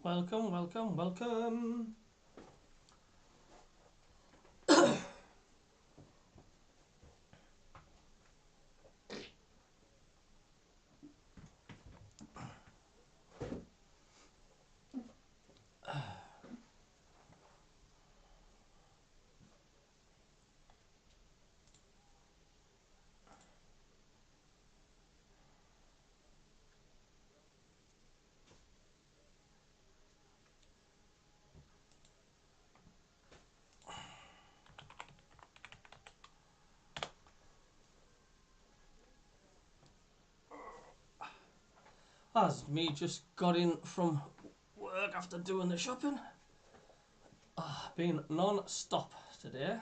Welcome, welcome, welcome. As me just got in from work after doing the shopping. Been non-stop today.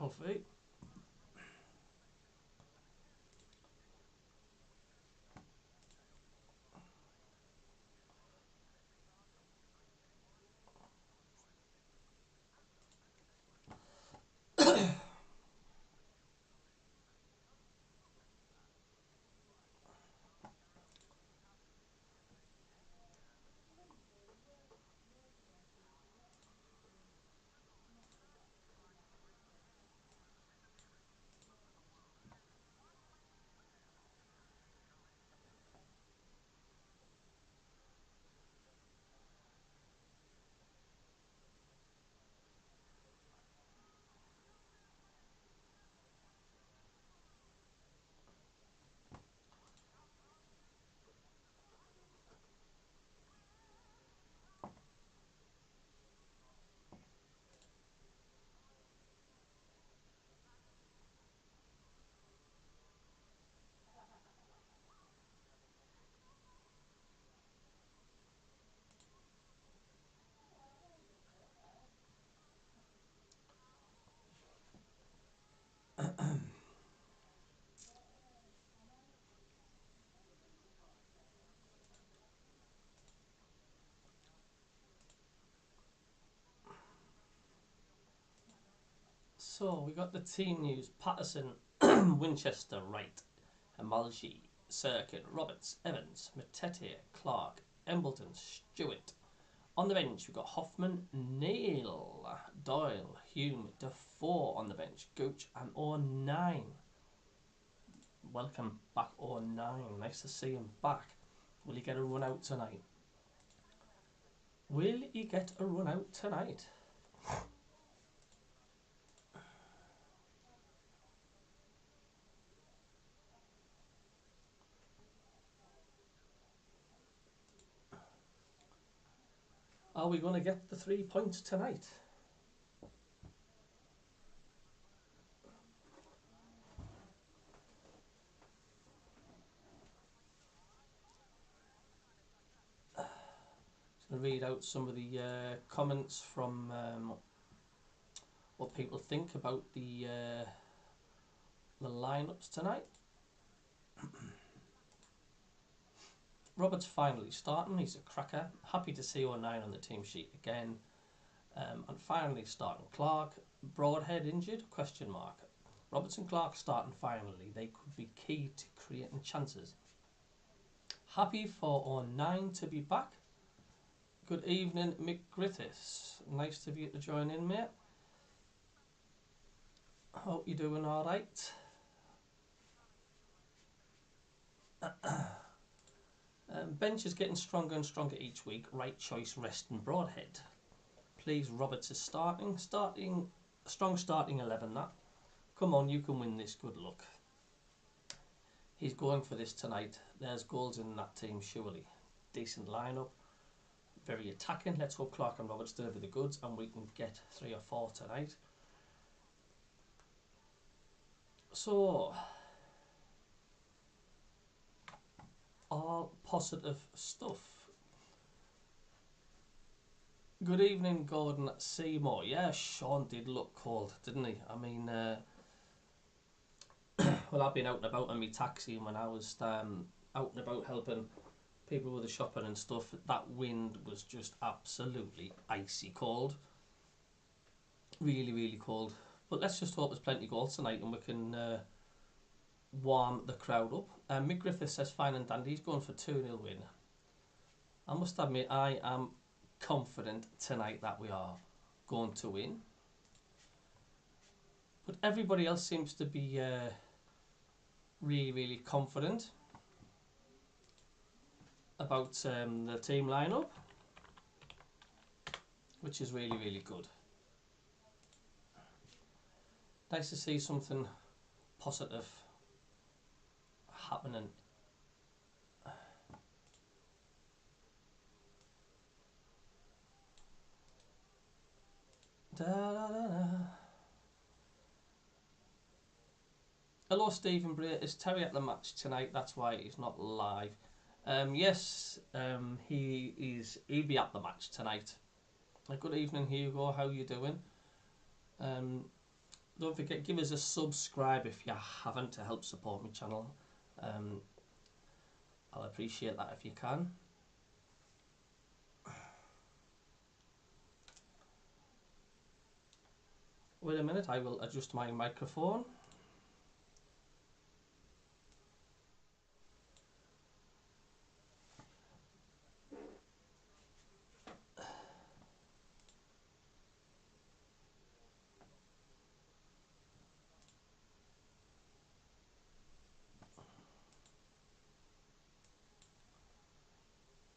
Alfie. So we got the team news. Patterson, Winchester, right. Amalji, Sirkin, Roberts, Evans, Matete, Clark, Embleton, Stewart. On the bench, we've got Hoffman, Neil, Doyle, Hume, Defoe on the bench, Gooch and O'Nine. Welcome back, O'Nine. Nice to see him back. Will he get a run out tonight? Will he get a run out tonight? Are we going to get the 3 points tonight? Just going to read out some of the comments from what people think about the lineups tonight. Robert's finally starting. He's a cracker. Happy to see O'Nine on the team sheet again. And finally starting Clark. Broadhead injured? Question mark. Roberts and Clark starting finally. They could be key to creating chances. Happy for O'Nine to be back. Good evening, Mick Griffiths. Nice to be able to join in, mate. Hope you're doing alright. Bench is getting stronger and stronger each week. Right choice, resting Broadhead. Please, Roberts is starting. Strong starting 11, that. Come on, you can win this. Good luck. He's going for this tonight. There's goals in that team, surely. Decent lineup. Very attacking. Let's hope Clark and Roberts deliver the goods and we can get 3 or 4 tonight. So, all positive stuff. Good evening, Gordon Seymour. Yeah, Sean did look cold, didn't he? I mean, well, I've been out and about in my taxi, and when I was out and about helping people with the shopping and stuff, that wind was just absolutely icy cold. Really, really cold. But let's just hope there's plenty of goals tonight and we can warm the crowd up. Mick Griffith says fine and dandy. He's going for 2-0 win. I must admit, I am confident tonight that we are going to win. But everybody else seems to be really, really confident about the team lineup, which is really, really good. Nice to see something positive happening. Da, da, da, da. Hello, Stephen Bray. Is Terry at the match tonight? That's why he's not live. Yes, he'll be at the match tonight. Good evening, Hugo. How you doing? Don't forget, give us a subscribe if you haven't to help support my channel. I'll appreciate that if you can. Wait a minute, I will adjust my microphone.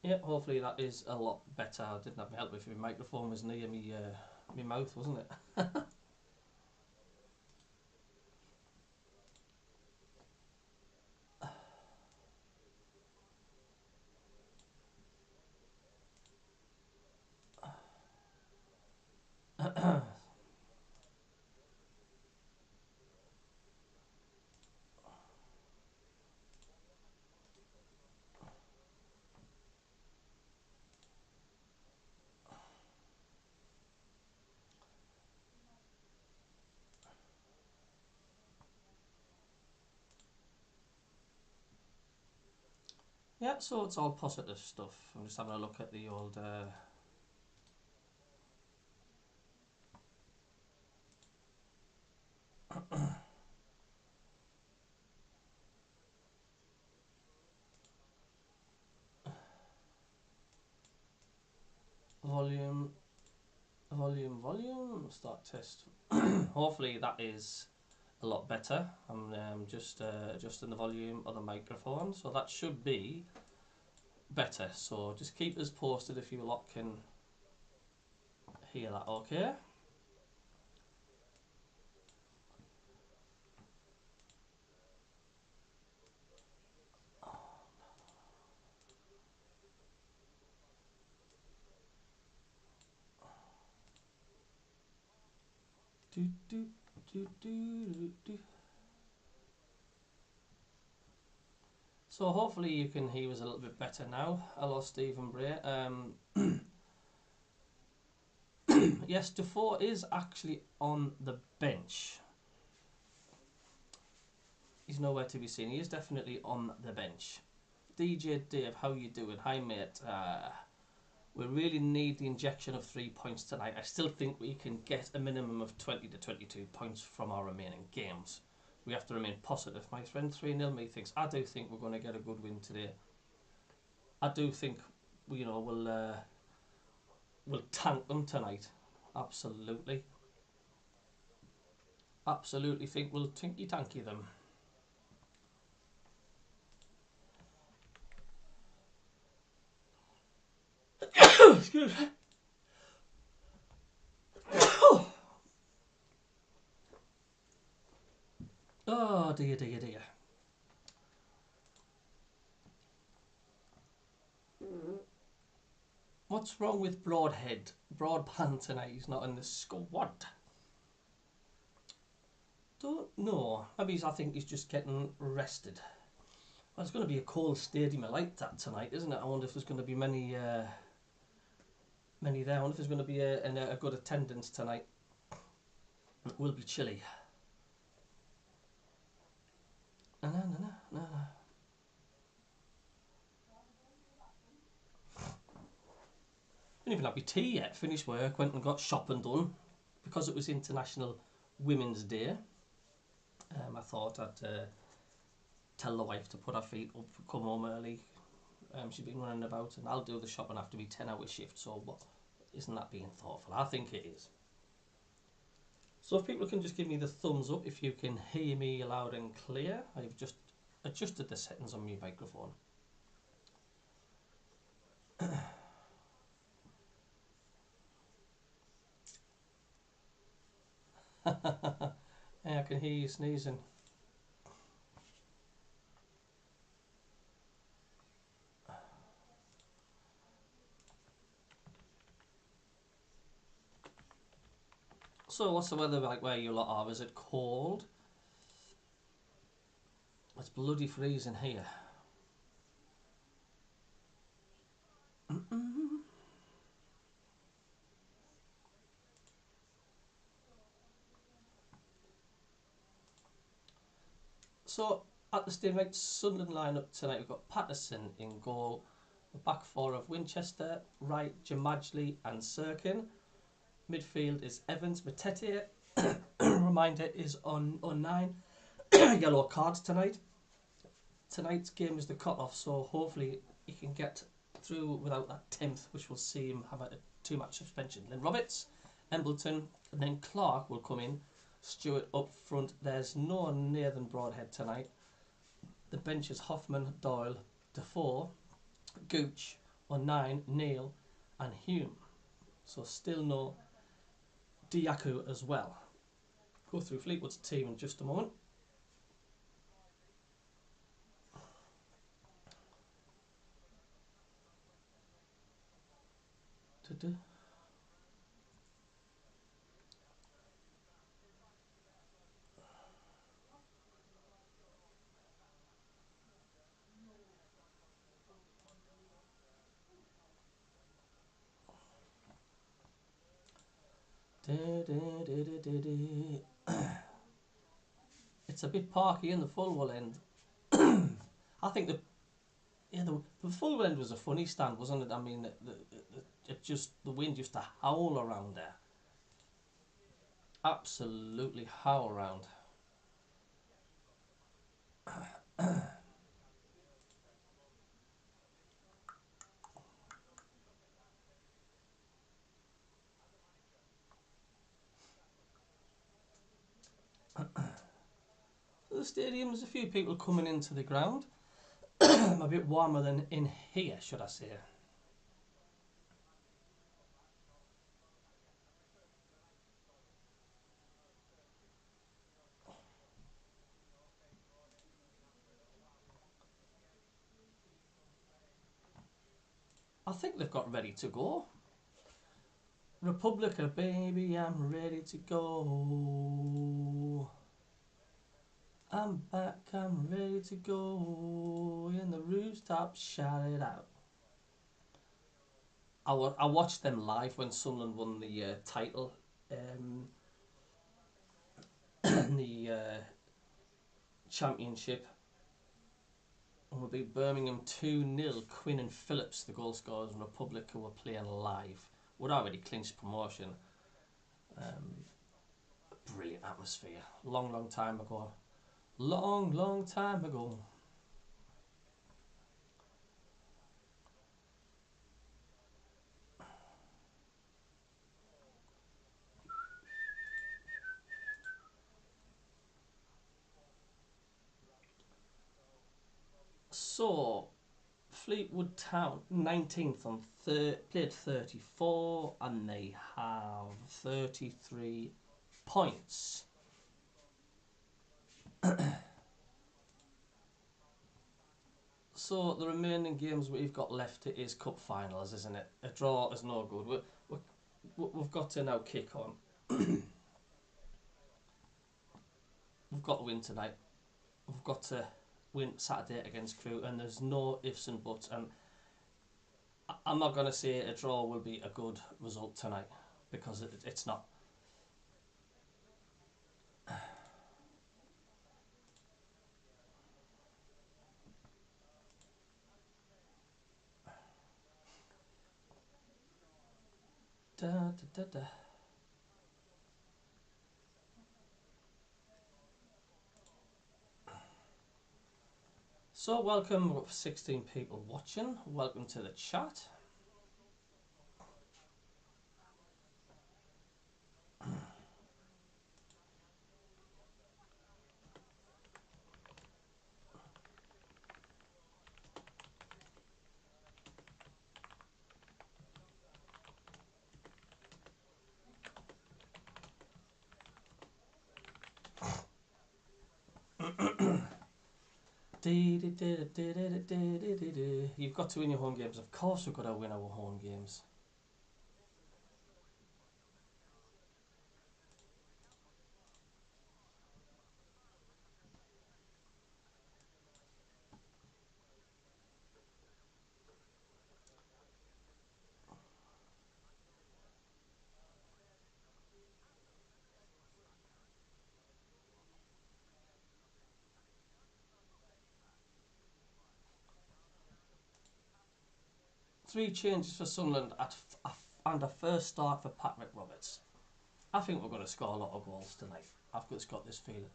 Yeah, hopefully that is a lot better. I didn't have my help if my microphone was near me, my mouth, wasn't it? Yeah, so it's all positive stuff. I'm just having a look at the old volume. Start test. Hopefully that is a lot better. I'm just adjusting the volume of the microphone, so that should be better. So just keep us posted if you lot can hear that okay. Do, do, do, do, do. So hopefully you can hear us a little bit better now. Hello Stephen Bray. Yes, Defoe is actually on the bench. He's nowhere to be seen. He is definitely on the bench. DJ Dave, how you doing? Hi mate. We really need the injection of 3 points tonight. I still think we can get a minimum of 20 to 22 points from our remaining games. We have to remain positive. My friend 3-0 methinks. I do think we're going to get a good win today. I do think, you know, we'll tank them tonight. Absolutely. Absolutely think we'll tinky-tanky them. Excuse me. Oh dear, dear, dear. What's wrong with Broadhead? Broadband tonight, he's not in the squad. Don't know. Maybe I think he's just getting rested. Well, it's going to be a cold stadium like that tonight, isn't it? I wonder if there's going to be many there. I wonder if there's going to be a good attendance tonight. It will be chilly. No. Didn't even have my tea yet. Finished work, went and got shopping done. Because it was International Women's Day, I thought I'd tell the wife to put her feet up, come home early. She's been running about, and I'll do the shopping after my 10-hour shift, so what? Isn't that being thoughtful? I think it is. So if people can just give me the thumbs up if you can hear me loud and clear. I've just adjusted the settings on my microphone. Yeah, I can hear you sneezing. So what's the weather like where you lot are? Is it cold? It's bloody freezing here. So at the Steamlight Sunderland lineup tonight, we've got Patterson in goal. The back four of Winchester, Wright, Jamajli and Sirkin. Midfield is Evans, Matete. Reminder is on 9. Yellow cards tonight. Tonight's game is the cut-off, so hopefully he can get through without that 10th, which will see him have a 2-match suspension. Then Roberts, Embleton, and then Clark will come in. Stewart up front. There's no one near than Broadhead tonight. The bench is Hoffman, Doyle, Defoe, Gooch, on 9, Neil and Hume. So still no Diaku as well. Go through Fleetwood's team in just a moment. It's a bit parky in the Fulwell end. I think the Fulwell end was a funny stand, wasn't it? I mean, the wind used to howl around there. Absolutely howl around. stadium. There's a few people coming into the ground. A bit warmer than in here, should I say. I think they've got ready to go. Republica, baby, I'm ready to go. I'm back, I'm ready to go. In the rooftop, shout it out. I watched them live when Sunderland won the title, the championship. And we beat Birmingham 2-0. Quinn and Phillips, the goal scorers, and Republica were playing live. We'd already clinched promotion. Brilliant atmosphere. Long time ago. Long time ago. So, Fleetwood Town, 19th on played 34, and they have 33 points. So the remaining games we've got left is cup finals, isn't it? A draw is no good. We've got to now kick on. We've got to win tonight. We've got to win Saturday against Crewe, and there's no ifs and buts. And I'm not going to say a draw will be a good result tonight, because it's not. Da, da, da, da. So welcome, we've got 16 people watching. Welcome to the chat. You've got to win your home games. Of course we've got to win our home games. Three changes for Sunderland and a first start for Patrick Roberts. I think we're going to score a lot of goals tonight. I've just got this feeling.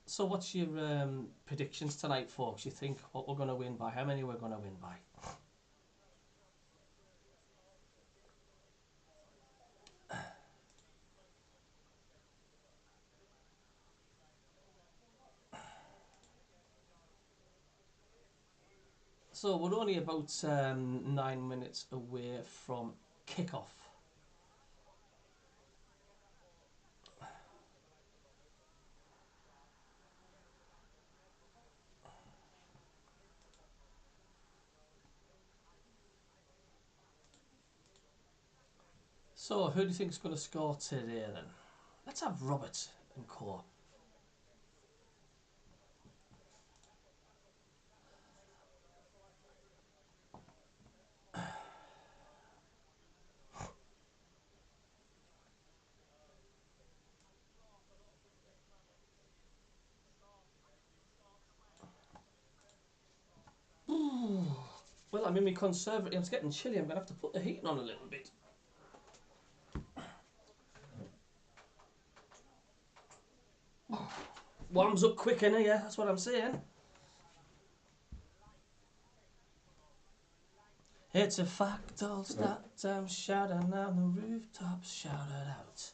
So what's your predictions tonight, folks? You think what we're going to win by? How many we're going to win by? So we're only about 9 minutes away from kick-off. So who do you think is going to score today then? Let's have Robert and Co. Well, I'm in my conservative. It's getting chilly. I'm going to have to put the heating on a little bit. Warms up quick in here, that's what I'm saying. It's a fact, all start time shouting on the rooftops, shout it out.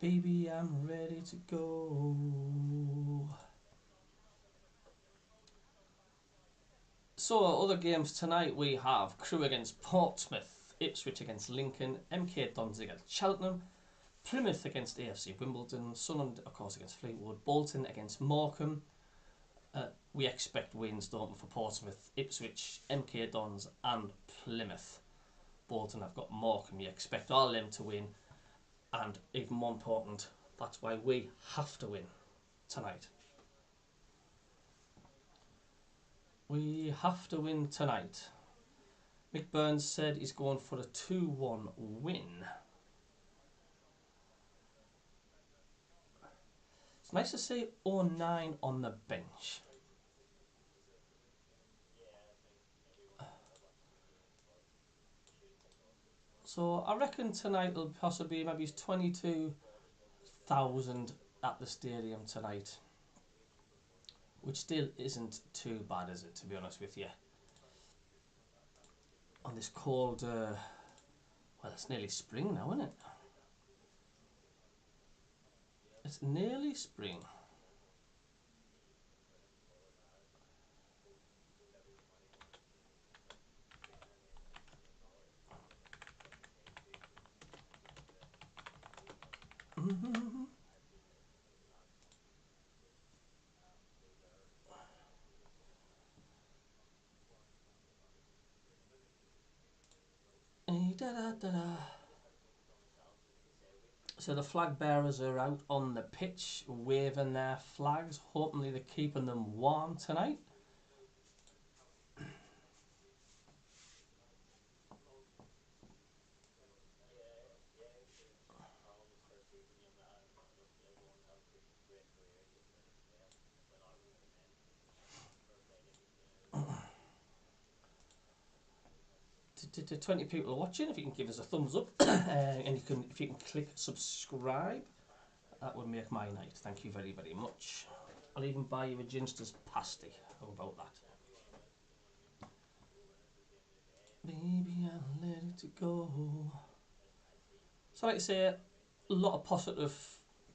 Baby, I'm ready to go. So, other games tonight we have Crewe against Portsmouth, Ipswich against Lincoln, MK Dons against Cheltenham, Plymouth against AFC Wimbledon, Sunderland, of course, against Fleetwood, Bolton against Morecambe. We expect wins, don't we, for Portsmouth, Ipswich, MK Dons and Plymouth. Bolton have got Morecambe. You expect all them to win. And even more important, that's why we have to win tonight. We have to win tonight. Mick Burns said he's going for a 2-1 win. It's nice to see 09 on the bench. So I reckon tonight will possibly maybe 22,000 at the stadium tonight. Which still isn't too bad, is it, to be honest with you? On this cold, well, it's nearly spring now, isn't it? It's nearly spring. So the flag bearers are out on the pitch waving their flags. Hopefully they're keeping them warm tonight. To 20 people watching, if you can give us a thumbs up and if you can click subscribe, that would make my night. Thank you very, very much. I'll even buy you a Ginster's pasty. How about that? Baby, I'm ready to go. So like I say, a lot of positive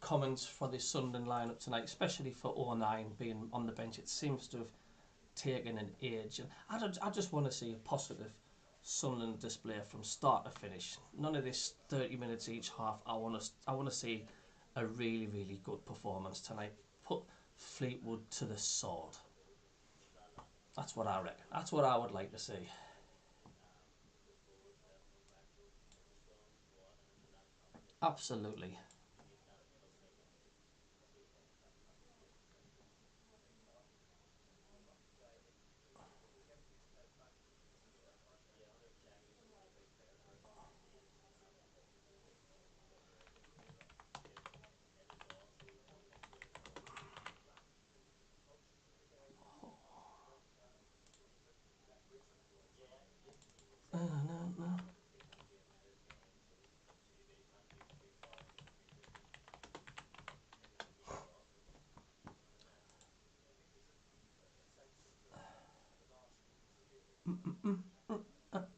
comments for this Sunderland lineup tonight, especially for 09 being on the bench. It seems to have taken an age. And I just want to see a positive Sunderland display from start to finish. None of this 30 minutes each half. I want to see a really, really good performance tonight. Put Fleetwood to the sword. That's what I reckon. That's what I would like to see. Absolutely.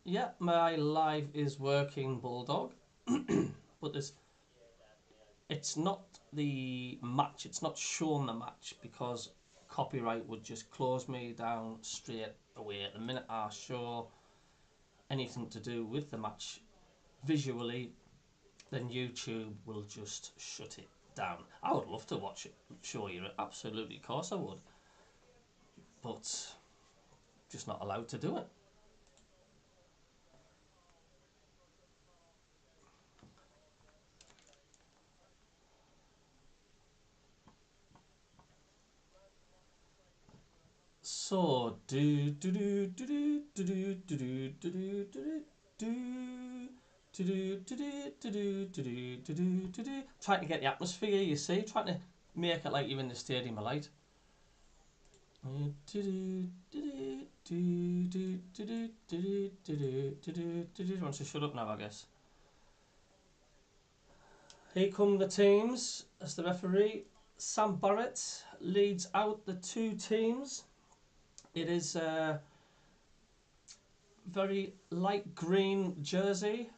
Yeah, my live is working, Bulldog. But it's not the match. It's not showing the match because copyright would just close me down straight away. At the minute I show anything to do with the match visually, then YouTube will just shut it down. I would love to watch it, show you it, absolutely, of course I would, but just not allowed to do it. So do do do do do do do do do do do do. Trying to get the atmosphere, you see, trying to make it like you're in the Stadium of Light. Wants to shut up now, I guess. Here come the teams as the referee. Sam Barrett leads out the two teams. It is a very light green jersey,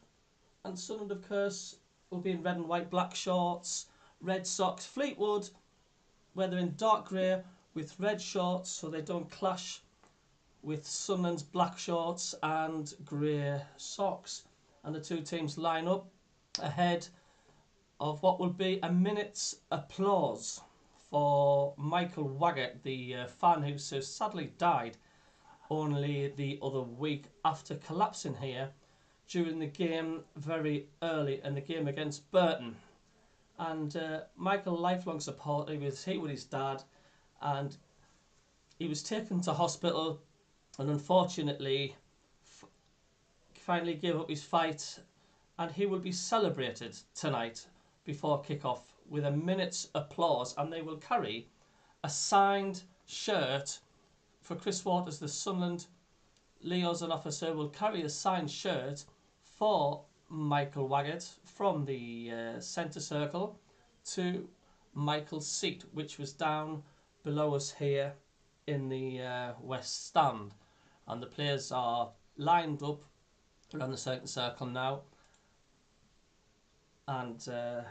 and Sunderland, of course, will be in red and white, black shorts, red socks. Fleetwood, where they're in dark grey with red shorts, so they don't clash with Sunderland's black shorts and grey socks. And the two teams line up ahead of what will be a minute's applause for Michael Waggett, the fan who so sadly died only the other week after collapsing here during the game very early in the game against Burton. And Michael, lifelong supporter, he was here with his dad, and he was taken to hospital and unfortunately finally gave up his fight, and he will be celebrated tonight before kick-off with a minute's applause, and they will carry a signed shirt for Chris Waters, the Sunderland liaison officer, will carry a signed shirt for Michael Waggett from the centre circle to Michael's seat, which was down below us here in the West Stand. And the players are lined up around the certain circle now, and they'll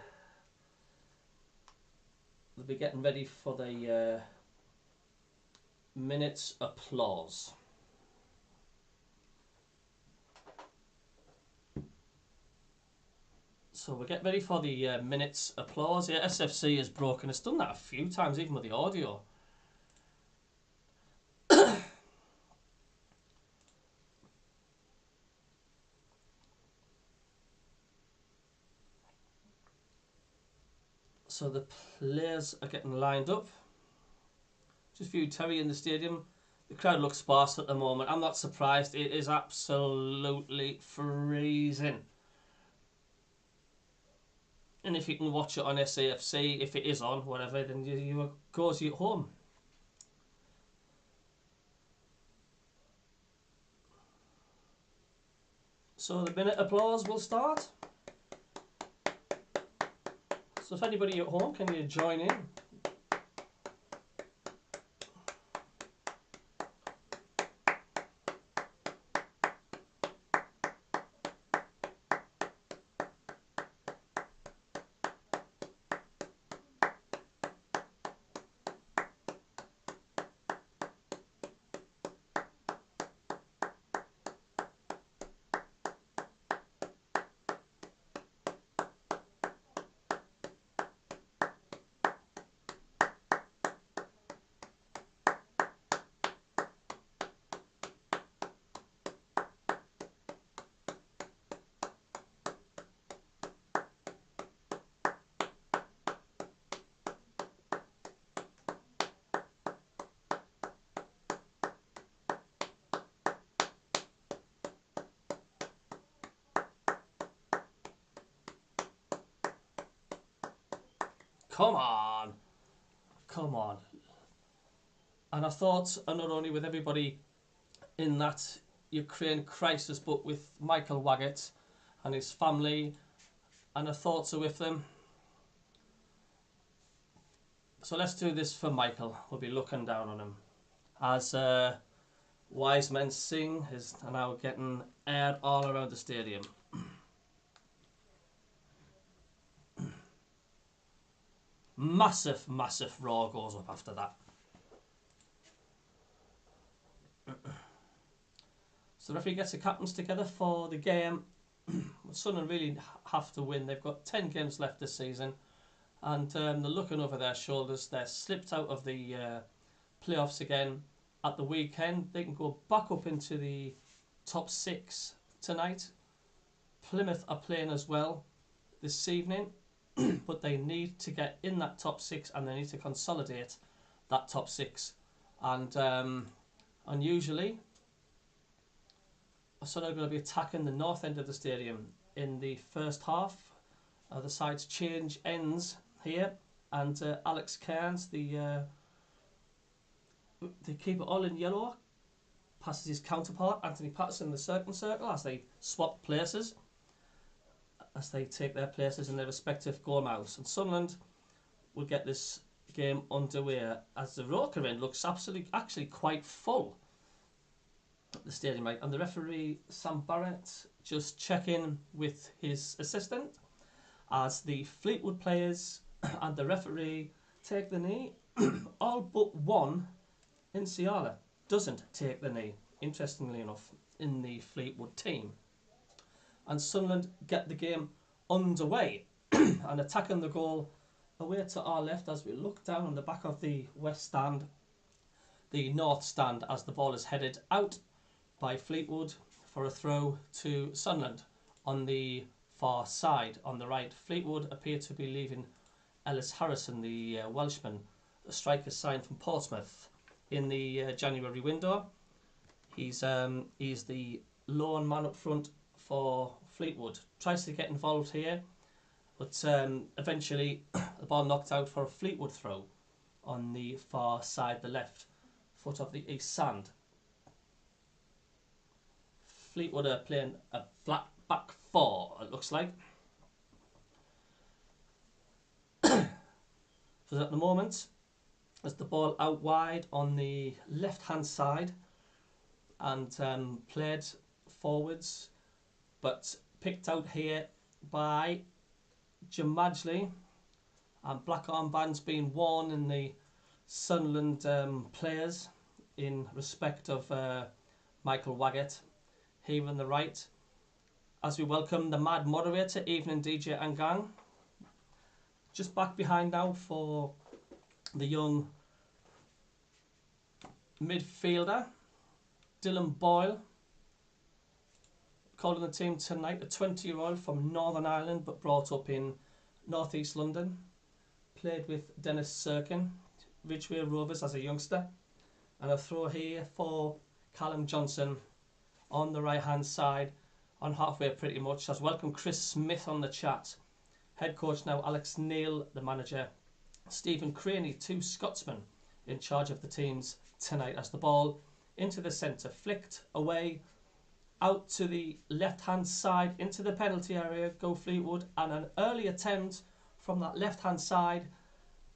be getting ready for the minute's applause. So we'll get ready for the minute's applause. Yeah, SFC has broken. It's done that a few times, even with the audio. So the players are getting lined up. Just viewed Terry in the stadium. The crowd looks sparse at the moment. I'm not surprised. It is absolutely freezing. And if you can watch it on SAFC, if it is on, whatever, then you are cosy at home. So the minute applause will start. So if anybody at home, can you join in? Come on. Come on. And I thought, and not only with everybody in that Ukraine crisis, but with Michael Waggett and his family, and our thoughts are with them. So let's do this for Michael. We'll be looking down on him. As Wise Men Sing is now getting aired all around the stadium. Massive, massive roar goes up after that. So the referee gets the captains together for the game. Sunderland really have to win. They've got 10 games left this season, and they're looking over their shoulders. They're slipped out of the playoffs again at the weekend. They can go back up into the top 6 tonight. Plymouth are playing as well this evening, but they need to get in that top 6, and they need to consolidate that top 6. And unusually, Sunderland are going to be attacking the north end of the stadium in the first half. The sides change ends here, and Alex Cairns, the keeper, all in yellow, passes his counterpart Anthony Patterson in the circle as they swap places, as they take their places in their respective goal mouths. And Sunderland will get this game underway as the Roker end looks actually quite full. The stadium, right, and the referee Sam Barrett just checking with his assistant as the Fleetwood players and the referee take the knee. All but one, Inciala, doesn't take the knee, interestingly enough, in the Fleetwood team. And Sunderland get the game underway and attacking the goal away to our left as we look down on the back of the west stand, the north stand, as the ball is headed out by Fleetwood for a throw to Sunderland on the far side. On the right, Fleetwood appear to be leaving Ellis Harrison, the Welshman, a striker signed from Portsmouth in the January window. He's the lone man up front for Fleetwood. Tries to get involved here, but eventually the ball knocked out for a Fleetwood throw on the far side, the left foot of the east stand. Fleetwood are playing a flat back 4, it looks like. So at the moment, as the ball out wide on the left-hand side and played forwards, but picked out here by Jamajli, and black armbands being worn in the Sunderland players in respect of Michael Waggett here on the right, as we welcome the mad moderator, Evening DJ and gang. Just back behind now for the young midfielder, Dylan Boyle, calling the team tonight, a 20-year-old from Northern Ireland but brought up in North East London. Played with Dennis Sirkin, Ridgeway Rovers as a youngster. And a throw here for Callum Johnson on the right hand side, on halfway pretty much, as welcome Chris Smith on the chat. Head coach now Alex Neil, the manager Stephen Craney, 2 Scotsmen in charge of the teams tonight, as the ball into the centre, flicked away out to the left hand side into the penalty area, go Fleetwood, and an early attempt from that left hand side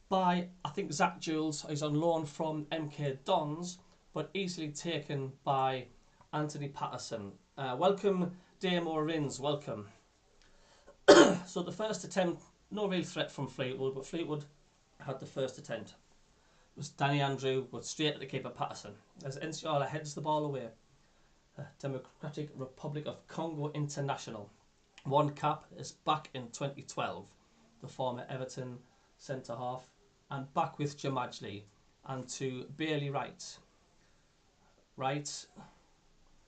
by, I think, Zach Jules. He's on loan from MK Dons, but easily taken by Anthony Patterson. Welcome Damo Rins, welcome. So the first attempt, no real threat from Fleetwood, but Fleetwood had the first attempt. It was Danny Andrew, but straight at the keeper Patterson, as Enciala heads the ball away. Democratic Republic of Congo international. One cap is back in 2012, the former Everton centre-half, and back with Jamajli, and to Bailey Wright. Wright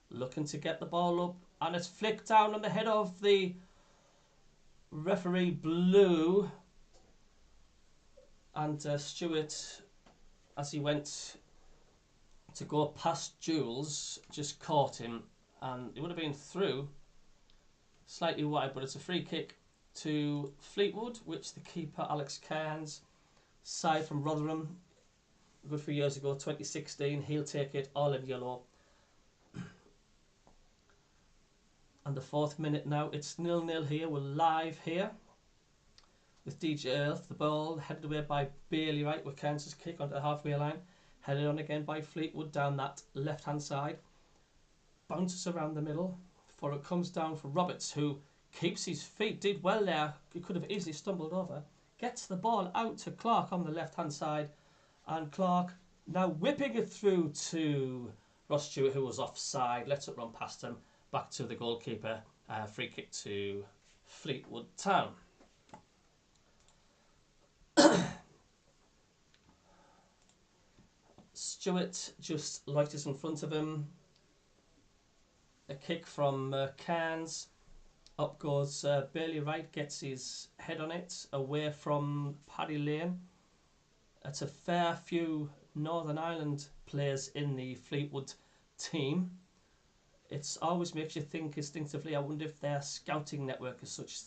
looking to get the ball up, and it's flicked down on the head of the referee Blue, and Stewart, as he went to go past Jules, just caught him, and it would have been through slightly wide, but it's a free kick to Fleetwood, which the keeper Alex Cairns, side from Rotherham, a good few years ago, 2016, he'll take it, all in yellow. And the 4th minute now, it's 0-0 here, we're live here with DJ Earth, the ball headed away by Bailey Wright with Cairns' kick onto the halfway line, headed on again by Fleetwood down that left hand side, bounces around the middle before it comes down for Roberts, who keeps his feet, did well there, he could have easily stumbled over, gets the ball out to Clark on the left hand side, and Clark now whipping it through to Ross Stewart, who was offside, lets it run past him, back to the goalkeeper. Free kick to Fleetwood Town. Stewart just loiters in front of him. A kick from Cairns. Up goes Bailey Wright, gets his head on it, away from Paddy Lane. It's a fair few Northern Ireland players in the Fleetwood team. It always makes you think instinctively, I wonder if their scouting network is such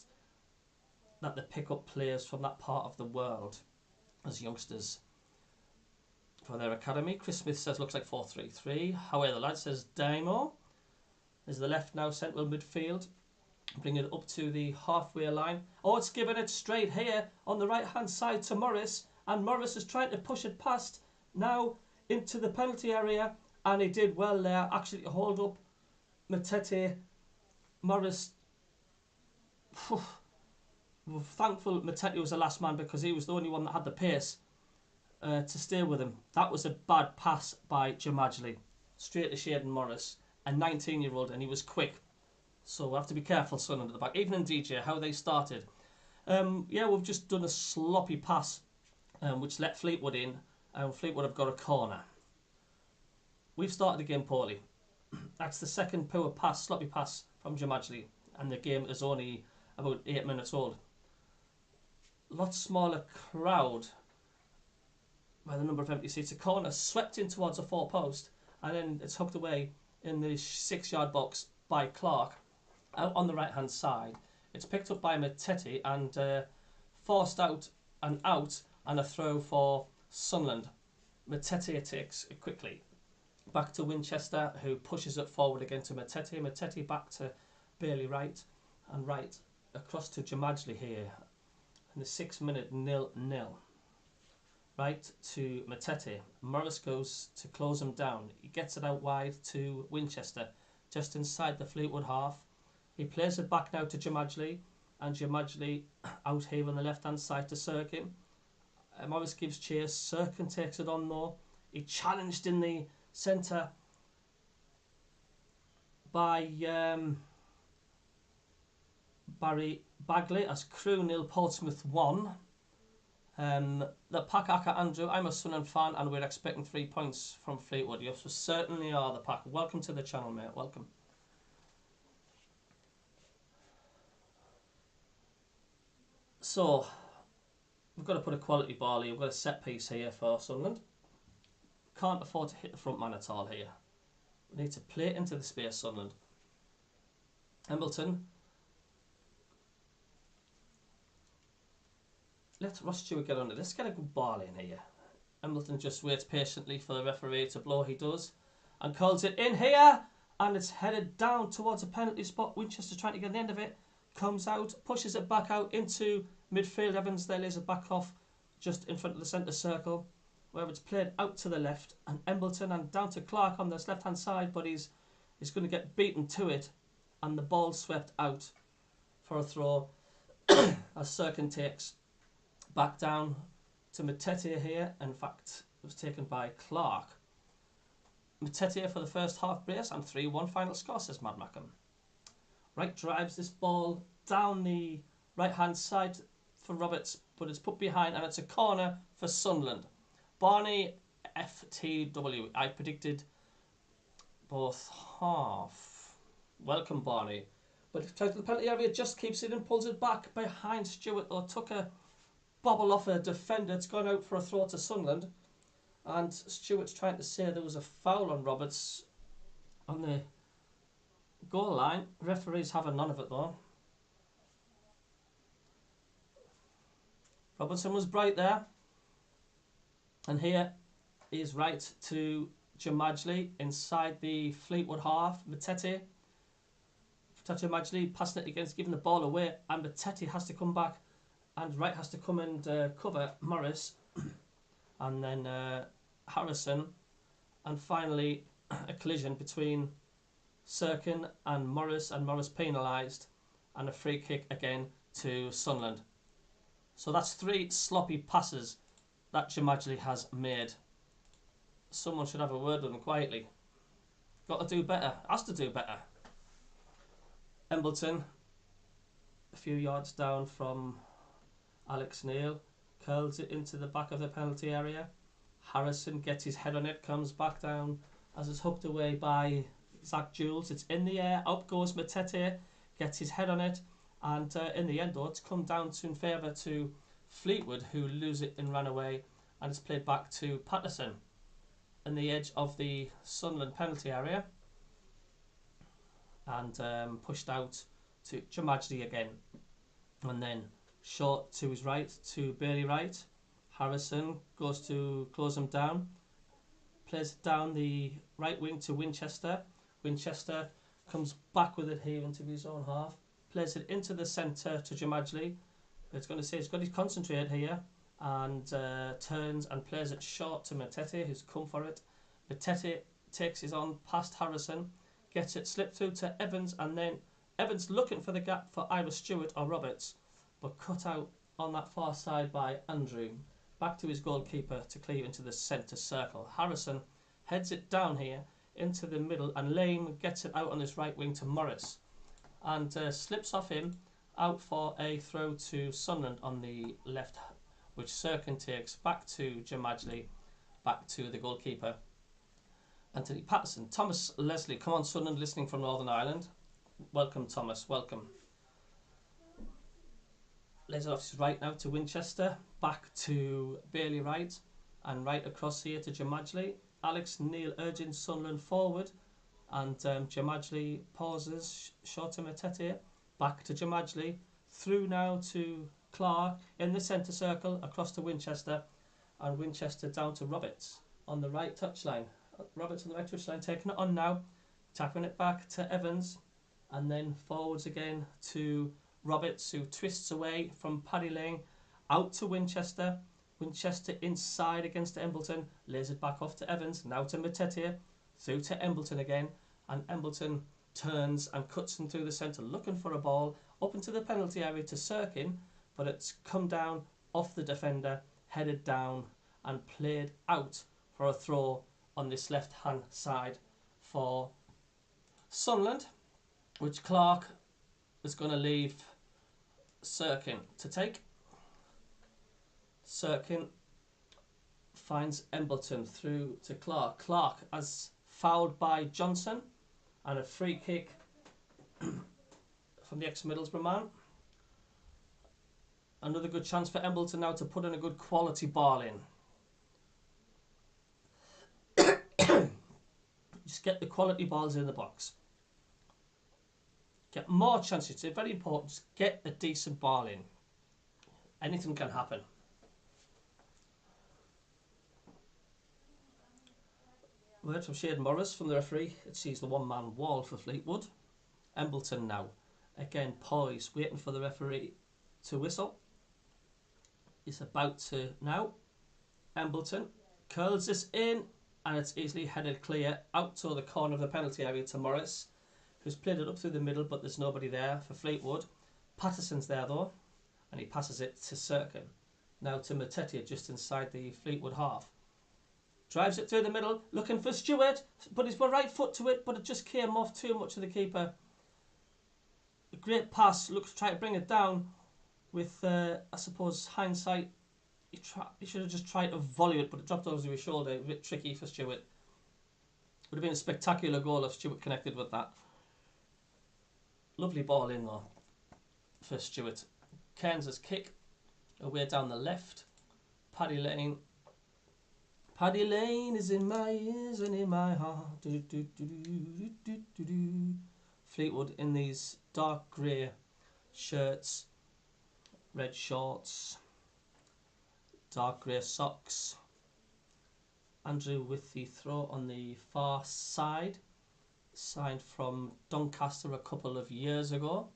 that they pick up players from that part of the world as youngsters for their academy. Chris Smith says looks like 4-3-3. However, the lad says Damo is the left now central midfield. Bring it up to the halfway line. Oh, it's given it straight here on the right hand side to Morris, and Morris is trying to push it past now into the penalty area, and he did well there actually to hold up Matete. Morris, we're thankful Matete was the last man because he was the only one that had the pace to stay with him. That was a bad pass by Jamajli, straight to Shaden Morris, a 19-year-old, and he was quick. So we'll have to be careful, Sunderland at the back. Even in DJ, how they started. Yeah, we've just done a sloppy pass, which let Fleetwood in, and Fleetwood have got a corner. We've started the game poorly. That's the second poor pass, sloppy pass from Jamajli, and the game is only about 8 minutes old. Lot smaller crowd by the number of empty seats. A corner swept in towards a 4 post, and then it's hooked away in the 6-yard box by Clark. Out on the right hand side, it's picked up by Matete and forced out and a throw for Sunderland. Matete takes it quickly back to Winchester, who pushes it forward again to Matete. Matete back to Bailey Wright, and Wright across to Jamajli here in the 6-minute 0-0. Right to Matete. Morris goes to close him down. He gets it out wide to Winchester, just inside the Fleetwood half. He plays it back now to Jamajli, and Jamajli out here on the left-hand side to Sirkin. Morris gives chase. Sirkin takes it on though. He challenged in the centre by Barry Bagley as Crewe 0, Portsmouth 1. The Pack Andrew, I'm a Sunderland fan and we're expecting 3 points from Fleetwood. Yes, we certainly are, the Pack. Welcome to the channel, mate. Welcome. So, we've got to put a quality ball here. We've got a set piece here for Sunderland. Can't afford to hit the front man at all here. We need to play it into the space, Sunderland. Embleton. Let Ross Stewart get under this. Get a good ball in here. Embleton just waits patiently for the referee to blow. He does. And calls it in here. And it's headed down towards a penalty spot. Winchester trying to get the end of it. Comes out. Pushes it back out into midfield. Evans there lays it back off just in front of the centre circle, where it's played out to the left. And Embleton and down to Clark on this left-hand side. But he's going to get beaten to it. And the ball swept out for a throw as Sirkin takes back down to Matete here. In fact, it was taken by Clark. Matete for the first half brace and 3-1 final score, says Mad Mackham. Wright drives this ball down the right-hand side for Roberts, but it's put behind and it's a corner for Sunderland. Barney FTW. I predicted both half. Welcome, Barney. But the penalty area just keeps it and pulls it back behind Stewart, though. Took a bobble off a defender. It's gone out for a throw to Sunderland. And Stewart's trying to say there was a foul on Roberts on the goal line. Referee's having none of it, though. Robertson was bright there. And here is right to Jamajli inside the Fleetwood half. Matete. Jamajli passing it against, giving the ball away. And Matete has to come back. And Wright has to come and cover Morris. And then Harrison. And finally, a collision between Sirkin and Morris penalised. And a free kick again to Sunderland. So that's 3 sloppy passes that Jamajli has made. Someone should have a word with him quietly. Got to do better. Has to do better. Embleton, a few yards down from Alex Neil, curls it into the back of the penalty area. Harrison gets his head on it, comes back down as it's hooked away by Zach Jules. It's in the air, out goes Matete, gets his head on it, and in the end though it's come down to in favour to Fleetwood, who lose it and ran away, and it's played back to Patterson in the edge of the Sunderland penalty area, and pushed out to Jamajdi again, and then short to his right to Bailey Wright. Harrison goes to close him down, plays it down the right wing to Winchester. Winchester comes back with it here into his own half, plays it into the centre to Jamajli. It's going to say he's got his concentrate here, and turns and plays it short to Matete, who's come for it. Matete takes his on past Harrison, gets it slipped through to Evans, and then Evans looking for the gap for either Stewart or Roberts, but cut out on that far side by Andrew. Back to his goalkeeper to clear into the centre circle. Harrison heads it down here into the middle, and Lane gets it out on his right wing to Morris, and slips off him out for a throw to Sunderland on the left, which Sirkin takes back to Jamajli, back to the goalkeeper Anthony Patterson. Thomas Leslie, come on Sunderland, listening from Northern Ireland. Welcome Thomas, welcome. Lays it off his right now to Winchester, back to Bailey Wright, and right across here to Jamajli. Alex Neil urging Sunderland forward, and Jamajli pauses, short to Matete, back to Jamajli, through now to Clark in the centre circle, across to Winchester, and Winchester down to Roberts on the right touchline. Roberts on the right touchline, taking it on now, tapping it back to Evans, and then forwards again to Roberts, who twists away from Paddy Lane, out to Winchester. Winchester inside against Embleton, lays it back off to Evans, now to Matete, through to Embleton again, and Embleton turns and cuts him through the centre, looking for a ball up into the penalty area to Sirkin, but it's come down off the defender, headed down, and played out for a throw on this left hand side for Sunderland, which Clark is going to leave Sirkin to take. Sirkin finds Embleton through to Clark. Clark as fouled by Johnson, and a free kick from the ex-Middlesbrough man. Another good chance for Embleton now to put in a good quality ball in. Just get the quality balls in the box. Get more chances. It's very important. Just get a decent ball in. Anything can happen. Word from Shade Morris from the referee. It sees the one-man wall for Fleetwood. Embleton now. Again, poised, waiting for the referee to whistle. He's about to now. Embleton curls this in, and it's easily headed clear out to the corner of the penalty area to Morris, who's played it up through the middle, but there's nobody there for Fleetwood. Patterson's there though, and he passes it to Sirkin. Now to Matete, just inside the Fleetwood half. Drives it through the middle, looking for Stewart, but he's got right foot to it, but it just came off too much of the keeper. A great pass, looks to try to bring it down with, I suppose, hindsight. He should have just tried to volley it, but it dropped over his shoulder. A bit tricky for Stewart. Would have been a spectacular goal if Stewart connected with that. Lovely ball in though for Stewart. Cairns' kick away down the left. Paddy Lane. Paddy Lane is in my ears and in my heart. Do, do, do, do, do, do, do. Fleetwood in these dark grey shirts, red shorts, dark grey socks. Andrew with the throw on the far side, signed from Doncaster a couple of years ago.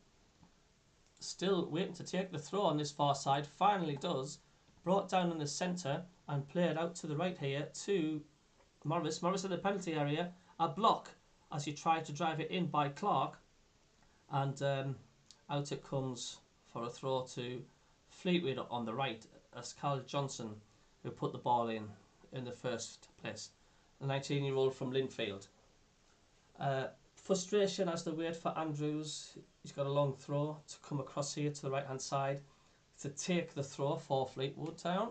Still waiting to take the throw on this far side, finally does. Brought down in the centre and played out to the right here to Morris. Morris in the penalty area, a block as he tried to drive it in by Clark, and out it comes for a throw to Fleetwood on the right as Carl Johnson, who put the ball in the first place, the 19-year-old from Linfield. Frustration as they wait for Andrews. He's got a long throw to come across here to the right hand side to take the throw for Fleetwood Town.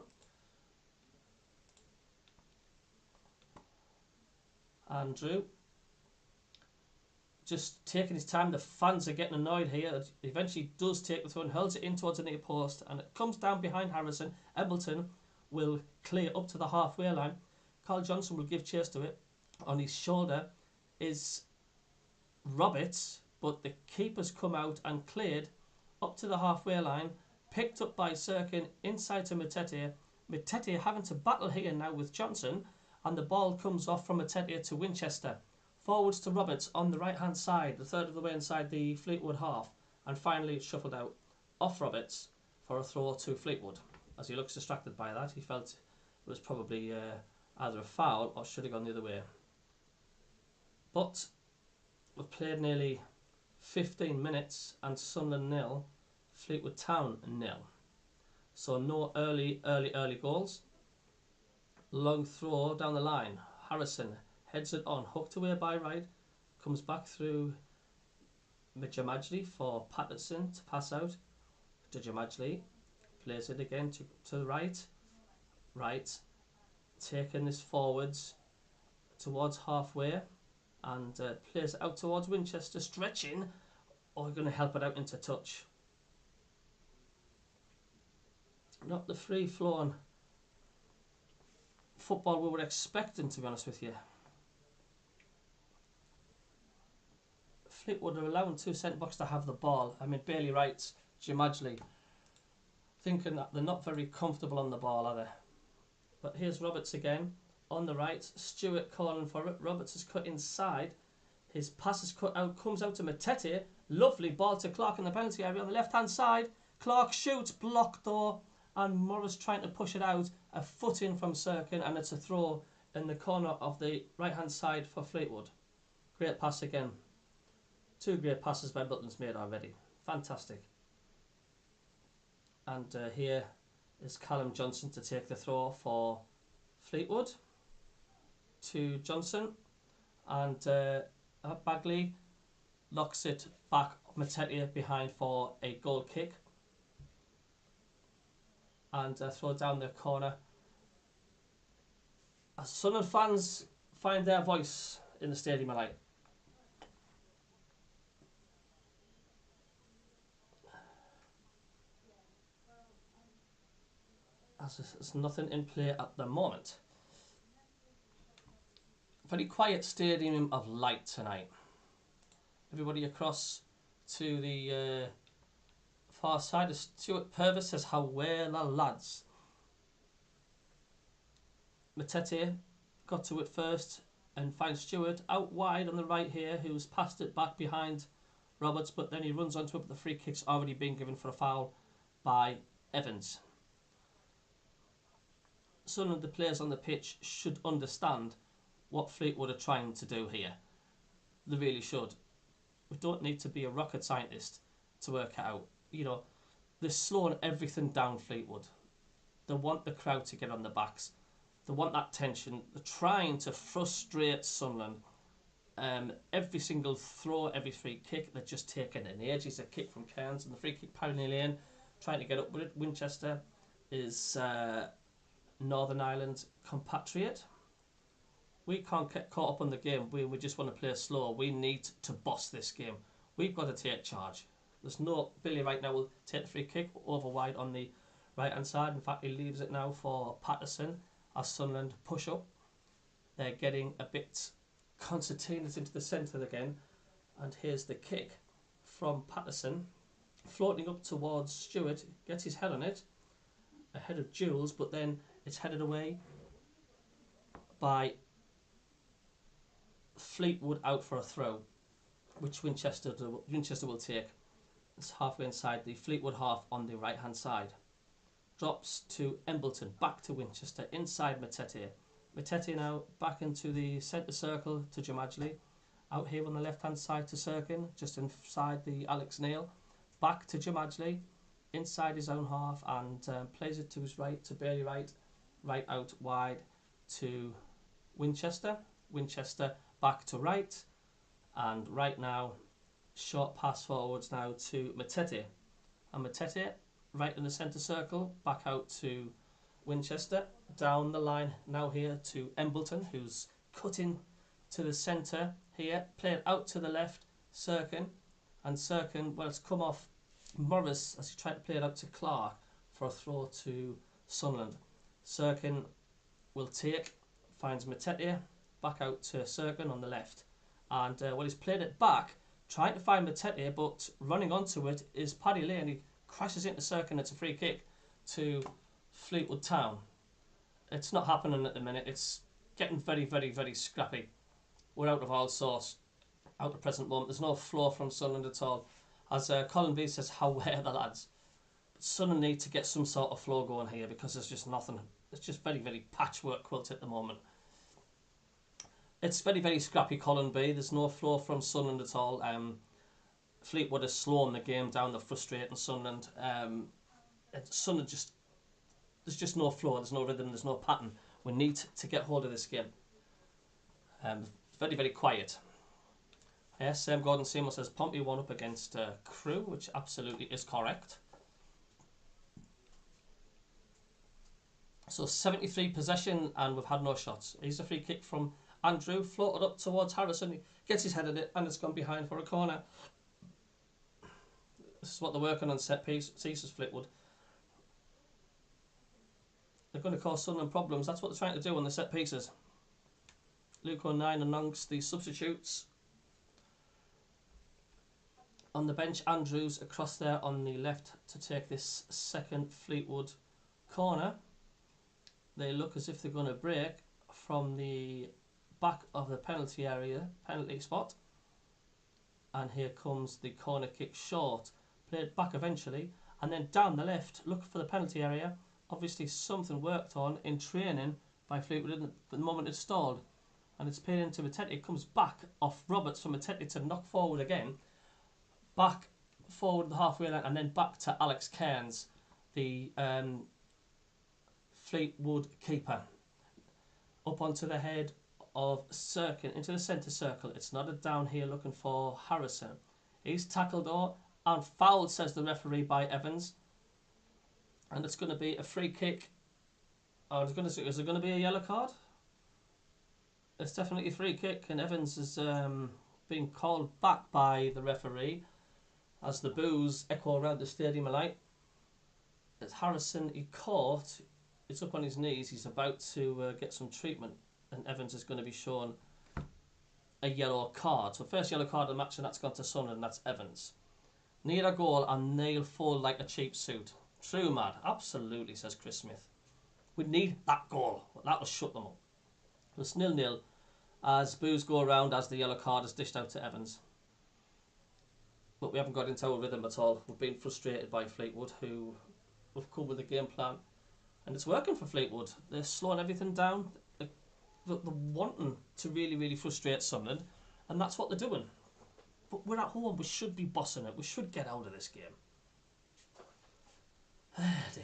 Andrew just taking his time. The fans are getting annoyed here. He eventually does take the throw and hurls it in towards the near post, and it comes down behind Harrison. Embleton will clear up to the halfway line. Carl Johnson will give chase to it. On his shoulder is Roberts, but the keeper's come out and cleared up to the halfway line, picked up by Sirkin inside to Matete. Matete having to battle here now with Johnson, and the ball comes off from Matete to Winchester. Forwards to Roberts on the right hand side, the third of the way inside the Fleetwood half, and finally it's shuffled out off Roberts for a throw to Fleetwood. As he looks distracted by that, he felt it was probably either a foul or should have gone the other way. But we've played nearly 15 minutes and Sunderland 0, Fleetwood Town 0. So no early goals. Long throw down the line. Harrison heads it on, hooked away by right, comes back through Jamajli for Patterson to pass out to Jamajli, plays it again to the right, taking this forwards towards halfway, and plays it out towards Winchester, stretching, or going to help it out into touch. Not the free-flowing football we were expecting, to be honest with you. Fleetwood are allowing two centre-backs to have the ball. I mean, Bailey Wright, Jamajli, thinking that they're not very comfortable on the ball, are they? But here's Roberts again, on the right. Stewart calling for it. Roberts is cut inside. His pass is cut out, comes out to Matete. Lovely ball to Clark in the penalty area on the left-hand side. Clark shoots, blocked though, and Morris trying to push it out. A foot in from Sirkin, and it's a throw in the corner of the right-hand side for Fleetwood. Great pass again. Two great passes by Milton's made already. Fantastic. And here is Callum Johnson to take the throw for Fleetwood to Johnson, and Bagley locks it back. Matete behind for a goal kick, and throw down the corner. As Sunderland fans find their voice in the stadium tonight. As there's nothing in play at the moment. Very quiet stadium of light tonight. Everybody across to the far side. Stuart Purvis says, "How well are lads?" Matete got to it first and finds Stewart out wide on the right here, who's passed it back behind Roberts, but then he runs onto it, but the free kick's already been given for a foul by Evans. Some of the players on the pitch should understand what Fleetwood are trying to do here. They really should. We don't need to be a rocket scientist to work it out. You know, they're slowing everything down, Fleetwood. They want the crowd to get on the backs. They want that tension. They're trying to frustrate Sunderland. Every single throw, every free kick, they're just taking an age. It's a kick from Cairns, and the free kick, Pioneer Lane, trying to get up with it. Winchester is Northern Ireland compatriot. We can't get caught up on the game. We just want to play slow. We need to boss this game. We've got to take charge. There's no... Billy right now will take the free kick over wide on the right hand side. In fact, he leaves it now for Patterson as Sunderland push up. They're getting a bit concertinaed into the centre again. And here's the kick from Patterson, floating up towards Stewart. Gets his head on it, ahead of Jules, but then it's headed away by Fleetwood out for a throw, which Winchester will take. It's halfway inside the Fleetwood half on the right hand side. Drops to Embleton, back to Winchester, inside Matete. Matete now back into the centre circle to Jamajli. Out here on the left hand side to Sirkin, just inside the Alex Neil. Back to Jamajli, inside his own half, and plays it to his right, to Bailey Wright. Right out wide to Winchester. Winchester back to right. And right now, short pass forwards now to Matete. And Matete, right in the centre circle, back out to Winchester. Down the line now here to Embleton, who's cutting to the centre here. Played out to the left, Sirkin. And Sirkin, well, it's come off Morris as he tried to play it out to Clark for a throw to Sunderland. Sirkin will take, finds Matete, back out to Sirkin on the left. And well, he's played it back, trying to find Matete, but running onto it is Paddy Lee, and he crashes into Sirkin. It's a free kick to Fleetwood Town. It's not happening at the minute. It's getting very, very, very scrappy. We're out of all sorts out the present moment. There's no flow from Sunderland at all. As Colin B says, how were the lads? But Sunderland need to get some sort of flow going here, because there's just nothing. It's just very, very patchwork quilt at the moment. It's very, very scrappy, Colin B. There's no flow from Sunderland at all. Fleetwood is slowing the game down. They're frustrating Sunderland. Sunderland just... There's just no flow. There's no rhythm. There's no pattern. We need to get hold of this game. Very, very quiet. Yes, Gordon Seymour says Pompey won up against Crewe, which absolutely is correct. So 73 possession, and we've had no shots. Here's a free kick from Andrew, floated up towards Harrison. He gets his head at it, and it's gone behind for a corner. This is what they're working on, set pieces, Fleetwood. They're going to cause Sunderland problems. That's what they're trying to do on the amongst pieces. Luke O'Neill amongst the substitutes. On the bench, Andrews across there on the left to take this second Fleetwood corner. They look as if they're going to break from the back of the penalty spot. And here comes the corner kick short. Played back eventually. And then down the left, looking for the penalty area. Obviously something worked on in training by Fleetwood, but the moment it's stalled. And it's played into Matete. It comes back off Roberts for Matete to knock forward again. Back forward the halfway line, and then back to Alex Cairns, the Fleetwood keeper. Up onto the head of Sirkin, into the centre circle. It's nodded down here looking for Harrison. He's tackled and fouled, says the referee, by Evans. And it's going to be a free kick. Oh, is it going to be a yellow card? It's definitely a free kick, and Evans is being called back by the referee as the boos echo around the stadium alight. As Harrison, he caught, it's up on his knees, he's about to get some treatment, and Evans is going to be shown a yellow card. So first yellow card of the match, and that's gone to Sunderland, and that's Evans. Need a goal and they'll fall like a cheap suit. True, mad. Absolutely, says Chris Smith. We need that goal. That will shut them up. It's 0-0 as boos go around as the yellow card is dished out to Evans. But we haven't got into our rhythm at all. We've been frustrated by Fleetwood, who have come with a game plan. And it's working for Fleetwood. They're slowing everything down. They're wanting to really, really frustrate Sunderland. And that's what they're doing. But we're at home. We should be bossing it. We should get out of this game. Dear.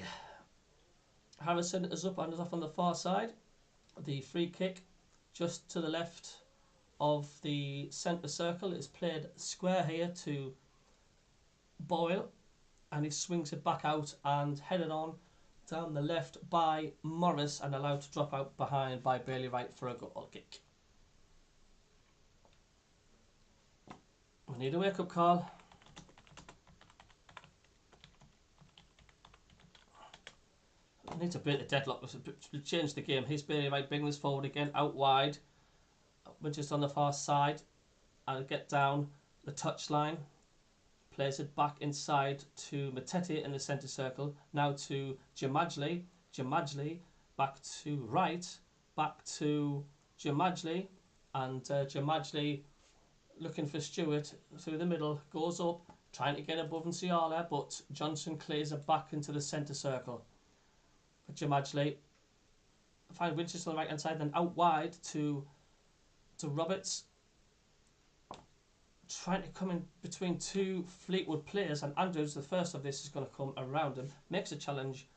Harrison is up and is off on the far side. The free kick just to the left of the centre circle is played square here to Boyle, and he swings it back out and headed on down the left by Morris and allowed to drop out behind by Bailey Wright for a goal kick. We need a wake up call. We need to break the deadlock. We change the game. Here's Bailey Wright bringing this forward again, out wide. We're just on the far side. And get down the touchline. Plays it back inside to Matete in the centre circle. Now to Jamajli. Jamajli back to Wright. Back to Jamajli. And Jamajli looking for Stewart through the middle. Goes up. Trying to get above Nsiala. But Johnson clears it back into the centre circle. But Jamajli find Winchester on the right hand side, then out wide to Roberts, trying to come in between two Fleetwood players, and Andrews, the first of this, is going to come around him, makes a challenge,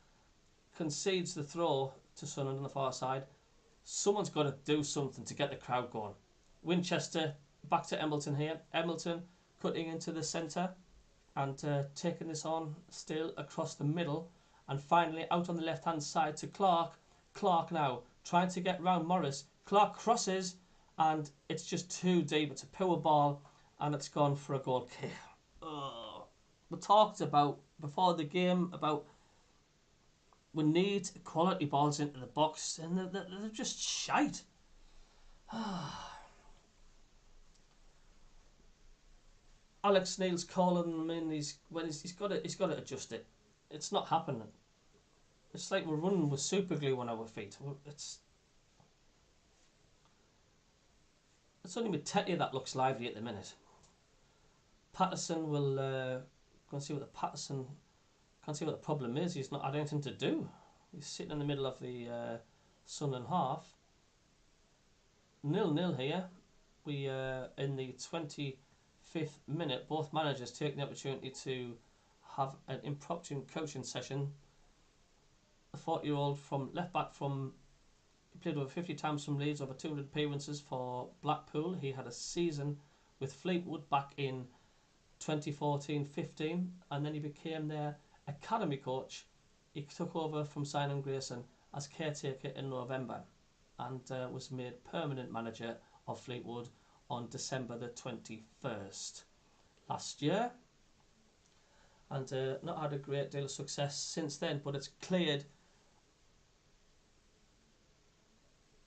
concedes the throw to Sunderland on the far side. Someone's got to do something to get the crowd going. Winchester back to Embleton here. Embleton cutting into the centre and taking this on still across the middle. And finally out on the left-hand side to Clark. Clark now trying to get round Morris. Clark crosses and it's just too deep. It's a poor ball and it's gone for a goal kick. Ugh. We talked about before the game about we need quality balls into the box and they're just shite. Alex Neil's calling them in. He's got to adjust it. It's not happening. It's like we're running with super glue on our feet. It's only with Tetty that looks lively at the minute. Patterson will go and see what the Patterson can't see what the problem is. He's not had anything to do. He's sitting in the middle of the Sunderland half. 0-0 here. We in the 25th minute, both managers take the opportunity to have an impromptu coaching session. The 40-year-old from left back he played over 50 times from Leeds, over 200 appearances for Blackpool. He had a season with Fleetwood back in 2014-15 and then he became their academy coach. He took over from Simon Grayson as caretaker in November and was made permanent manager of Fleetwood on December the 21st last year, and not had a great deal of success since then, but it's cleared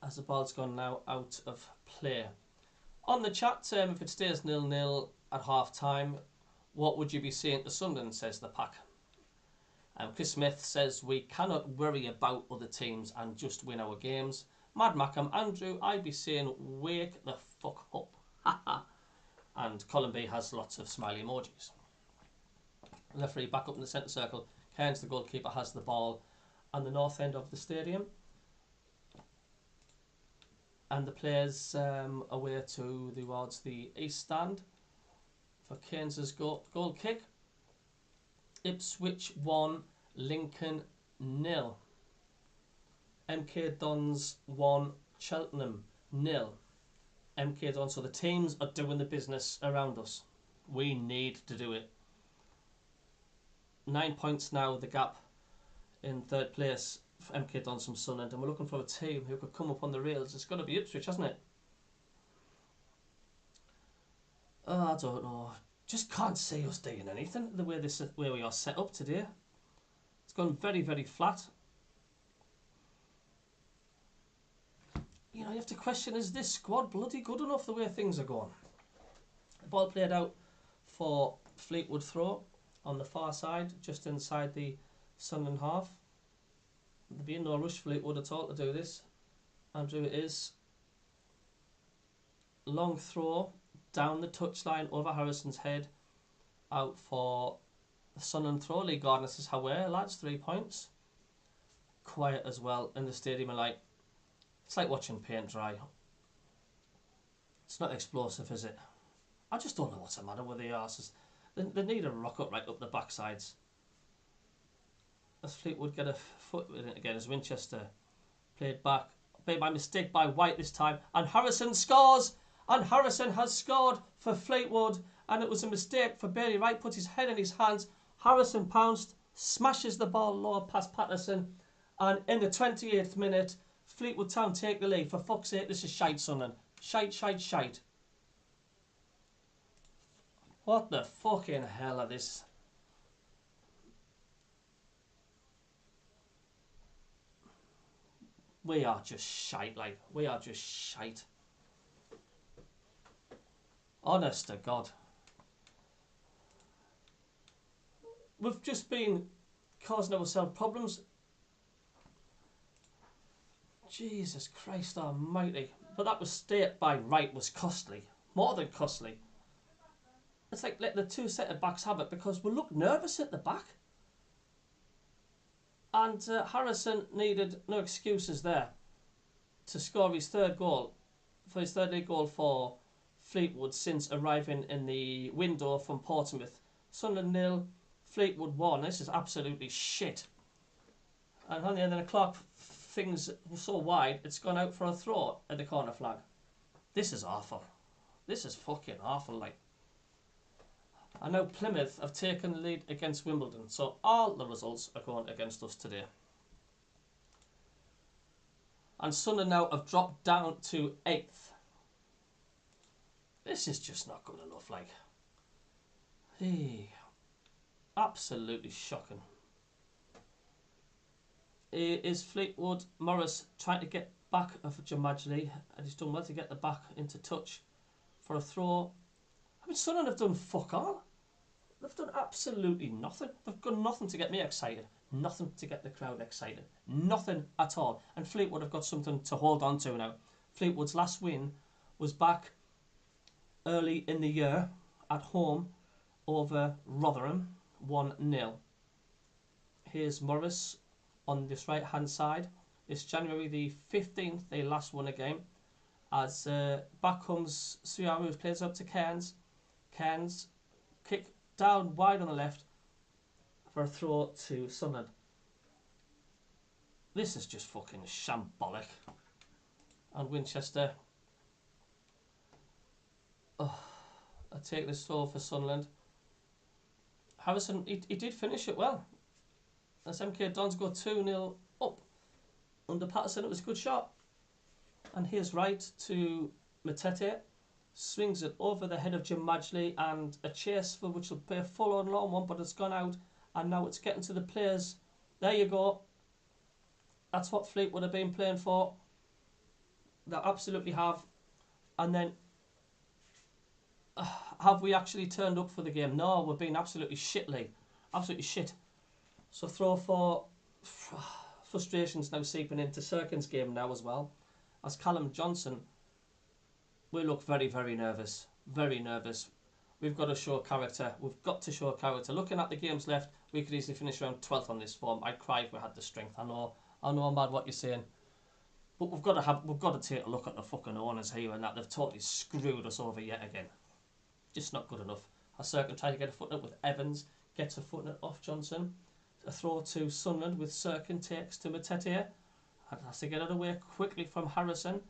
as the ball's gone now out of play. On the chat, if it stays 0-0 at half time, what would you be saying to Sunderland, says the pack. Chris Smith says we cannot worry about other teams and just win our games. Mad Mackham, Andrew, I'd be saying wake the fuck up. And Colin B has lots of smiley emojis. Referee back up in the centre circle. Cairns, the goalkeeper, has the ball on the north end of the stadium. And the players away towards the east stand for Cairns' goal kick. Ipswich 1, Lincoln 0. MK Dons 1, Cheltenham 0. MK Dons, so the teams are doing the business around us. We need to do it. 9 points now, the gap in third place for MK Dons from Sunderland, and we're looking for a team who could come up on the rails. It's got to be Ipswich, hasn't it? I don't know. Just can't see us doing anything the way we are set up today. It's gone very, very flat. You know, you have to question, is this squad bloody good enough the way things are going? The ball played out for Fleetwood throw on the far side, just inside the Sunderland half. There'll be no rush Fleetwood at all to do this. Andrew, it is. Long throw down the touchline over Harrison's head, out for the Sunderland throw. Lee Gardner says, "However, lads, 3 points." Quiet as well in the stadium. It's like watching paint dry. It's not explosive, is it? I just don't know what's the matter with the arses. They need a rock up right up the backsides. As Fleetwood get a foot in it again, as Winchester played back. Made by mistake by White this time, and Harrison scores. And Harrison has scored for Fleetwood, and it was a mistake for Bailey Wright. Puts his head in his hands. Harrison pounced, smashes the ball lower past Patterson, and in the 28th minute, Fleetwood Town take the lead. For fuck's sake, this is shite, Sunderland. Shite, shite, shite. What the fucking hell are this? We are just shite, we are just shite. Honest to God. We've just been causing ourselves problems. Jesus Christ almighty. But that mistake by Wright was costly. More than costly. It's like let the two centre backs have it because we look nervous at the back. And Harrison needed no excuses there to score his third goal. For his third league goal for Fleetwood since arriving in the window from Portsmouth. Sunderland 0, Fleetwood 1. This is absolutely shit. And on the end of the clock, things were so wide, it's gone out for a throw at the corner flag. This is awful. This is fucking awful, like. I know Plymouth have taken the lead against Wimbledon, so all the results are going against us today. And Sunderland now have dropped down to 8th. This is just not good enough, like. Hey, absolutely shocking. Is Fleetwood Morris trying to get back of Jamajli, and he's done well to get the back into touch for a throw. I mean, Sunderland have done fuck all. They've done absolutely nothing. They've done nothing to get me excited. Nothing to get the crowd excited. Nothing at all. And Fleetwood have got something to hold on to now. Fleetwood's last win was back early in the year at home over Rotherham, 1-0. Here's Morris on this right hand side. It's January the 15th they last won a game. As back comes Suyaru, who plays up to Cairns. Cairns kick down wide on the left for a throw to Sunderland. This is just fucking shambolic. And Winchester. Oh, I take this throw for Sunderland. Harrison, he did finish it well. As MK Dons go 2-0 up under Patterson, it was a good shot. And here's right to Matete. Swings it over the head of Jim Madgley, and a chase for which will be a full on long one, but it's gone out. And now it's getting to the players. There you go. That's what Fleetwood have been playing for. They absolutely have. And then, have we actually turned up for the game? No, we've been absolutely shitly. Absolutely shit. So throw for frustrations now seeping into Serkin's game now as well. As Callum Johnson, we look very, very nervous. Very nervous. We've got to show character. We've got to show character. Looking at the games left, we could easily finish around 12th on this form. I'd cry if we had the strength. I know I'm mad what you're saying. But we've got to take a look at the fucking owners here and that they've totally screwed us over yet again. Just not good enough. As Serkin tried to get a footnote with Evans, gets a footnote off Johnson. A throw to Sunderland with Serkin, takes to Matete and has to get it away quickly from Harrison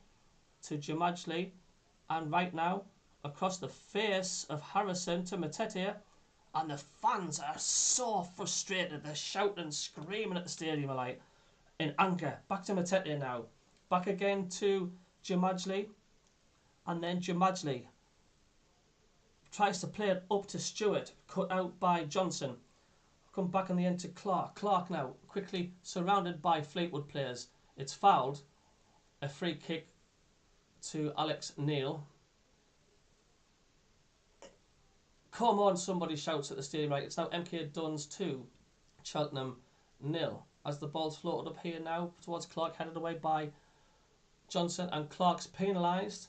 to Jamajli, and right now across the face of Harrison to Matete, and the fans are so frustrated. They're shouting, screaming at the stadium like in anger. Back to Matete now, back again to Jamajli, and then Jamajli tries to play it up to Stewart, cut out by Johnson. Come back in the end to Clark. Clark now quickly surrounded by Fleetwood players. It's fouled. A free kick to Alex Neil. Come on, somebody shouts at the stadium. Right, it's now MK Dons 2, Cheltenham 0. As the ball's floated up here now towards Clark, headed away by Johnson, and Clark's penalised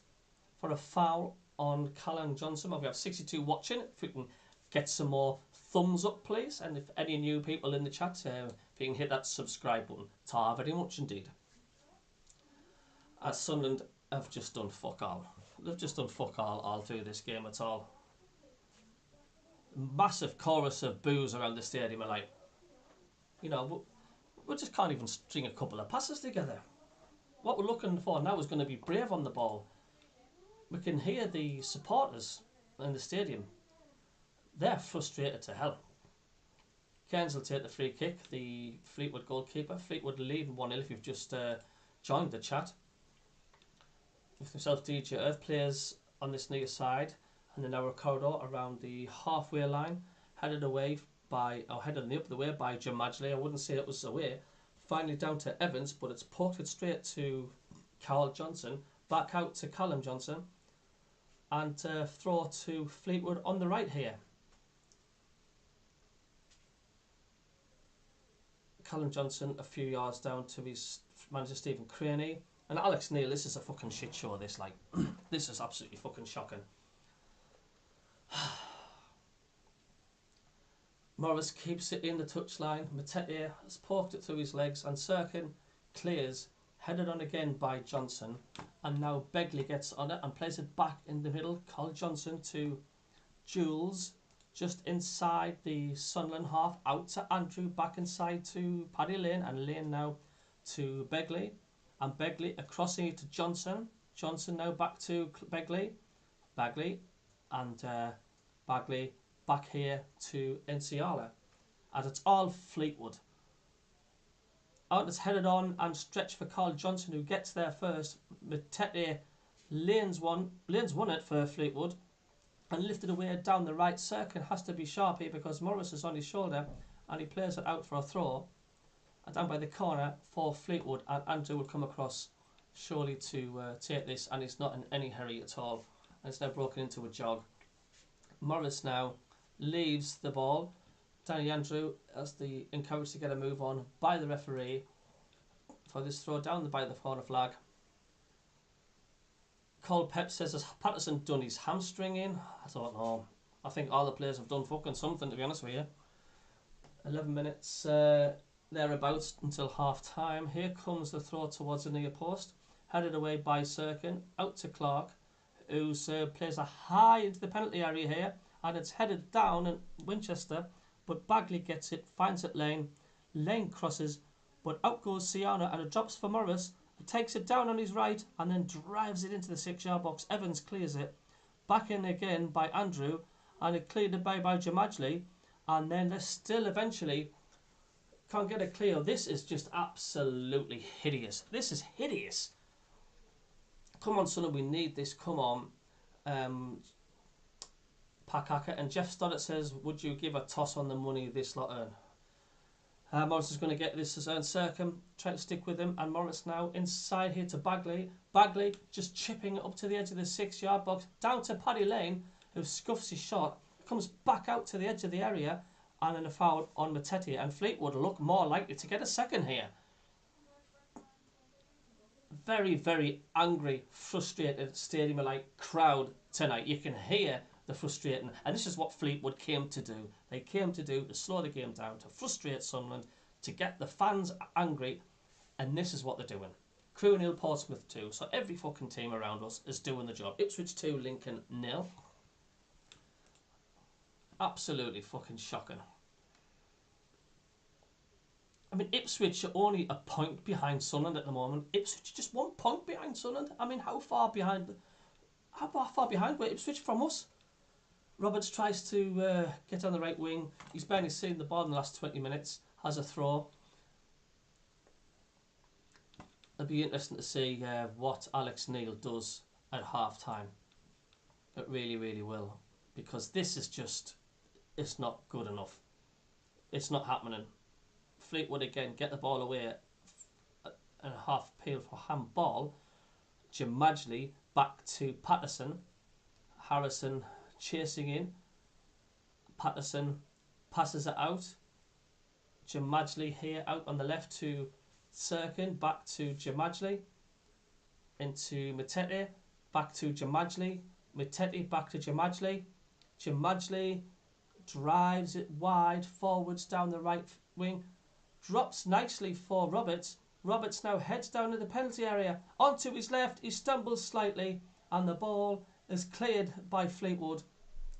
for a foul on Callum Johnson. Well, we have 62 watching. If we can get some more thumbs up, please, and if any new people in the chat, if you can hit that subscribe button, tar very much indeed. As Sunderland have just done fuck all. They've just done fuck all through this game at all. Massive chorus of boos around the stadium, and like, you know, we just can't even string a couple of passes together. What we're looking for now is going to be brave on the ball. We can hear the supporters in the stadium. They're frustrated to hell. Cairns will take the free kick, the Fleetwood goalkeeper. Fleetwood leading 1-0 if you've just joined the chat. With himself DJ Earth, players on this near side, and the narrow corridor around the halfway line, headed away by, or headed up the way by Jim Madgley. I wouldn't say it was away. Finally down to Evans, but it's poked it straight to Carl Johnson, back out to Callum Johnson, and throw to Fleetwood on the right here. Callum Johnson a few yards down to his manager Stephen Craney. And Alex Neil, this is a fucking shit show, this, like. This is absolutely fucking shocking. Morris keeps it in the touchline. Matete has poked it through his legs, and Serkin clears, headed on again by Johnson. And now Begley gets on it and plays it back in the middle. Carl Johnson to Jules, just inside the Sunderland half, out to Andrew, back inside to Paddy Lane, and Lane now to Begley, and Begley across here to Johnson. Johnson now back to Begley, Bagley, and Bagley back here to Enciala. And it's all Fleetwood. Out it's headed on and stretched for Carl Johnson, who gets there first. Matete lanes won it for Fleetwood and lifted away down the right. Sirkin has to be sharp here because Morris is on his shoulder and he plays it out for a throw. And down by the corner for Fleetwood, and Andrew will come across surely to take this, and he's not in any hurry at all. And it's now broken into a jog. Morris now leaves the ball. Danny Andrew as the encouraged to get a move on by the referee for this throw down by the corner flag. Cole Pep says, has Patterson done his hamstring in? I don't know. I think all the players have done fucking something, to be honest with you. 11 minutes thereabouts until half time. Here comes the throw towards the near post, headed away by Sirkin, out to Clark, who plays a high into the penalty area here, and it's headed down in Winchester, but Bagley gets it, finds it Lane crosses, but out goes Siana and it drops for Morris, who takes it down on his right and then drives it into the 6-yard box. Evans clears it, back in again by Andrew, and it cleared it by Jamajli, and then they're still eventually can't get it clear. This is just absolutely hideous. This is hideous. Come on, Sunderland, we need this. Come on. Pakaka and Jeff Stoddart says, would you give a toss on the money this lot earn? Morris is going to get this as earn. Sirkin trying to stick with him, and Morris now inside here to Bagley. Bagley just chipping it up to the edge of the 6-yard box, down to Paddy Lane, who scuffs his shot, comes back out to the edge of the area, and then a foul on Matete, and Fleetwood look more likely to get a second here. Very, very angry, frustrated stadium-like crowd tonight. You can hear the frustrating, and this is what Fleetwood came to do. They came to slow the game down, to frustrate Sunderland, to get the fans angry, and this is what they're doing. Crewe 0, Portsmouth 2. So every fucking team around us is doing the job. Ipswich 2, Lincoln 0. Absolutely fucking shocking. I mean, Ipswich are only a point behind Sunderland at the moment. Ipswich just 1 point behind Sunderland. I mean, how far behind were Ipswich from us? Roberts tries to get on the right wing. He's barely seen the ball in the last 20 minutes. Has a throw. It'll be interesting to see what Alex Neil does at half time. It really, really will. Because this is just, it's not good enough. It's not happening. Fleetwood again get the ball away and a half appeal for handball. Jamajli back to Patterson. Harrison chasing in. Patterson passes it out. Jamajli here out on the left to Sirkin. Back to Jamajli. Into Matete. Back to Jamajli. Matete back to Jamajli. Jamajli drives it wide forwards down the right wing. Drops nicely for Roberts. Roberts now heads down to the penalty area. Onto his left, he stumbles slightly, and the ball is cleared by Fleetwood.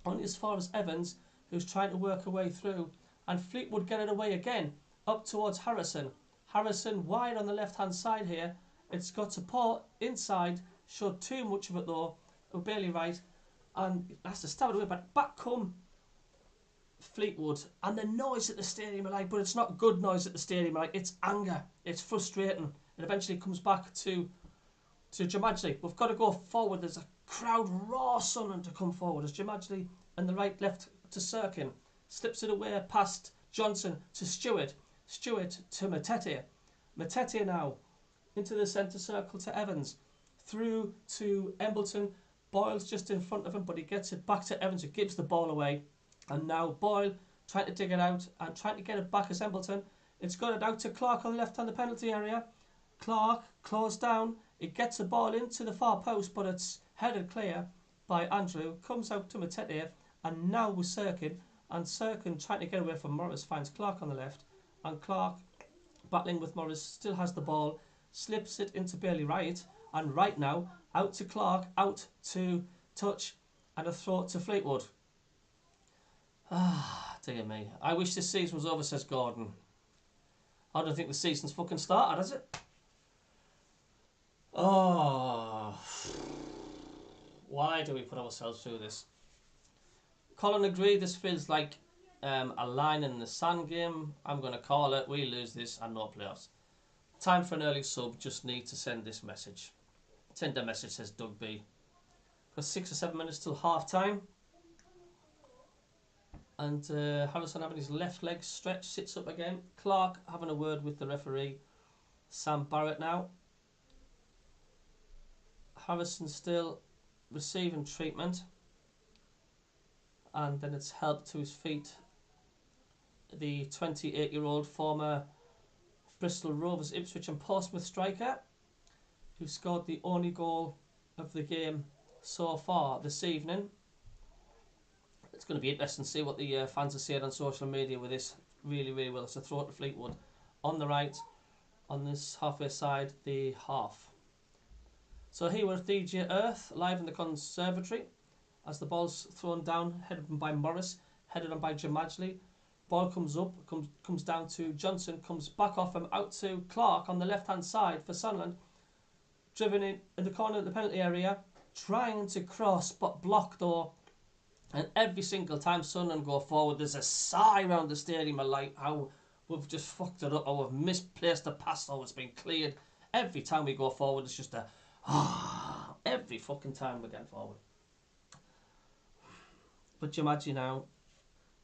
Only as far as Evans, who's trying to work her way through. And Fleetwood get it away again, up towards Harrison. Harrison wide on the left-hand side here. It's got support inside. Showed too much of it though. Barely right. And has to stab it away, but back come Fleetwood, and the noise at the stadium are like, but it's not good noise at the stadium, like it's anger, it's frustrating. It eventually comes back to Jamajli. We've got to go forward. There's a crowd raw Sunderland to come forward as Jamajli and the right left to Sirkin, slips it away past Johnson to Stewart to Matete now into the centre circle to Evans, through to Embleton. Boyle's just in front of him, but he gets it back to Evans, who gives the ball away. And now Boyle trying to dig it out and trying to get it back as Embleton. It's got it out to Clark on the left hand of the penalty area. Clark closed down. It gets the ball into the far post, but it's headed clear by Andrew. Comes out to Matete, and now with Sirkin. And Sirkin trying to get away from Morris finds Clark on the left. And Clark, battling with Morris, still has the ball. Slips it into Bailey Wright. And right now, out to Clark, out to Touch, and a throw to Fleetwood. Ah, dear me. I wish this season was over, says Gordon. I don't think the season's fucking started, has it? Oh. Why do we put ourselves through this? Colin agreed this feels like a line in the sand game. I'm going to call it. We lose this and no playoffs. Time for an early sub. Just need to send this message. Send a message, says Doug B. Got 6 or 7 minutes till half time. And Harrison having his left leg stretched, sits up again. Clark having a word with the referee. Sam Barrett now. Harrison still receiving treatment. And then it's helped to his feet. The 28-year-old former Bristol Rovers, Ipswich and Portsmouth striker, who scored the only goal of the game so far this evening. It's going to be interesting to see what the fans are saying on social media with this. Really well. It's a throw to Fleetwood. On the right, on this halfway side, the half. So here we're at DJ Earth, live in the conservatory, as the ball's thrown down, headed by Morris, headed on by Jamajli. Ball comes up, comes down to Johnson, comes back off him, out to Clark on the left-hand side for Sunderland. Driven in the corner of the penalty area, trying to cross, but blocked though. And every single time Sunderland go forward, there's a sigh around the stadium of like how we've just fucked it up, or we've misplaced the pass, or it's been cleared. Every time we go forward, it's just a every fucking time we get forward. But you imagine now,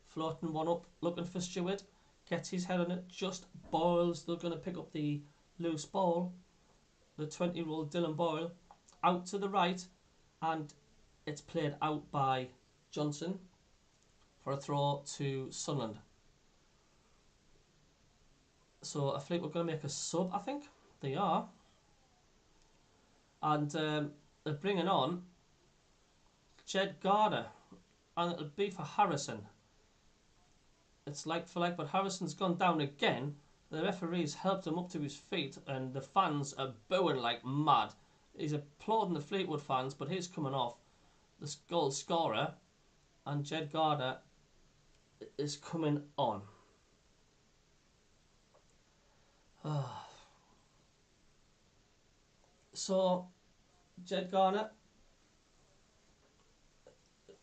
floating one up, looking for Stewart, gets his head on it, just Boyle's still going to pick up the loose ball. The 20-year-old Dylan Boyle, out to the right, and it's played out by Johnson for a throw to Sunderland. So I think we're going to make a sub, I think. They are. And they're bringing on Jed Garner, and it'll be for Harrison. It's like for like, but Harrison's gone down again. The referee's helped him up to his feet, and the fans are booing like mad. He's applauding the Fleetwood fans, but he's coming off the goal scorer, and Jed Garner is coming on. So Jed Garner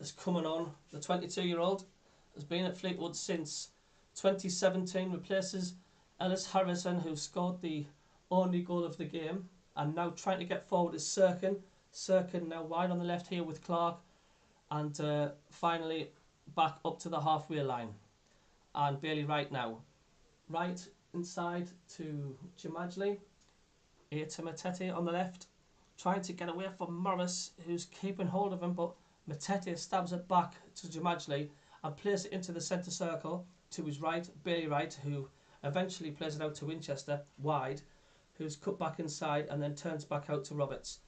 is coming on. The 22-year-old has been at Fleetwood since 2017, replaces Ellis Harrison, who scored the only goal of the game, and now trying to get forward is Sirkin. Sirkin now wide on the left here with Clark, and finally back up to the halfway line. And Bailey Wright now. Right inside to Jamajli. Here to Matete on the left, trying to get away from Morris, who's keeping hold of him, but Matete stabs it back to Jamajli and plays it into the centre circle to his right, Bailey Wright, who eventually plays it out to Winchester, wide, who's cut back inside and then turns back out to Roberts.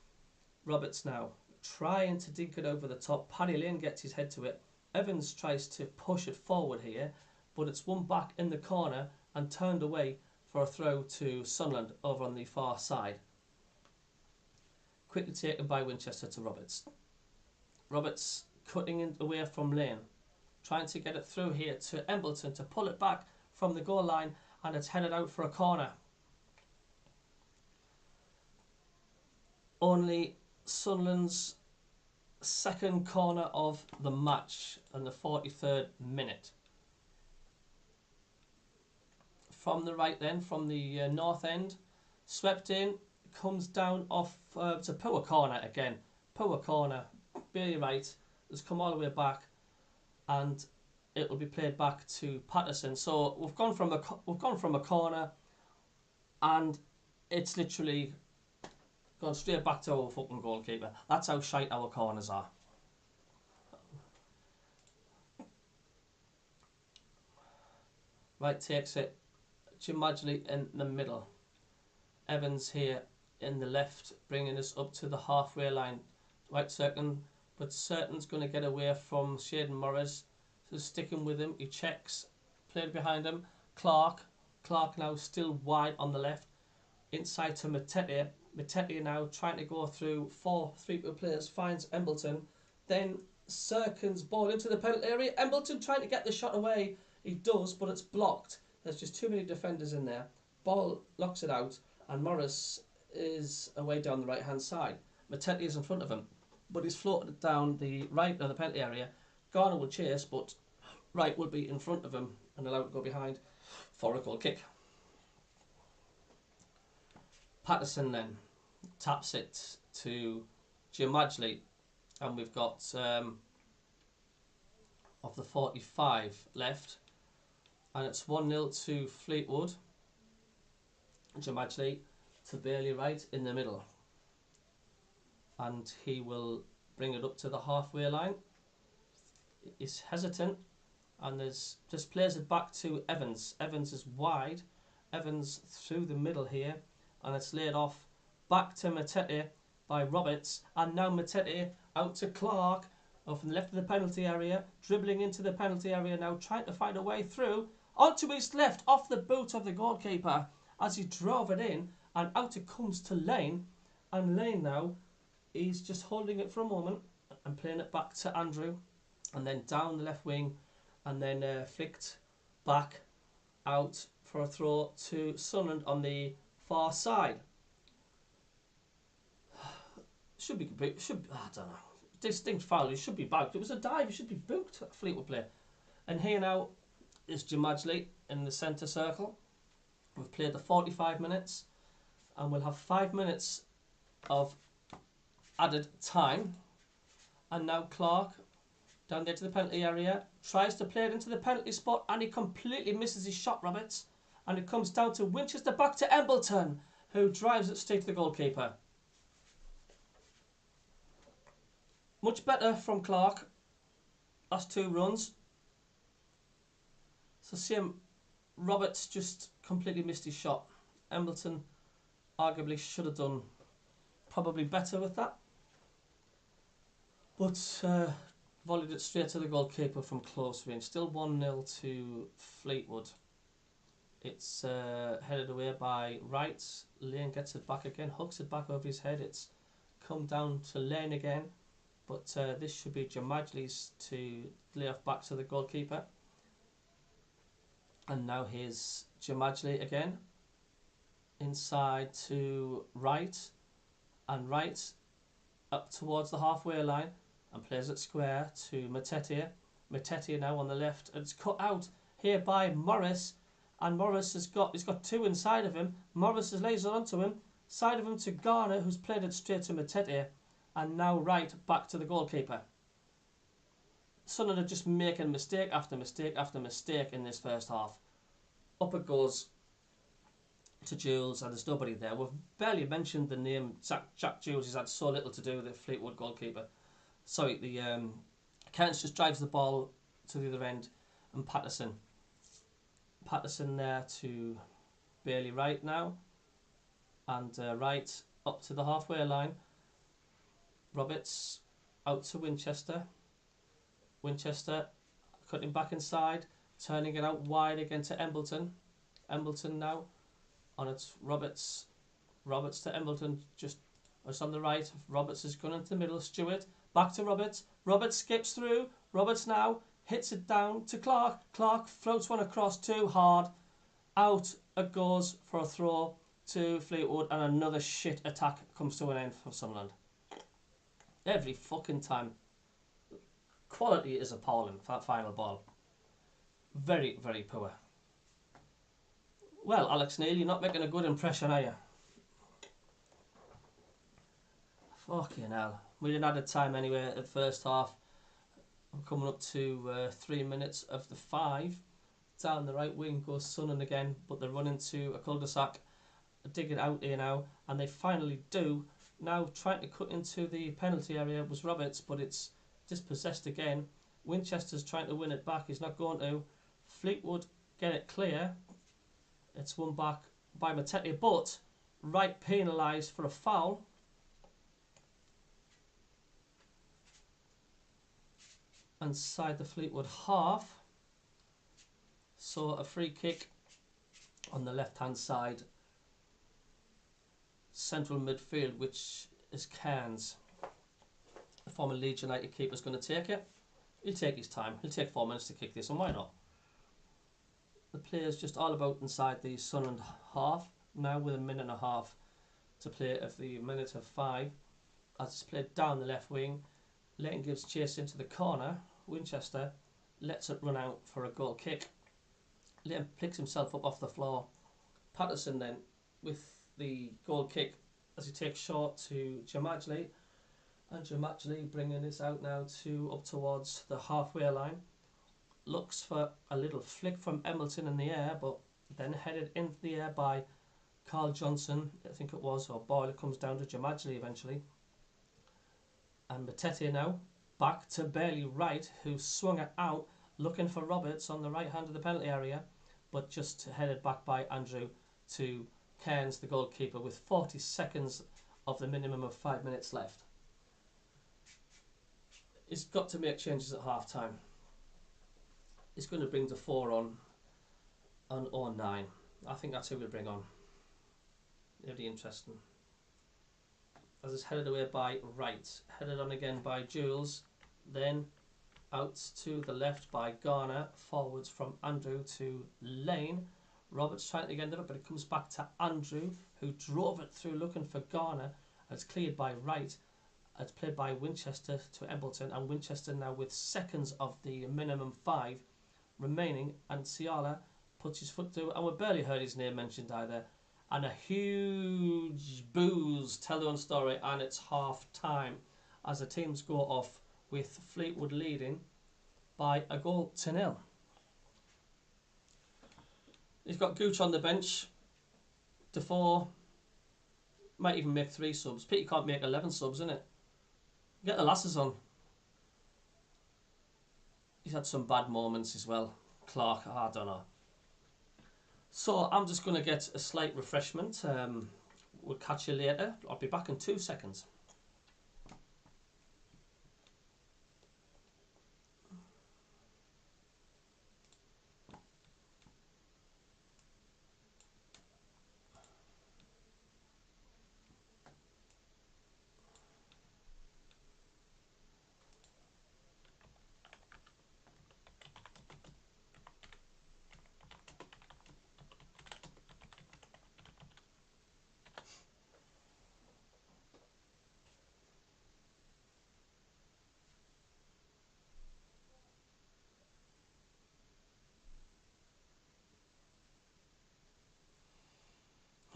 Roberts now trying to dink it over the top. Paddy Lane gets his head to it. Evans tries to push it forward here, but it's won back in the corner and turned away for a throw to Sunderland over on the far side. Quickly taken by Winchester to Roberts. Roberts cutting it away from Lane, trying to get it through here to Embleton to pull it back from the goal line, and it's headed out for a corner. Only Sunderland's second corner of the match in the 43rd minute. From the right then, from the north end, swept in, comes down off, it's a poor corner again, poor corner, Bailey Wright has come all the way back, and it will be played back to Patterson. So we've gone from a corner, and it's literally gone straight back to our fucking goalkeeper. That's how shite our corners are. Wright takes it. Jamajli in the middle. Evans here in the left, bringing us up to the halfway line. Right, Certain, but Certain's going to get away from Shaden Morris. So sticking with him, he checks, played behind him. Clark now still wide on the left. Inside to Matete. Matete now trying to go through 4 Fleetwood players, finds Embleton. Then Sirkin's ball into the penalty area. Embleton trying to get the shot away. He does, but it's blocked. There's just too many defenders in there. Ball locks it out, and Morris is away down the right-hand side. Matete is in front of him. but he's floated it down the right of the penalty area. Garner will chase, but Wright will be in front of him and allowed to go behind for a goal kick. Patterson then taps it to Jim Madgley, and we've got of the 45 left, and it's 1-0 to Fleetwood. Jim Madgley to Bailey Wright in the middle, and he will bring it up to the halfway line. He's hesitant, and just plays it back to Evans. Evans is wide. Evans through the middle here, and it's laid off back to Matete by Roberts, and now Matete out to Clark from the left of the penalty area, dribbling into the penalty area now, trying to find a way through onto his left, off the boot of the goalkeeper as he drove it in, and out it comes to Lane, and Lane now, he's just holding it for a moment and playing it back to Andrew, and then down the left wing, and then flicked back out for a throw to Sunderland on the far side. Should be complete. I don't know. Distinct foul. He should be back. It was a dive. He should be booked. Fleetwood player. And here now is Jim Madgley in the centre circle. We've played the 45 minutes, and we'll have 5 minutes of added time. And now Clark down there to the penalty area, tries to play it into the penalty spot, and he completely misses his shot, Roberts. And it comes down to Winchester back to Embleton, who drives it straight to the goalkeeper. Much better from Clark. Last 2 runs. So see him, Roberts just completely missed his shot. Embleton arguably should have done probably better with that. But volleyed it straight to the goalkeeper from close range. Still 1-0 to Fleetwood. It's headed away by Wright. Lane gets it back again, hooks it back over his head. It's come down to Lane again. But this should be Jim Madgley's to lay off back to the goalkeeper. And now here's Jim Madgley again. Inside to Wright. And Wright up towards the halfway line. And plays it square to Matete. Matete now on the left. And it's cut out here by Morris. And Morris he's got 2 inside of him. Morris has lays it onto him. Side of him to Garner, who's played it straight to Matete. And now Wright back to the goalkeeper. Sunderland are just making mistake after mistake after mistake in this first half. Up it goes to Jules, and there's nobody there. We've barely mentioned the name Jack Jules. He's had so little to do with the Fleetwood goalkeeper. Sorry, the Cairns just drives the ball to the other end, and Patterson there to Bailey Wright now, and Wright up to the halfway line. Roberts out to Winchester. Winchester cutting back inside, turning it out wide again to Embleton. Embleton now on its Roberts to Embleton, just on the right. Roberts is going into the middle. Stewart back to Roberts. Roberts skips through. Roberts now hits it down to Clark. Clark floats one across too hard. Out it goes for a throw to Fleetwood, and another shit attack comes to an end for Sunderland. Every fucking time. Quality is appalling for that final ball. Very, very poor. Well, Alex Neil, you're not making a good impression, are you? Fucking hell. We didn't add time anyway at the first half. I'm coming up to 3 minutes of the 5. Down the right wing goes Sunderland again, but they're running to a cul-de-sac, digging out here now, and they finally do. Now trying to cut into the penalty area was Roberts, but it's dispossessed again. Winchester's trying to win it back. He's not going to. Fleetwood get it clear. It's won back by Matete, but Wright penalised for a foul. Inside the Fleetwood half. So a free kick on the left-hand side. Central midfield, which is Cairns. The former Leeds United keeper's going to take it. He'll take his time. He'll take 4 minutes to kick this, and why not? The player's just all about inside the Sunderland half. Now with a minute and a half to play of the minute of 5. as it's played down the left wing. Leighton gives chase into the corner. Winchester lets it run out for a goal kick. Leighton picks himself up off the floor. Patterson then with the goal kick as he takes short to Jamajli, and Jamajli bringing this out now to up towards the halfway line. Looks for a little flick from Embleton in the air, but then headed into the air by Carl Johnson, I think it was, or Boyle. It comes down to Jamajli eventually. And Matete now back to Bailey Wright, who swung it out looking for Roberts on the right hand of the penalty area, but just headed back by Andrew to Cairns, the goalkeeper, with 40 seconds of the minimum of 5 minutes left. He's got to make changes at half time. He's going to bring the 4 on 09. I think that's who we'll bring on. Really interesting. As it's headed away by Wright, headed on again by Jules, then out to the left by Garner, forwards from Andrew to Lane. Roberts trying to get it, but it comes back to Andrew, who drove it through looking for Garner. It's cleared by Wright. It's played by Winchester to Embleton, and Winchester now with seconds of the minimum 5 remaining, and Ciala puts his foot through, and we barely heard his name mentioned either. And a huge booze tell their own story, and it's half time as the teams go off with Fleetwood leading by a 1-0. He's got Gooch on the bench. Defoe might even make 3 subs. Pity can't make 11 subs, innit? Get the lasses on. He's had some bad moments as well. Clark, I don't know. So I'm just going to get a slight refreshment. We'll catch you later. I'll be back in 2 seconds.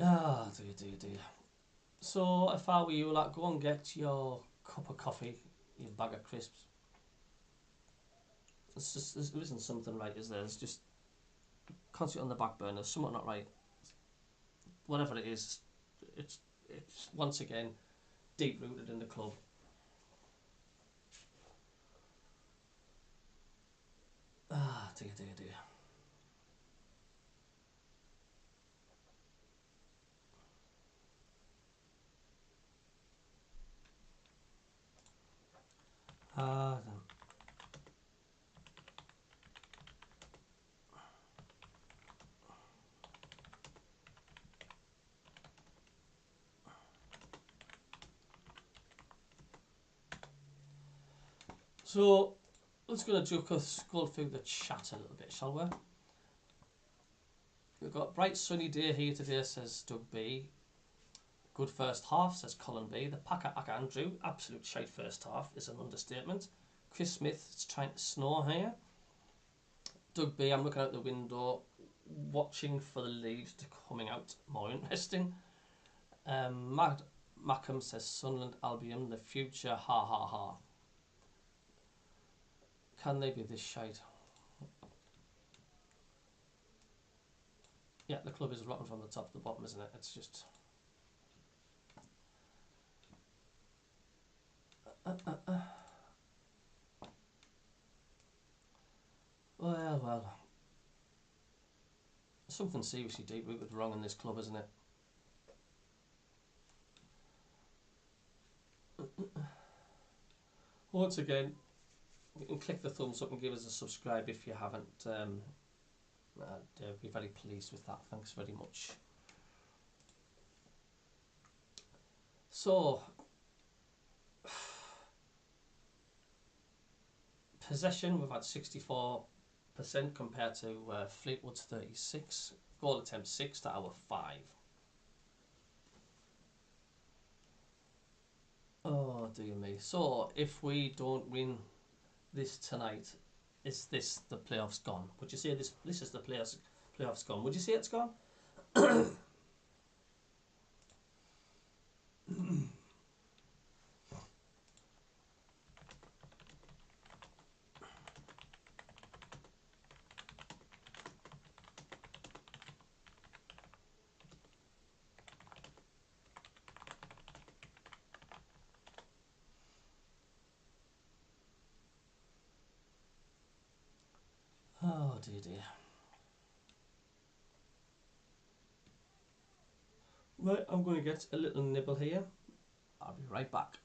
Ah, dear. So if I were you, like, go and get your cup of coffee, your bag of crisps. It's just, there isn't something right, is there? It's just constantly on the back burner. There's something not right. Whatever it is, it's once again deep rooted in the club. Ah, dear. Then. So let's go to scroll through the chat a little bit, shall we? We've got bright sunny day here today, says Doug B. Good first half, says Colin B. The Packer Andrew, absolute shite first half is an understatement. Chris Smith, it's trying to snow here. Doug B, I'm looking out the window, watching for the leaves to coming out. More interesting. Mackham says Sunderland Albion, the future, ha ha ha. Can they be this shite? Yeah, the club is rotten from the top to the bottom, isn't it? It's just... Well. Something seriously deep-rooted wrong in this club, isn't it? Once again, you can click the thumbs up and give us a subscribe if you haven't. I'd be very pleased with that. Thanks very much. So, possession, we've had 64% compared to Fleetwood's 36. Goal attempt 6 to our 5. Oh dear me. So, if we don't win this tonight, is this the playoffs gone? Would you say this is the playoffs gone? Would you say it's gone? Oh dear dear. Right, I'm going to get a little nibble here. I'll be right back.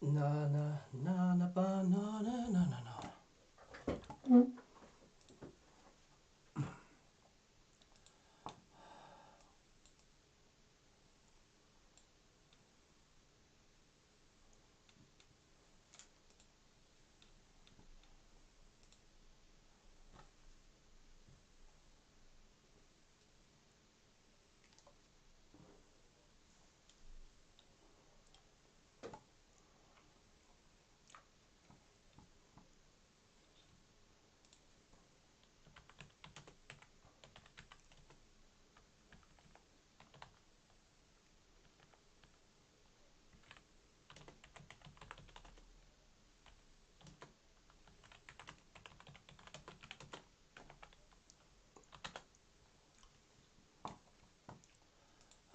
Na na na na ba na na na na na.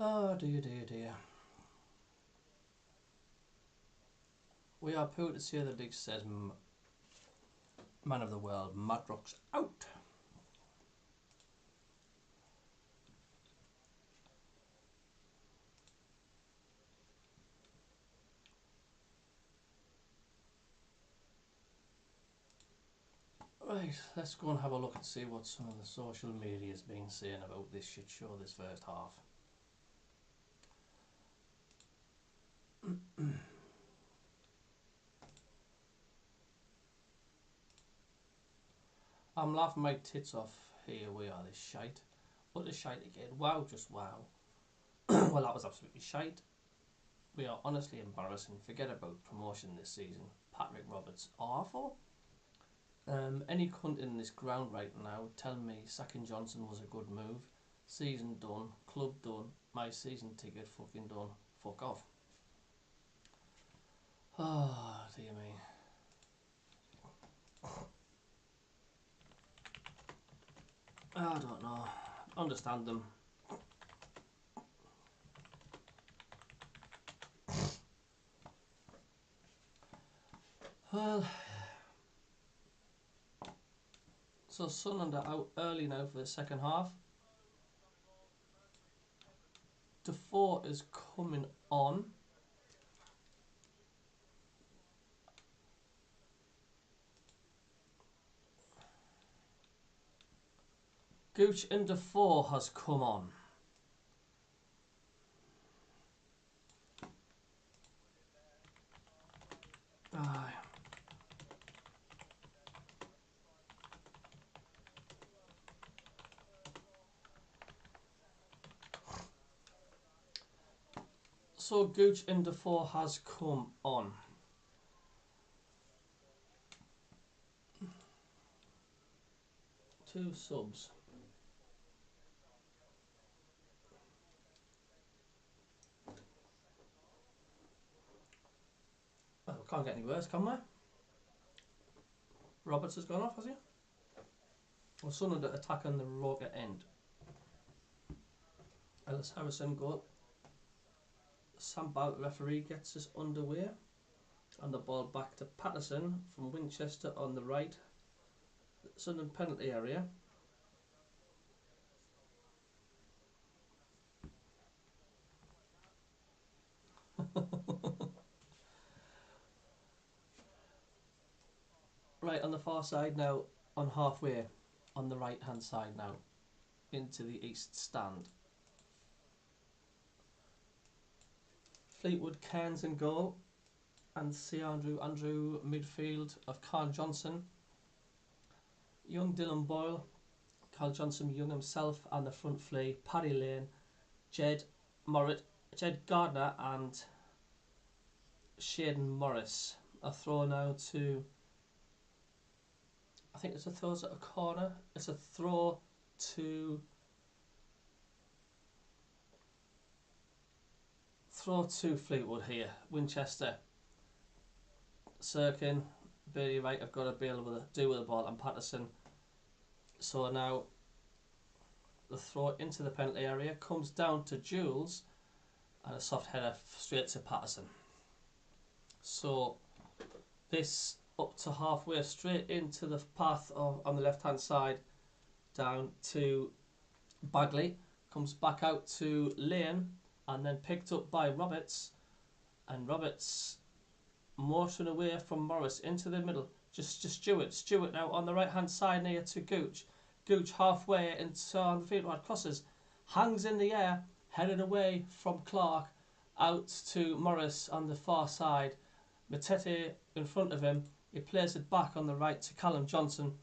Oh dear, dear, dear. We are proud to say the league says man of the world, Madrock's out. Right, let's go and have a look and see what some of the social media has been saying about this shit show this first half. I'm laughing my tits off. Here we are, this shite. Utter shite again. Wow, just wow. Well, that was absolutely shite. We are honestly embarrassing. Forget about promotion this season. Patrick Roberts, awful. Any cunt in this ground right now tell me sacking Johnson was a good move. Season done. Club done. My season ticket fucking done. Fuck off. Oh, dear me. I don't know. Understand them. Well, so Sunderland are out early now for the second half. Defoe is coming on. Gooch and Defoe has come on. Aye. So Gooch and Defoe has come on. Two subs. Well, can't get any worse, can we? Roberts has gone off, has he? Well, Sunderland attacking the Roker end. Ellis Harrison goal. Sam Barrett referee gets us underway. And the ball back to Patterson from Winchester on the right. Sunderland penalty area. Right on the far side now, on halfway, on the right hand side now, into the east stand. Fleetwood, Cairns in goal, and see Andrew midfield of Carl Johnson. Young Dylan Boyle, Carl Johnson Young himself, and the front flea, Paddy Lane, Jed Gardner, and Shaden Morris. A throw now to, I think it's a throw at a corner. It's a throw to Fleetwood here. Winchester. Sirkin, Bailey Wright have got to be able to do with the ball, and Patterson. So now the throw into the penalty area comes down to Jules, and a soft header straight to Patterson. So this up to halfway, straight into the path of on the left hand side, down to Bagley, comes back out to Lane, and then picked up by Roberts, and Roberts motion away from Morris into the middle. Just to Stewart. Stewart now on the right hand side near to Gooch. Gooch halfway into on the Fleetwood crosses. Hangs in the air, headed away from Clark out to Morris on the far side. Matete in front of him. He plays it back on the right to Callum Johnson.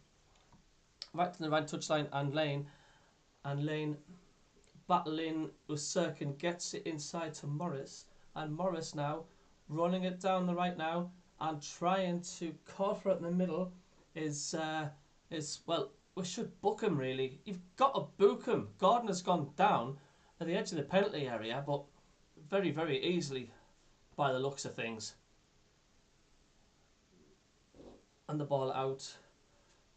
Right to the right touchline and Lane. And Lane battling with Sirkin gets it inside to Morris. And Morris now running it down the right now and trying to call for it in the middle is well, we should book him really. You've got to book him. Gardner's gone down at the edge of the penalty area, but very, very easily by the looks of things. And the ball out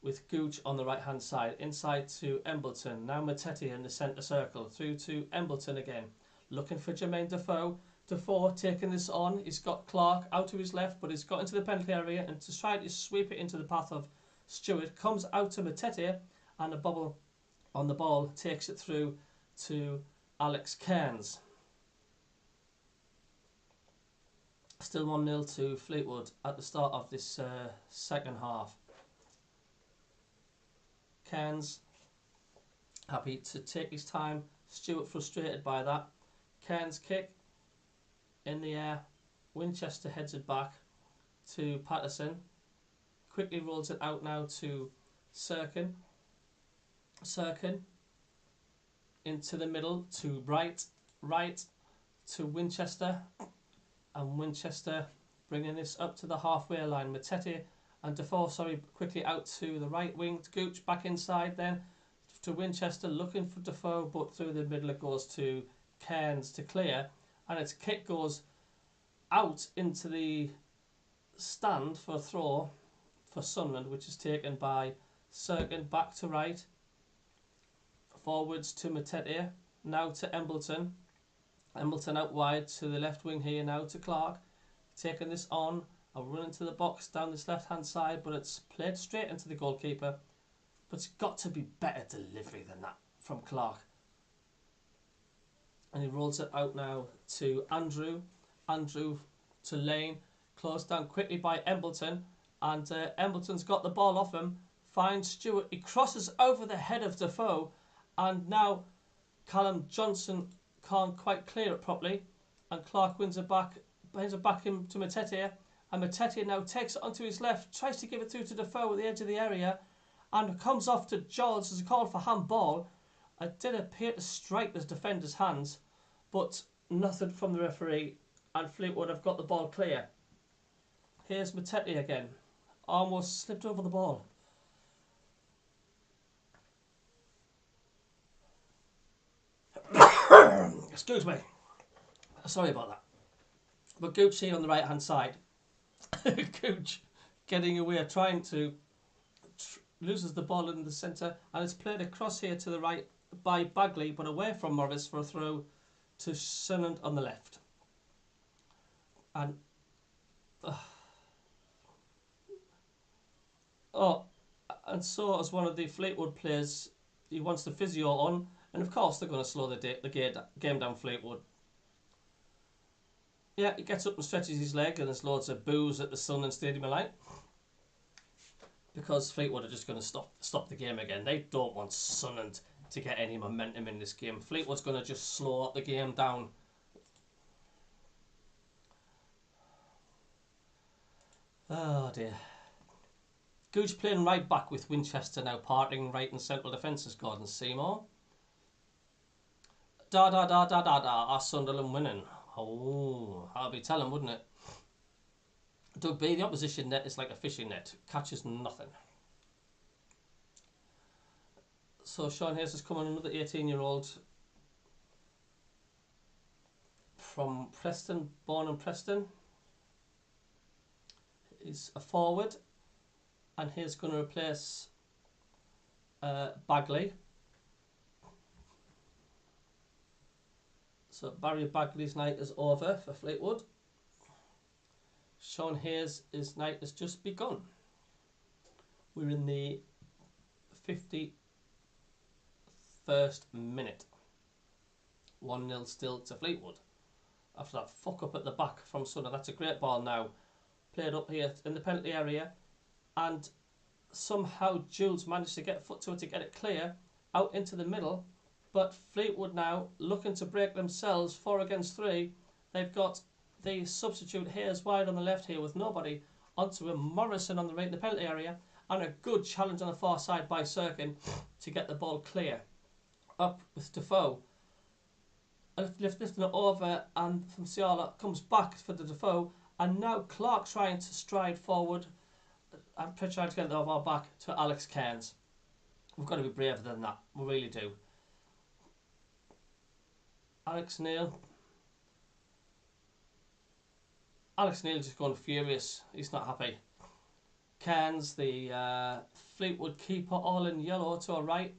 with Gooch on the right hand side, inside to Embleton. Now Matete in the centre circle, through to Embleton again, looking for Jermaine Defoe. Defoe taking this on. He's got Clark out to his left, but he's got into the penalty area and to try to sweep it into the path of Stewart. Comes out to Matete, and the bubble on the ball takes it through to Alex Cairns. Still 1-0 to Fleetwood at the start of this second half. Cairns happy to take his time. Stewart frustrated by that. Cairns kick in the air. Winchester heads it back to Patterson. Quickly rolls it out now to Sirkin. Sirkin into the middle to right to Winchester. And Winchester bringing this up to the halfway line. Matete and Defoe, quickly out to the right wing. Gooch back inside then to Winchester, looking for Defoe, but through the middle it goes to Cairns to clear. And its kick goes out into the stand for a throw for Sunderland, which is taken by Sirkin back to right. Forwards to Matete, now to Embleton. Embleton out wide to the left wing here now to Clark. Taking this on and running to the box down this left hand side, but it's played straight into the goalkeeper. But it's got to be better delivery than that from Clark. And he rolls it out now to Andrew. Andrew to Lane. Closed down quickly by Embleton. And Embleton's got the ball off him. Finds Stewart. He crosses over the head of Defoe. And now Callum Johnson can't quite clear it properly. And Clark wins it back in to Matete. And Matete now takes it onto his left. Tries to give it through to Defoe at the edge of the area. And comes off to George as a call for handball. It did appear to strike the defender's hands, but nothing from the referee, and Fleetwood have got the ball clear. Here's Matete again. Almost slipped over the ball. Excuse me. Sorry about that. But Gooch here on the right hand side. Gooch getting away, trying to... loses the ball in the centre, and it's played across here to the right by Bagley, but away from Morris for a throw to Sunderland on the left. And and so as one of the Fleetwood players, he wants the physio on, and of course they're going to slow the game down Fleetwood. Yeah, he gets up and stretches his leg, and there's loads of boos at the Sunderland Stadium light. Because Fleetwood are just going to stop the game again. They don't want Sunderland to get any momentum in this game. Fleetwood's going to just slow the game down. Oh dear. Gooch playing right back with Winchester now parting right and central defences, Gordon Seymour. Are Sunderland winning? Oh, I'll be telling, wouldn't it? Doug B, the opposition net is like a fishing net. Catches nothing. So Sean Hayes has come on, another 18-year-old from Preston, born in Preston. He's a forward, and he's going to replace Bagley. So Barry Bagley's night is over for Fleetwood. Sean Hayes' night has just begun. We're in the 51st minute. 1-0 still to Fleetwood. After that fuck up at the back from Sunderland. That's a great ball now. played up here in the penalty area, and somehow Jules managed to get foot to it to get it clear out into the middle. But Fleetwood now looking to break themselves 4 against 3. They've got the substitute Hayes wide on the left here with nobody, onto a Morrison on the right in the penalty area, and a good challenge on the far side by Sirkin to get the ball clear. Up with Defoe, lifting it over, and from Ciala comes back for the Defoe, and now Clark trying to stride forward and trying to get it over our back to Alex Cairns. We've got to be braver than that, we really do. Alex Neil's just going furious. He's not happy. Cairns, the Fleetwood keeper, all in yellow to our right.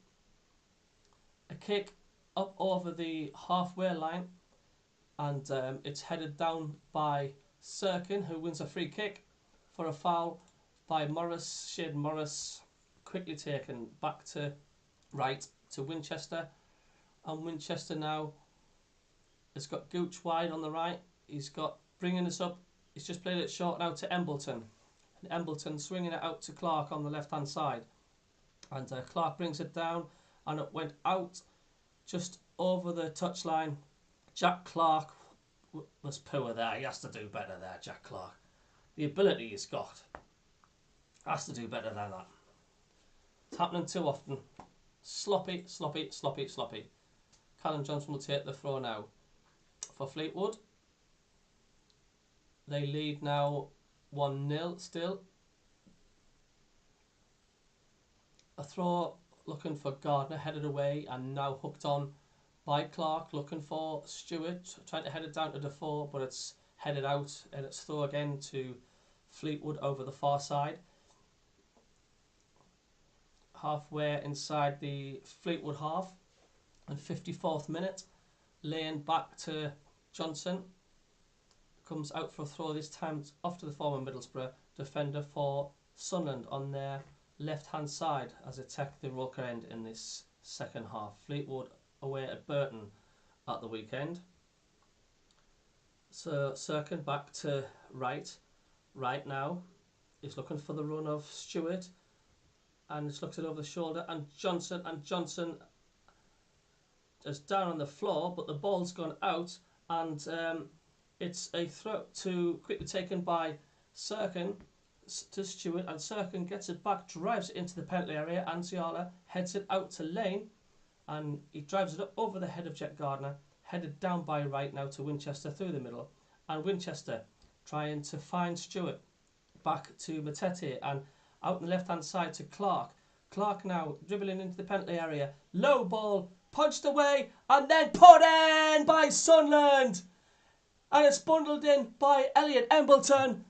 A kick up over the halfway line, and it's headed down by Sirkin, who wins a free kick for a foul by Morris. Shade Morris quickly taken back to right to Winchester, and Winchester now has got Gooch wide on the right. He's got bringing us up. He's just played it short now to Embleton. And Embleton swinging it out to Clark on the left hand side, and Clark brings it down, and it went out just over the touchline. Jack Clark was poor there. He has to do better there, Jack Clark. The ability he's got has to do better than that. It's happening too often. Sloppy, sloppy, sloppy, sloppy. Callum Johnson will take the throw now for Fleetwood. They lead now 1-0 still. A throw looking for Gardner, headed away and now hooked on by Clark, looking for Stewart, trying to head it down to Defoe, but it's headed out, and it's throw again to Fleetwood over the far side. Halfway inside the Fleetwood half, and 54th minute, laying back to Johnson. Comes out for a throw, this time off to the former Middlesbrough defender for Sunderland on their left hand side as they attack the Roker end in this second half. Fleetwood away at Burton at the weekend. So Sirkin back to right now. He's looking for the run of Stewart, and it's looks it over the shoulder, and Johnson is down on the floor, but the ball's gone out, and it's a throw to quickly taken by Sirkin to Stewart, and Sirkin gets it back, drives it into the penalty area, and Ciala heads it out to Lane, and he drives it up over the head of Jet Gardner, headed down by right now to Winchester through the middle, and Winchester trying to find Stewart, back to Matete, and out on the left hand side to Clark. Clark now dribbling into the penalty area, low ball, punched away, and then put in by Sunderland, and it's bundled in by Elliot Embleton.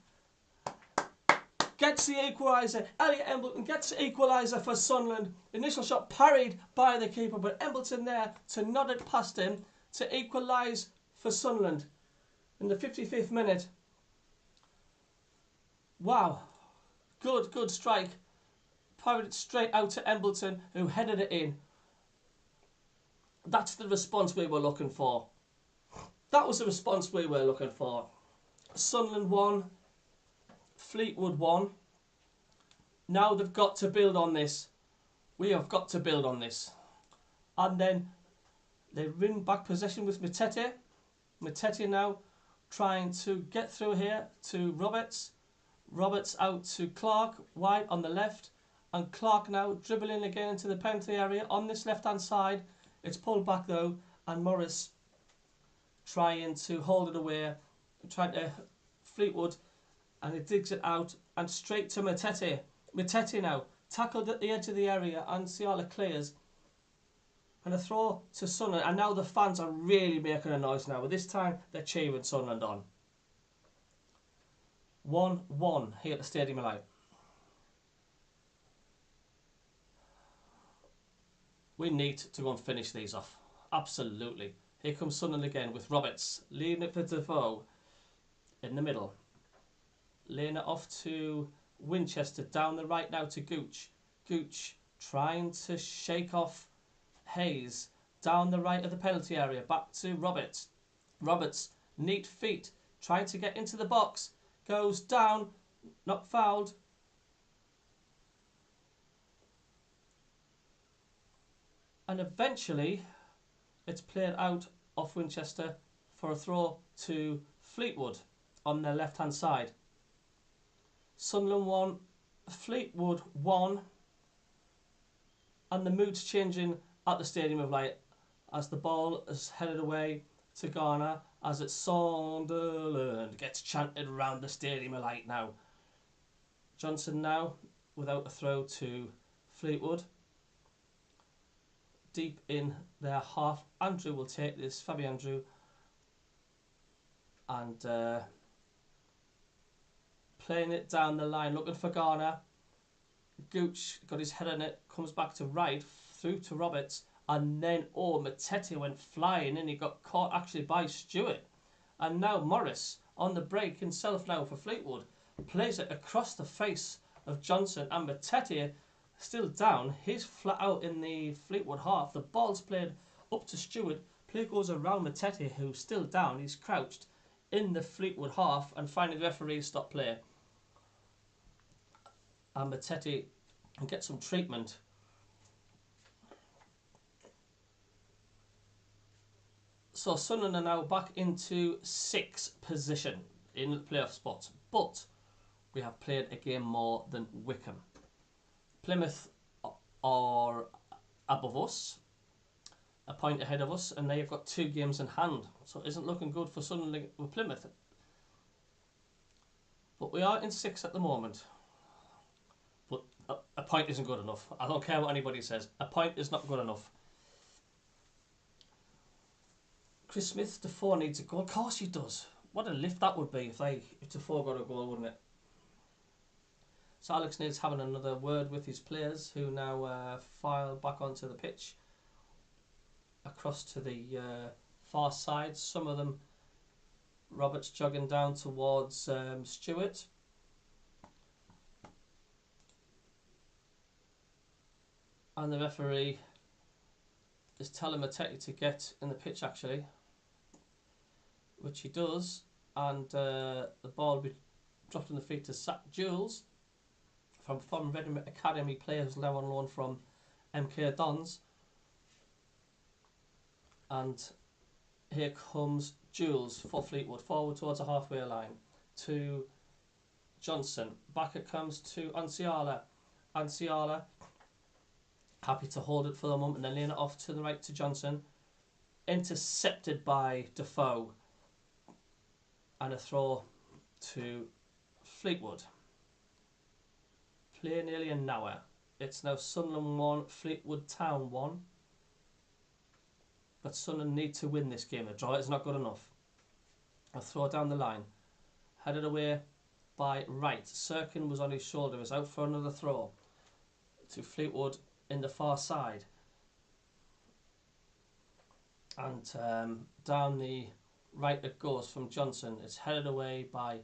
Gets the equaliser. Elliot Embleton gets the equaliser for Sunderland. Initial shot parried by the keeper, but Embleton there to nod it past him to equalise for Sunderland in the 55th minute. Wow, good strike. Parried it straight out to Embleton, who headed it in. That's the response we were looking for. That was the response we were looking for. Sunderland won. Fleetwood won. Now they've got to build on this. We have got to build on this. And then they win back possession with Matete. Matete now trying to get through here to Roberts. Roberts out to Clark, wide on the left. And Clark now dribbling again into the penalty area on this left-hand side. It's pulled back though, and Morris trying to hold it away. Trying to Fleetwood, and he digs it out and straight to Matete. Matete now tackled at the edge of the area, and Ciala clears. And a throw to Sunderland, and now the fans are really making a noise now. But this time they're cheering Sunderland on. 1-1 here at the Stadium of Light. We need to go and finish these off. Absolutely. Here comes Sunderland again with Roberts leading it for Defoe in the middle. Laying it off to Winchester down the right now to Gooch. Gooch trying to shake off Hayes down the right of the penalty area. Back to Roberts. Roberts, neat feet, trying to get into the box. Goes down, Not fouled. And eventually it's played out off Winchester for a throw to Fleetwood on their left hand side. Sunderland 1, Fleetwood 1, and the mood's changing at the Stadium of Light as the ball is headed away to Ghana as it's Sunderland gets chanted around the Stadium of Light now. Johnson now without a throw to Fleetwood. Deep in their half, Andrew will take this, Fabi Andrew, and playing it down the line, looking for Ghana. Gooch got his head on it, comes back to right, through to Roberts, and then, Matete went flying in. He got caught actually by Stewart. And now Morris, on the break himself now for Fleetwood, plays it across the face of Johnson, and Matete still down. He's flat out in the Fleetwood half. The ball's played up to Stewart. Play goes around Matete, who's still down. He's crouched in the Fleetwood half, and finally the referee stopped play. And Matete can get some treatment. So Sunderland are now back into 6th position in the playoff spots, but we have played a game more than Wickham. Plymouth are above us, a point ahead of us, and they've got 2 games in hand, so it isn't looking good for Sunderland with Plymouth. But we are in 6th at the moment. But a point isn't good enough. I don't care what anybody says. A point is not good enough. Chris Smith, Defoe needs a goal. Of course he does. What a lift that would be if Defoe got a goal, wouldn't it? So Alex Neil's having another word with his players, who now file back onto the pitch across to the far side. Some of them, Roberts jogging down towards Stewart. And the referee is telling Matete to get in the pitch, actually, which he does, and the ball will be dropped in the feet to Zach Jules from Reading Academy player who's now on loan from MK Dons. And here comes Jules for Fleetwood, forward towards the halfway line to Johnson. Back it comes to Anciala. Anciala happy to hold it for the moment and then laying it off to the right to Johnson. Intercepted by Defoe. And a throw to Fleetwood. Play nearly an hour. It's now Sunderland 1, Fleetwood Town 1. But Sunderland need to win this game. A draw is not good enough. A throw down the line. Headed away by Wright. Sirkin was on his shoulder. Is out for another throw to Fleetwood in the far side. And down the right it goes from Johnson. It's headed away by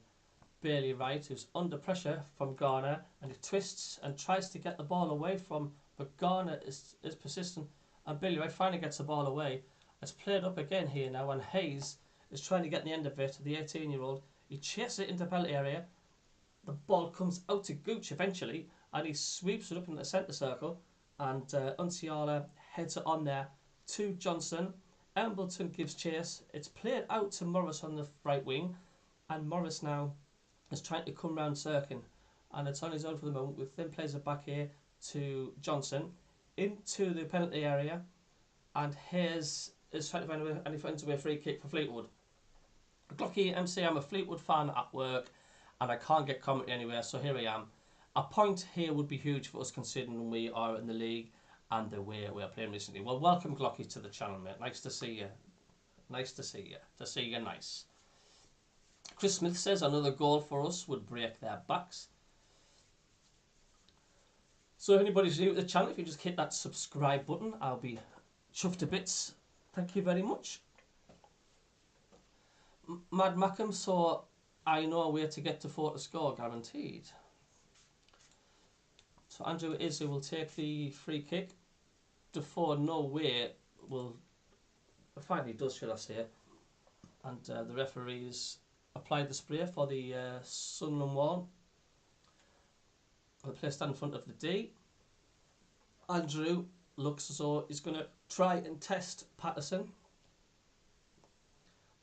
Bailey Wright, who's under pressure from Garner, and he twists and tries to get the ball away from, but Garner is persistent, and Bailey Wright finally gets the ball away. It's played up again here now, and Hayes is trying to get the end of it, the 18-year-old. He chases it into the penalty area. The ball comes out to Gooch eventually, and he sweeps it up in the centre circle, and Unciala heads it on there to Johnson. Embleton gives chase. It's played out to Morris on the right wing, and Morris now is trying to come round Sirkin, and it's on his own for the moment. With then plays it back here to Johnson into the penalty area, and Hayes is trying to find a way, and he finds a way a free kick for Fleetwood. Glocky MC, I'm a Fleetwood fan at work, and I can't get commentary anywhere, so here I am. A point here would be huge for us, considering we are in the league and the way we are playing recently. Well, welcome Glocky to the channel, mate. Nice to see you. Nice to see you. To see you nice. Chris Smith says another goal for us would break their backs. So if anybody's new to the channel, if you just hit that subscribe button, I'll be chuffed to bits. Thank you very much. Mad Mackham, so I know a way to get to 4 to score, guaranteed. So Andrew Izzy will take the free kick. Defoe, no way, will finally does, should I say. And the referees applied the spray for the Sunderland wall. The player stand in front of the D. Andrew looks as though he's going to try and test Patterson.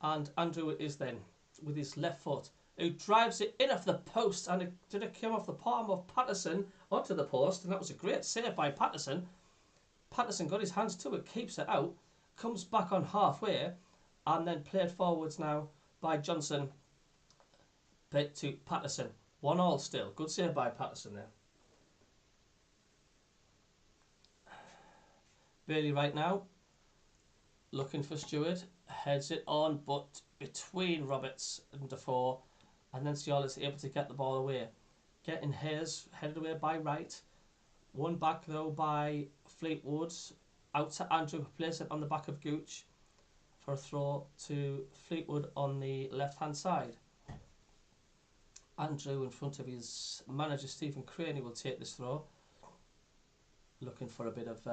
And Andrew is then, with his left foot, who drives it in off the post, and it come off the palm of Patterson onto the post, and that was a great save by Patterson. Patterson got his hands to it, keeps it out, comes back on halfway, and then played forwards now by Johnson to Patterson. 1-1 still. Good save by Patterson there. Bailey right now, looking for Stewart, heads it on, but between Roberts and Defoe, and then Ciola's able to get the ball away. Getting Hayes headed away by Wright. One back though by Fleetwood, out to Andrew, who plays it on the back of Gooch for a throw to Fleetwood on the left hand side. Andrew in front of his manager Stephen Craney will take this throw. Looking for a bit of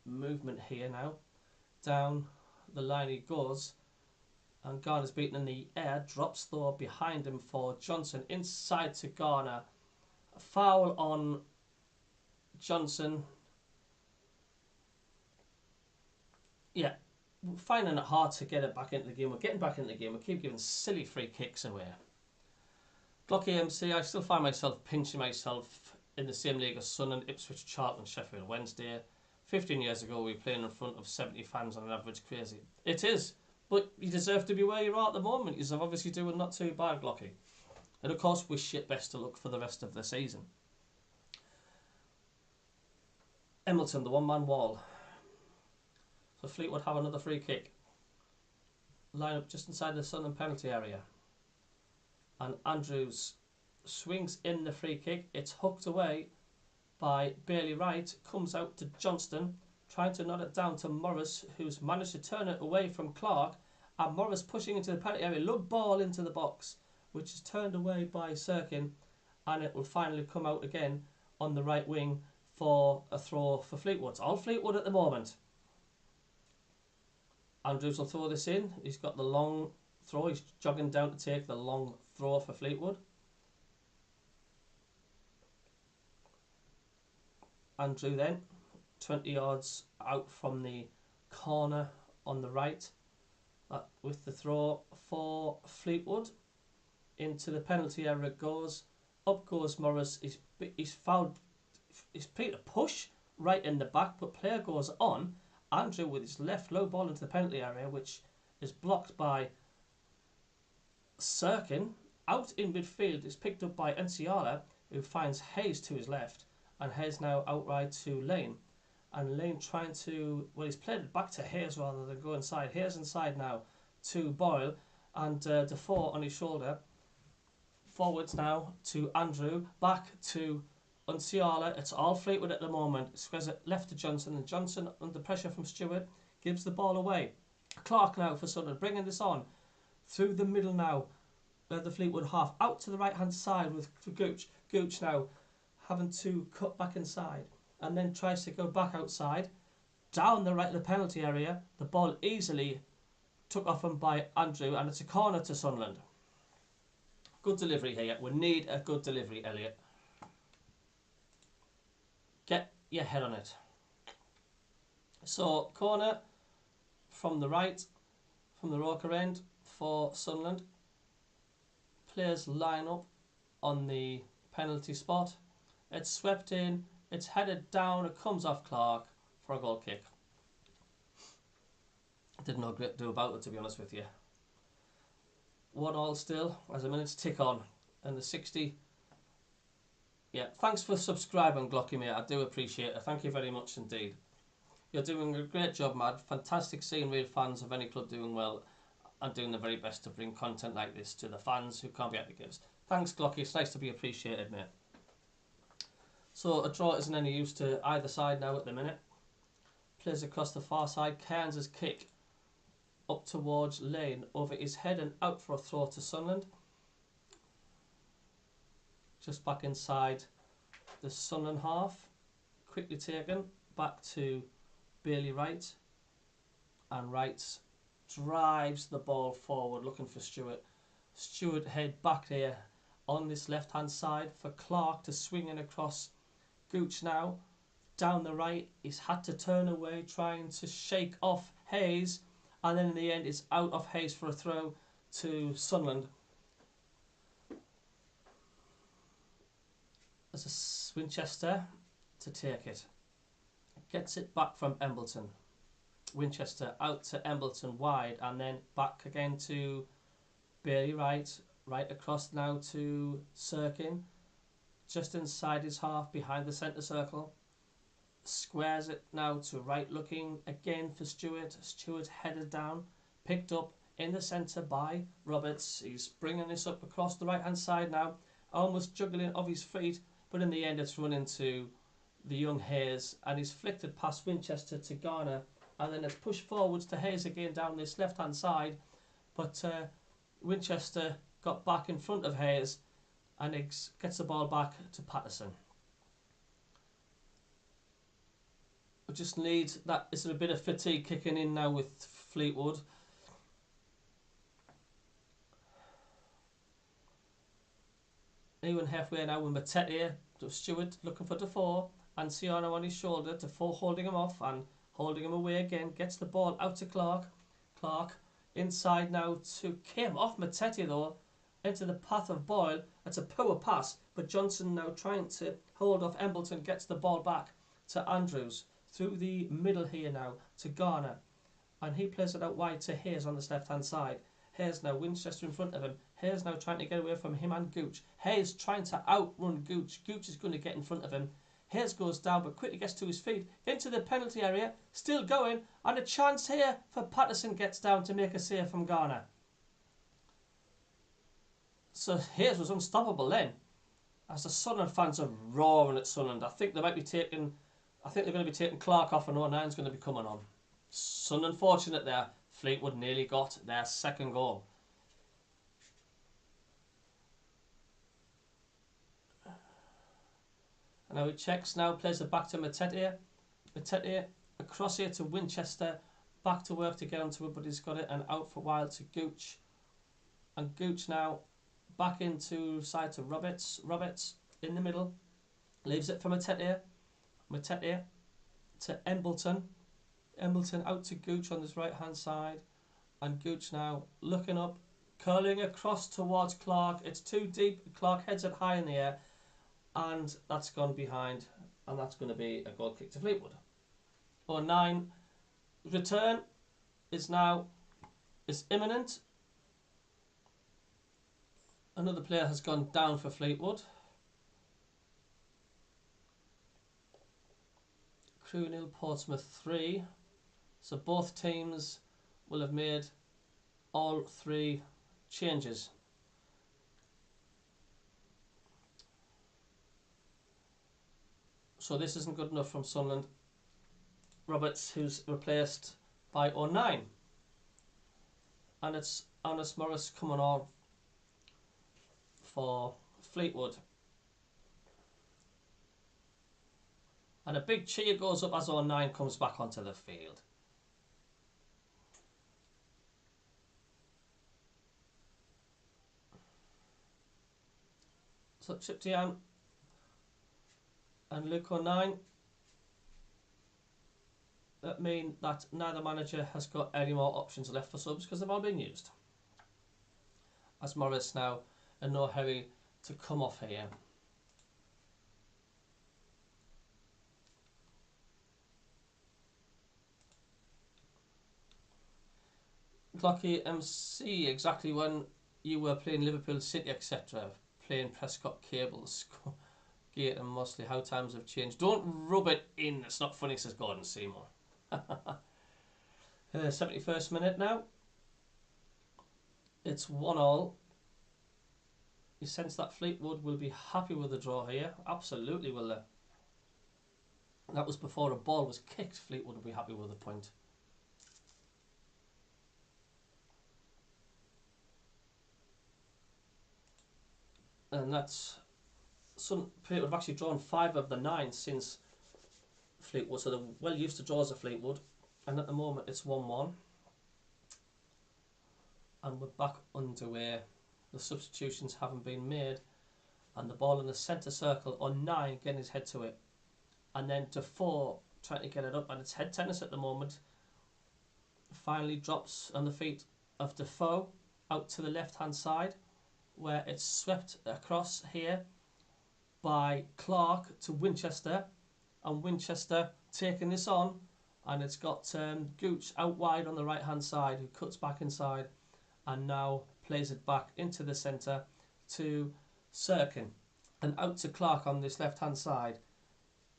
movement here now. Down the line he goes, and Garner's beaten in the air, drops though behind him for Johnson, inside to Garner. A foul on Johnson. Yeah, we're finding it hard to get it back into the game. We're getting back into the game. We keep giving silly free kicks away. Glocky MC, I still find myself pinching myself in the same league as Sunderland, Ipswich, Charlton, Sheffield Wednesday. 15 years ago we were playing in front of 70 fans on an average. Crazy. It is, but you deserve to be where you are at the moment. You're obviously doing not too bad, Glocky. And of course wish you best of luck for the rest of the season. Emmilton, the one-man wall. So Fleetwood have another free kick. Line up just inside the Sunderland penalty area. And Andrews swings in the free kick. It's hooked away by Bailey Wright. Comes out to Johnston, trying to nod it down to Morris, who's managed to turn it away from Clark. And Morris pushing into the penalty area. Low ball into the box, which is turned away by Sirkin. And it will finally come out again on the right wing for a throw for Fleetwood. It's all Fleetwood at the moment. Andrews will throw this in. He's got the long throw. He's jogging down to take the long throw for Fleetwood. Andrew then, 20 yards out from the corner on the right, with the throw for Fleetwood. Into the penalty area it goes. Up goes Morris. He's fouled. He's played a push right in the back, but player goes on. Andrew with his left low ball into the penalty area, which is blocked by Sirkin. Out in midfield is picked up by Enciala, who finds Hayes to his left, and Hayes now outright to Lane. And Lane trying to, well, he's played it back to Hayes rather than go inside. Hayes inside now to Boyle, and Defoe on his shoulder. Forwards now to Andrew, back to Enciala. It's all Fleetwood at the moment. Squares it left to Johnson, and Johnson, under pressure from Stewart, gives the ball away. Clark now for Sunderland, bringing this on through the middle now. The Fleetwood half out to the right hand side with Gooch. Gooch now having to cut back inside, and then tries to go back outside down the right of the penalty area. The ball easily took off him by Andrew, and it's a corner to Sunderland. Good delivery here. We need a good delivery, Elliot. Get your head on it. So corner from the right, from the Roker end for Sunderland. Players line up on the penalty spot. It's swept in, it's headed down, it comes off Clark for a goal kick. Didn't know great to do about it, to be honest with you. 1-1 still as the minutes tick on, and the 60. Yeah, thanks for subscribing, Glocky mate. I do appreciate it. Thank you very much indeed. You're doing a great job, Mad. Fantastic seeing real fans of any club doing well and doing the very best to bring content like this to the fans who can't be at the games. Thanks, Glocky. It's nice to be appreciated, mate. So a draw isn't any use to either side now at the minute. Plays across the far side. Cairns' kick up towards Lane, over his head and out for a throw to Sunderland. Just back inside the Sunderland half. Quickly taken back to Bailey Wright. And Wright drives the ball forward looking for Stewart. Stewart head back there on this left hand side for Clark to swing in across. Gooch now down the right. He's had to turn away trying to shake off Hayes, and then in the end it's out of Hayes for a throw to Sunderland. There's a Winchester to take it. Gets it back from Embleton. Winchester out to Embleton wide, and then back again to Bailey right across now to Sirkin, just inside his half behind the centre circle. Squares it now to right looking again for Stewart. Stewart headed down, picked up in the centre by Roberts. He's bringing this up across the right hand side now, almost juggling off his feet, but in the end it's run into the young Hayes, and he's flicked it past Winchester to Garner, and then it's pushed forwards to Hayes again down this left hand side, but Winchester got back in front of Hayes and gets the ball back to Patterson. We just need that. Is there a bit of fatigue kicking in now with Fleetwood? Even halfway now with Matete, Stewart looking for Defoe, and Ciano on his shoulder. Defoe holding him off and holding him away again. Gets the ball out to Clark. Clark inside now to Kim. Off Matete though, into the path of Boyle. That's a poor pass, but Johnson now trying to hold off Embleton. Gets the ball back to Andrews. Through the middle here now to Garner, and he plays it out wide to Hayes on this left hand side. Hayes now, Winchester in front of him. Hayes now trying to get away from him and Gooch. Hayes trying to outrun Gooch. Gooch is going to get in front of him. Hayes goes down but quickly gets to his feet into the penalty area, still going, and a chance here for Patterson. Gets down to make a save from Garner. So Hayes was unstoppable then, as the Sunderland fans are roaring at Sunderland. I think they're going to be taking Clark off, and 09's going to be coming on. So unfortunate there. Fleetwood nearly got their second goal. And now he checks now, plays it back to Matete. Matete across here to Winchester. Back to work to get onto it, but he's got it, and out for a while to Gooch. And Gooch now back into side to Roberts. Roberts in the middle. Leaves it for Matete. Matete to Embleton. Embleton out to Gooch on this right hand side, and Gooch now looking up, curling across towards Clark. It's too deep. Clark heads it high in the air, and that's gone behind, and that's going to be a goal kick to Fleetwood. 09 return is imminent. Another player has gone down for Fleetwood. Crewe 0, Portsmouth 3. So both teams will have made all three changes. So this isn't good enough from Sunderland. Roberts, who's replaced by 09. And it's Honest Morris coming on for Fleetwood. And a big cheer goes up as 09 comes back onto the field. So Chiptian and Luke 09, that mean that neither manager has got any more options left for subs because they've all been used. As Morris now in no hurry to come off here. Clocky MC, exactly when you were playing Liverpool City, etc., playing Prescott Cables, Gate and Mosley, how times have changed. Don't rub it in, it's not funny, says Gordon Seymour. 71st minute now. It's 1-1. You sense that Fleetwood will be happy with the draw here. Absolutely will they. That was before a ball was kicked. Fleetwood will be happy with the point. And that's Fleetwood have actually drawn 5 of the 9 since Fleetwood, so they're well used to draws of Fleetwood. And at the moment it's 1-1. And we're back underway. The substitutions haven't been made. and the ball in the centre circle on 9 getting his head to it, and then Defoe trying to get it up, and it's head tennis at the moment. Finally drops on the feet of Defoe out to the left hand side, where it's swept across here by Clark to Winchester, and Winchester taking this on, and it's got Gooch out wide on the right hand side, who cuts back inside and now plays it back into the centre to Sirkin, and out to Clark on this left hand side.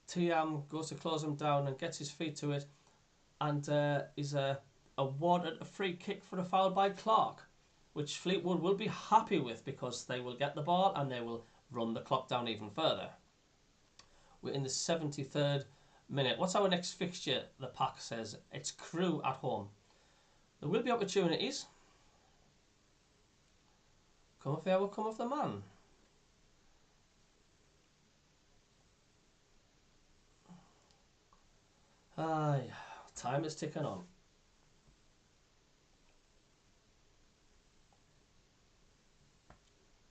Tiam goes to close him down and gets his feet to it, and is awarded a free kick for a foul by Clark, which Fleetwood will be happy with, because they will get the ball and they will run the clock down even further. We're in the 73rd minute. What's our next fixture? The pack says it's Crewe at home. There will be opportunities. Come off the hour, come off the man. Aye, time is ticking on.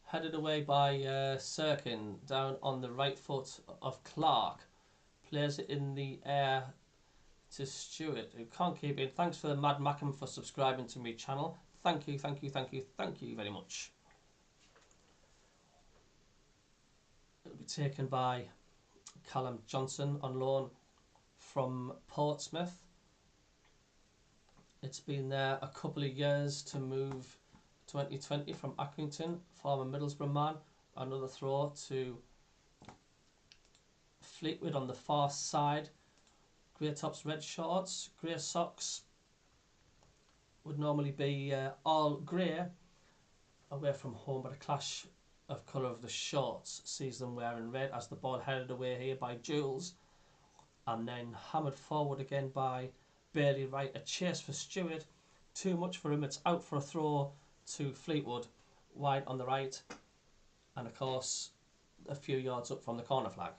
Headed away by Sirkin, down on the right foot of Clark. Plays it in the air to Stewart, who can't keep it. Thanks for the Mad Mackham for subscribing to my channel. Thank you, thank you, thank you, thank you very much. It'll be taken by Callum Johnson on loan from Portsmouth. It's been there a couple of years to move 2020 from Accrington, former Middlesbrough man. Another throw to Fleetwood on the far side. Grey tops, red shorts, grey socks. Would normally be all grey away from home, but a clash of colour of the shorts sees them wearing red as the ball headed away here by Jules, and then hammered forward again by Bailey Wright. A chase for Stewart, too much for him. It's out for a throw to Fleetwood, wide on the right, and of course a few yards up from the corner flag.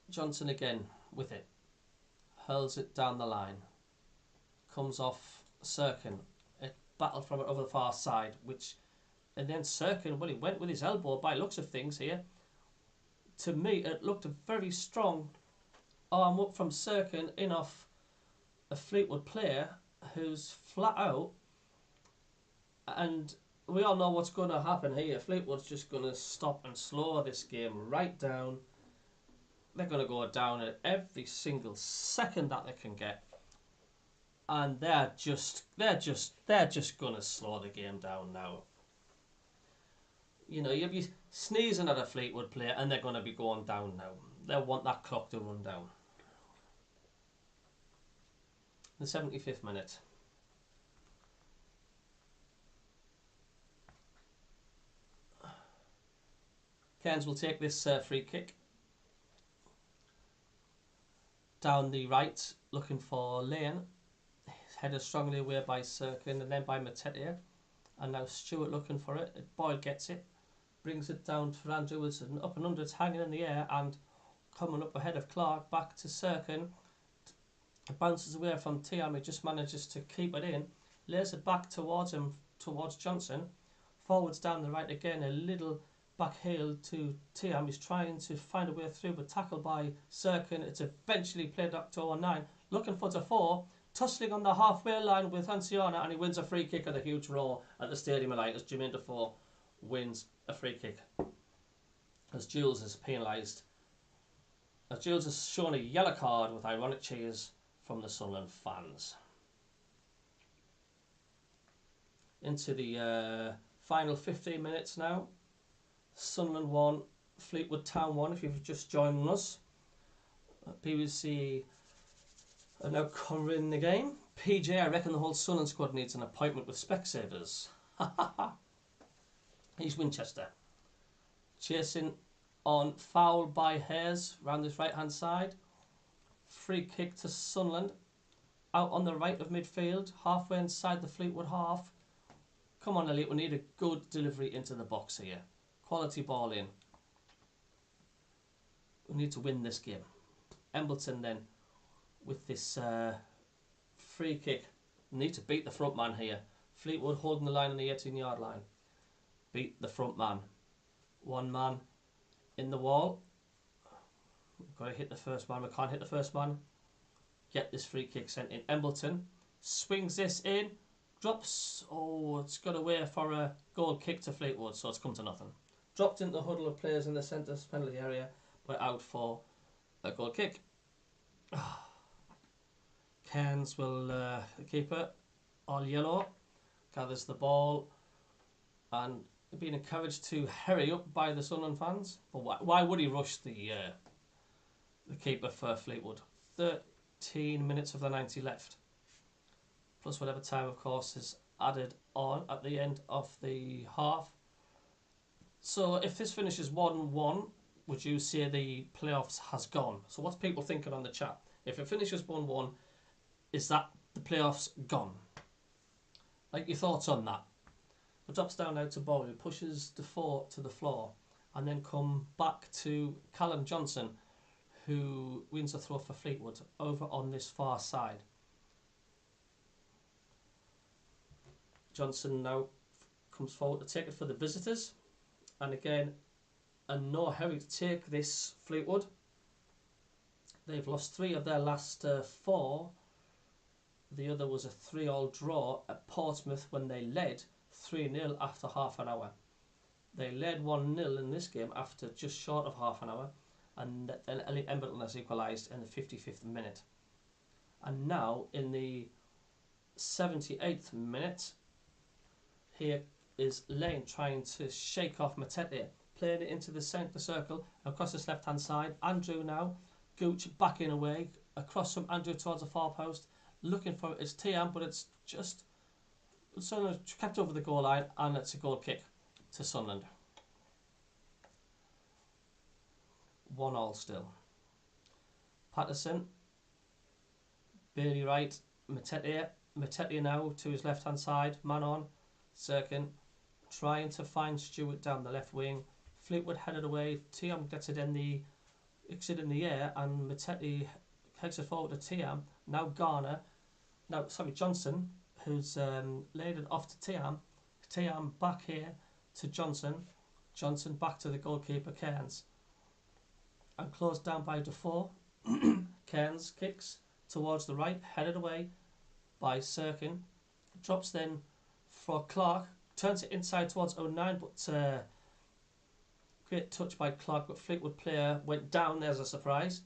Johnson again with it, hurls it down the line, comes off Sirkin, a battle from it over the far side, and then Sirkin, well, he went with his elbow by looks of things here. To me it looked a very strong arm up from Sirkin in off a Fleetwood player who's flat out, and we all know what's going to happen here. Fleetwood's just going to stop and slow this game right down. They're going to go down at every single second that they can get, and they're just going to slow the game down now. You know, you'll be sneezing at a Fleetwood player and they're going to be going down now. They'll want that clock to run down. The 75th minute. Cairns will take this free kick. Down the right, looking for Lane. Headed strongly away by Sirkin and then by Matete. And now Stewart looking for it. Boyle gets it. Brings it down to Andrew Wilson. Up and under, it's hanging in the air and coming up ahead of Clark. Back to Sirkin. It bounces away from Tiam. He just manages to keep it in. Lays it back towards him, towards Johnson. Forwards down the right again. A little back heel to Tiam. He's trying to find a way through, but tackled by Sirkin. It's eventually played up to 09. Looking for Defoe. Tussling on the halfway line with Anciana, and he wins a free kick at a huge roar at the Stadium of Light as Jermaine Defoe wins a free kick. As Jules is penalised. As Jules has shown a yellow card with ironic cheers from the Sunderland fans. Into the final 15 minutes now. Sunderland 1, Fleetwood Town 1 if you've just joined us. BBC are now covering the game. PJ, I reckon the whole Sunderland squad needs an appointment with Specsavers. He's Winchester. Chasing on, foul by Hayes round this right hand side. Free kick to Sunderland. Out on the right of midfield, halfway inside the Fleetwood half. Come on, Elliot, we need a good delivery into the box here. Quality ball in. We need to win this game. Embleton then with this free kick. Need to beat the front man here. Fleetwood holding the line on the 18-yard line. Beat the front man. One man in the wall. We've got to hit the first man. We can't hit the first man. Get this free kick sent in. Embleton swings this in. Drops. Oh, it's got away for a goal kick to Fleetwood, so it's come to nothing. Dropped into the huddle of players in the centre penalty area, but out for a goal kick. Cairns will, the keeper, all yellow, gathers the ball and being encouraged to hurry up by the Sunderland fans. But why would he rush the keeper for Fleetwood? 13 minutes of the 90 left. Plus whatever time, of course, is added on at the end of the half. So if this finishes 1-1, would you say the playoffs has gone? So what's people thinking on the chat? If it finishes 1-1, is that the playoffs gone? Like your thoughts on that? It drops down now to Bowley, pushes Defoe to the floor, and then come back to Callum Johnson, who wins a throw for Fleetwood over on this far side. Johnson now comes forward to take it for the visitors, and again, in no hurry to take this Fleetwood. They've lost 3 of their last 4. The other was a 3-3 draw at Portsmouth when they led 3-0 after half an hour. They led 1-0 in this game after just short of half an hour, and then Elliot Embleton has equalised in the 55th minute. And now in the 78th minute, here is Lane trying to shake off Matete, playing it into the centre circle across this left hand side. Andrew now, Gooch backing away across from Andrew towards the far post, looking for it. It's Tiam, but it's just Sunderland kept over the goal line, and it's a goal kick to Sunderland. 1-1 still. Patterson, Bailey right, Matete now to his left hand side, man on, Sirkin trying to find Stewart down the left wing. Fleetwood headed away. Tiam gets it in the air, and Matete takes it forward to Tiam. Now Johnson, who's laid it off to Tiam. Tiam back here to Johnson. Johnson back to the goalkeeper Cairns, and closed down by Defoe. Cairns kicks towards the right, headed away by Sirkin. Drops then for Clark, turns it inside towards 09, but great touch by Clark, but Fleetwood player went down. There's a surprise,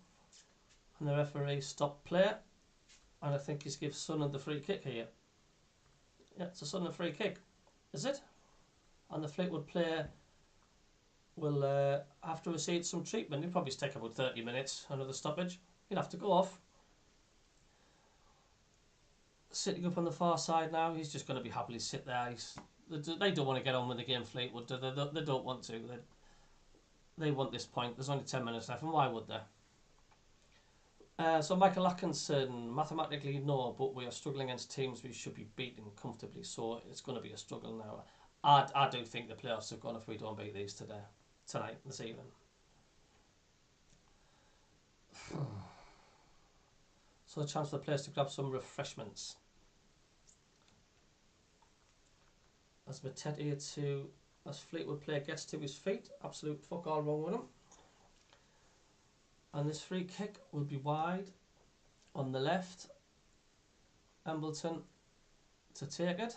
and the referee stopped play, and I think he's given Sunderland the free kick here. Yeah, it's a Sunderland free kick, is it? And the Fleetwood player will have to receive some treatment. He'll probably take about 30 minutes, another stoppage. He'll have to go off. Sitting up on the far side now, he's just going to be happily sit there. They don't want to get on with the game, Fleetwood. They don't want to. They want this point. There's only 10 minutes left, and why would they? So Michael Atkinson, mathematically no, but we are struggling against teams we should be beating comfortably, so it's going to be a struggle now. I do think the playoffs have gone if we don't beat these tonight, this evening. So a chance for the players to grab some refreshments. As Fleetwood player gets to his feet, absolute fuck all wrong with him. And this free kick will be wide on the left. Embleton to take it.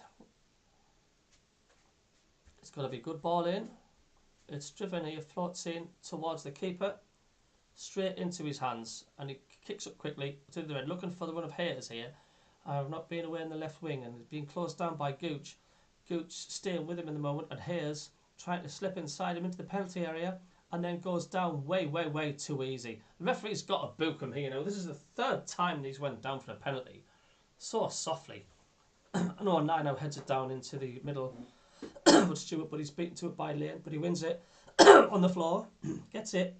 It's got to be good ball in. It's driven here, floats in towards the keeper, straight into his hands, and he kicks up quickly to the end, looking for the run of Hayes here. I've not been away in the left wing, and being closed down by Gooch. Gooch staying with him in the moment, and Hayes trying to slip inside him into the penalty area, and then goes down way too easy. The referee's got to book him here now. This is the 3rd time these went down for a penalty. So softly. I know 9 now heads it down into the middle with Stewart, but he's beaten to it by Lane, but he wins it on the floor, gets it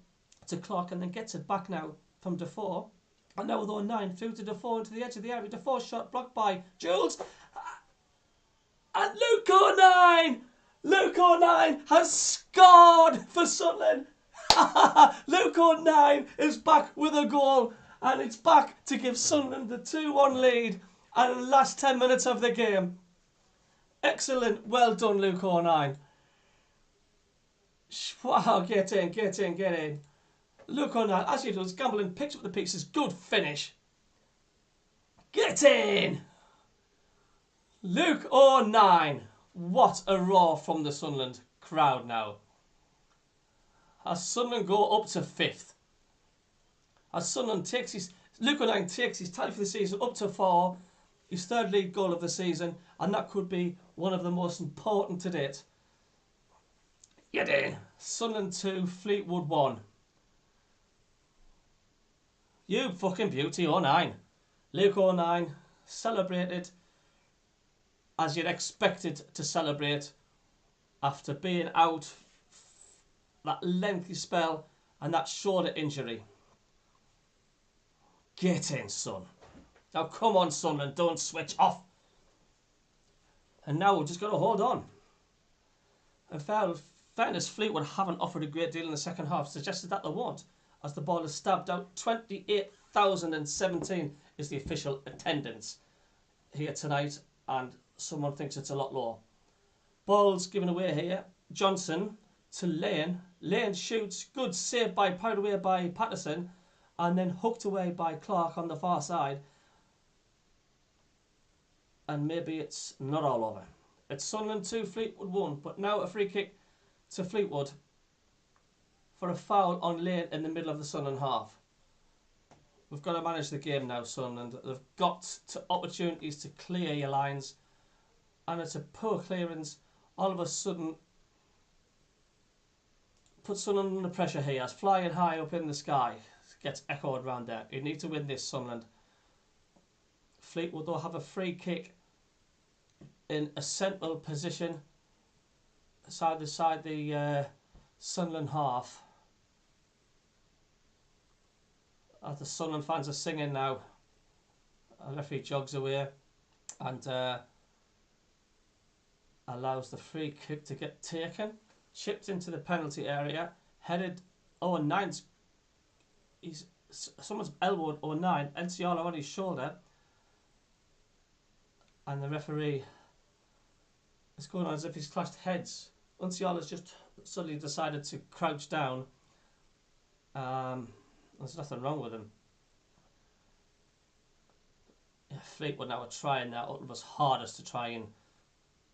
to Clark, and then gets it back now from Defoe. And now with 09 through to Defoe into the edge of the area. Defoe shot blocked by Jules. And Luke 09 has scored for Sunderland. Luke 09 is back with a goal, and it's back to give Sunderland the 2-1 lead and the last 10 minutes of the game. Excellent. Well done, Luke 09. Wow, get in, get in, get in. Luke 09, as he does, gambling, picks up the pieces. Good finish. Get in. Luke 09. What a roar from the Sunderland crowd now. As Sunderland go up to 5th. As Sunderland takes his... Luke 09 takes his tally for the season up to 4. His 3rd league goal of the season. And that could be one of the most important to date. Get in. Sunderland 2, Fleetwood 1. You fucking beauty, 09. Luke 09 celebrated as you'd expected to celebrate after being out that lengthy spell and that shoulder injury. Get in, son. Now come on, Sunderland, don't switch off. And now we've just got to hold on. In fairness, Fleetwood haven't offered a great deal in the second half, suggested that they won't, as the ball is stabbed out. 28,017 is the official attendance here tonight, and someone thinks it's a lot lower. Ball's given away here. Johnson to Lane. Lane shoots. Good save by powered away by Patterson, and then hooked away by Clark on the far side. And maybe it's not all over. It's Sunderland 2, Fleetwood 1, but now a free kick to Fleetwood for a foul on Lane in the middle of the Sunderland half. We've got to manage the game now, Sunderland. They've got to opportunities to clear your lines, and it's a poor clearance. All of a sudden, put Sunderland under pressure here. As flying high up in the sky gets echoed around there. You need to win this, Sunderland. Fleetwood though have a free kick in a central position side the Sunderland half. As the Sunderland fans are singing now, a referee jogs away and allows the free kick to get taken. Chipped into the penalty area, headed 09's. Someone's elbowed 09, Enciala on his shoulder, and the referee is going on as if he's clashed heads. Enciala's just suddenly decided to crouch down. There's nothing wrong with him. Fleetwood now are trying their utmost hardest to try and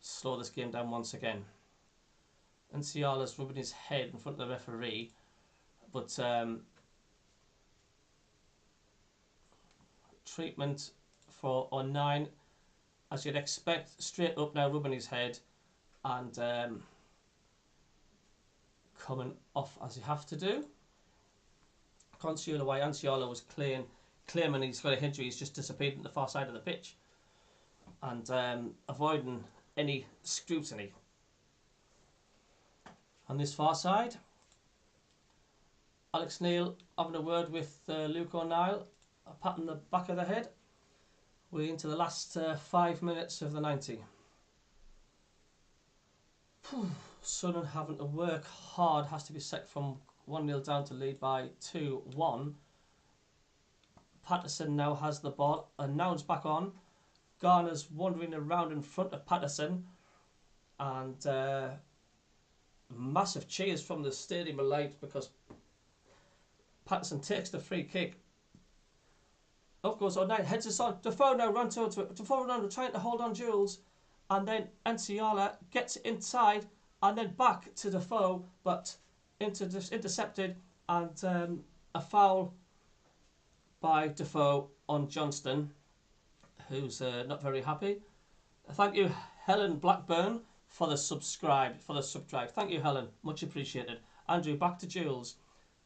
slow this game down once again. Enciala's rubbing his head in front of the referee, but treatment for 09, as you'd expect, straight up now, rubbing his head and coming off as you have to do. Consuelo, why Enciala was claiming he's got a injury, he's just disappeared on the far side of the pitch and avoiding any scrutiny. On this far side, Alex Neil having a word with Luke O'Neill, a pat on the back of the head. We're into the last 5 minutes of the 90. Sunderland having to work hard, has to be set from 1-0 down to lead by 2-1. Patterson now has the ball, and now it's back on. Garner's wandering around in front of Patterson, and massive cheers from the stadium of light because Patterson takes the free kick. Up goes O'Neill, heads us on. Defoe now runs towards it. Defoe now trying to hold on Jules, and then Enciala gets inside and then back to Defoe, but intercepted, and a foul by Defoe on Johnston, who's not very happy. Thank you, Helen Blackburn, for the subscribe. Thank you, Helen, much appreciated. Andrew, back to Jules,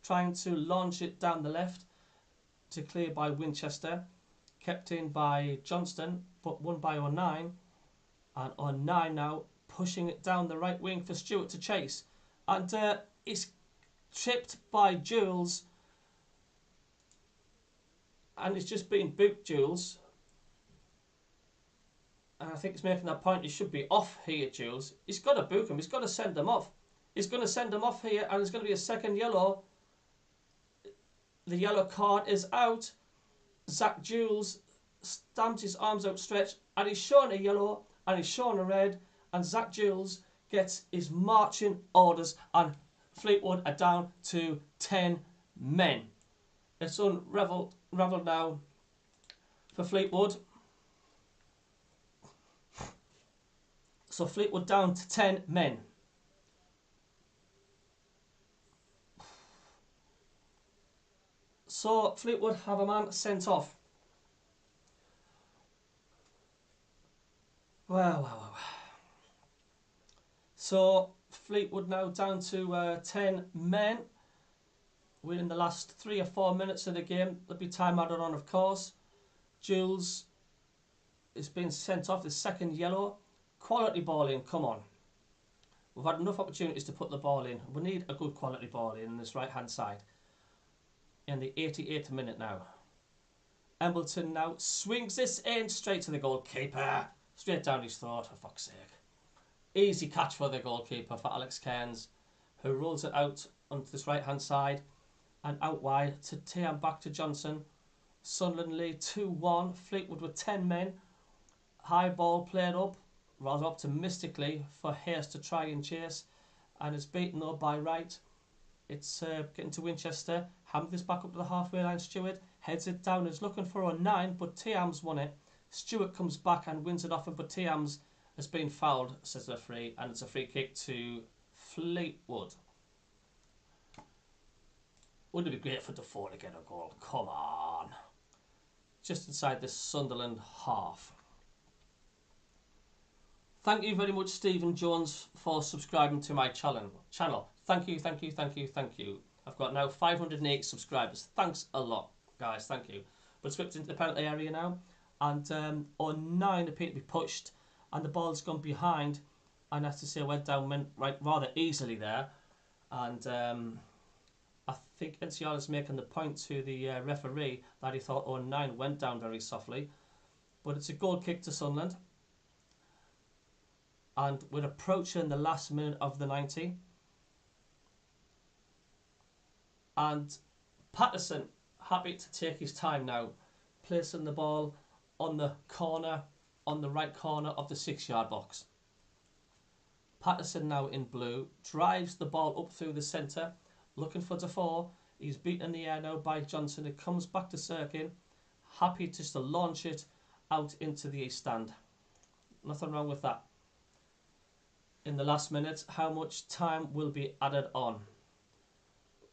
trying to launch it down the left to clear by Winchester, kept in by Johnston, but won by 09, and 09 now pushing it down the right wing for Stewart to chase, and it's tripped by Jules, and it's just been booked, Jules. And I think it's making that point, he should be off here, Jules. He's got to book him, he's got to send them off. He's going to send them off here, and there's going to be a second yellow. The yellow card is out. Zach Jules stamps his arms outstretched, and he's shown a yellow, and he's shown a red, and Zach Jules gets his marching orders, and Fleetwood are down to 10 men. It's unravelled now for Fleetwood. So Fleetwood down to 10 men. So Fleetwood have a man sent off. Wow. So Fleetwood now down to 10 men. We're in the last 3 or 4 minutes of the game. There'll be time added on, of course. Jules is being sent off, the second yellow. Quality ball in, come on. We've had enough opportunities to put the ball in. We need a good quality ball in this right-hand side. In the 88th minute now. Embleton now swings this in straight to the goalkeeper. Straight down his throat, for fuck's sake. Easy catch for the goalkeeper, for Alex Cairns, who rolls it out onto this right-hand side and out wide to Tiam back to Johnson. Sunderland lead 2-1. Fleetwood with 10 men. High ball played up, rather optimistically, for Hayes to try and chase. And it's beaten though by Wright. It's getting to Winchester. Hammed this back up to the halfway line. Stewart heads it down. Is looking for a 9, but Tiam's won it. Stewart comes back and wins it off him, but Tiam's has been fouled, says the referee, and it's a free kick to Fleetwood. Wouldn't it be great for Defoe to get a goal? Come on. Just inside the Sunderland half. Thank you very much, Stephen Jones, for subscribing to my channel. Thank you. I've got now 508 subscribers. Thanks a lot, guys. Thank you. But it's whipped into the penalty area now. And on 9 appear to be pushed. And the ball's gone behind. And I have to say, went down rather easily there. And I think NCR is making the point to the referee that he thought 09 went down very softly. But it's a goal kick to Sunderland. And we're approaching the last minute of the 90. And Patterson, happy to take his time now, placing the ball on the corner, on the right corner of the 6-yard box. Patterson now in blue, drives the ball up through the centre, looking for Defoe. He's beaten in the air now by Johnson. It comes back to Sirkin, happy just to launch it out into the east stand. Nothing wrong with that. In the last minute, how much time will be added on?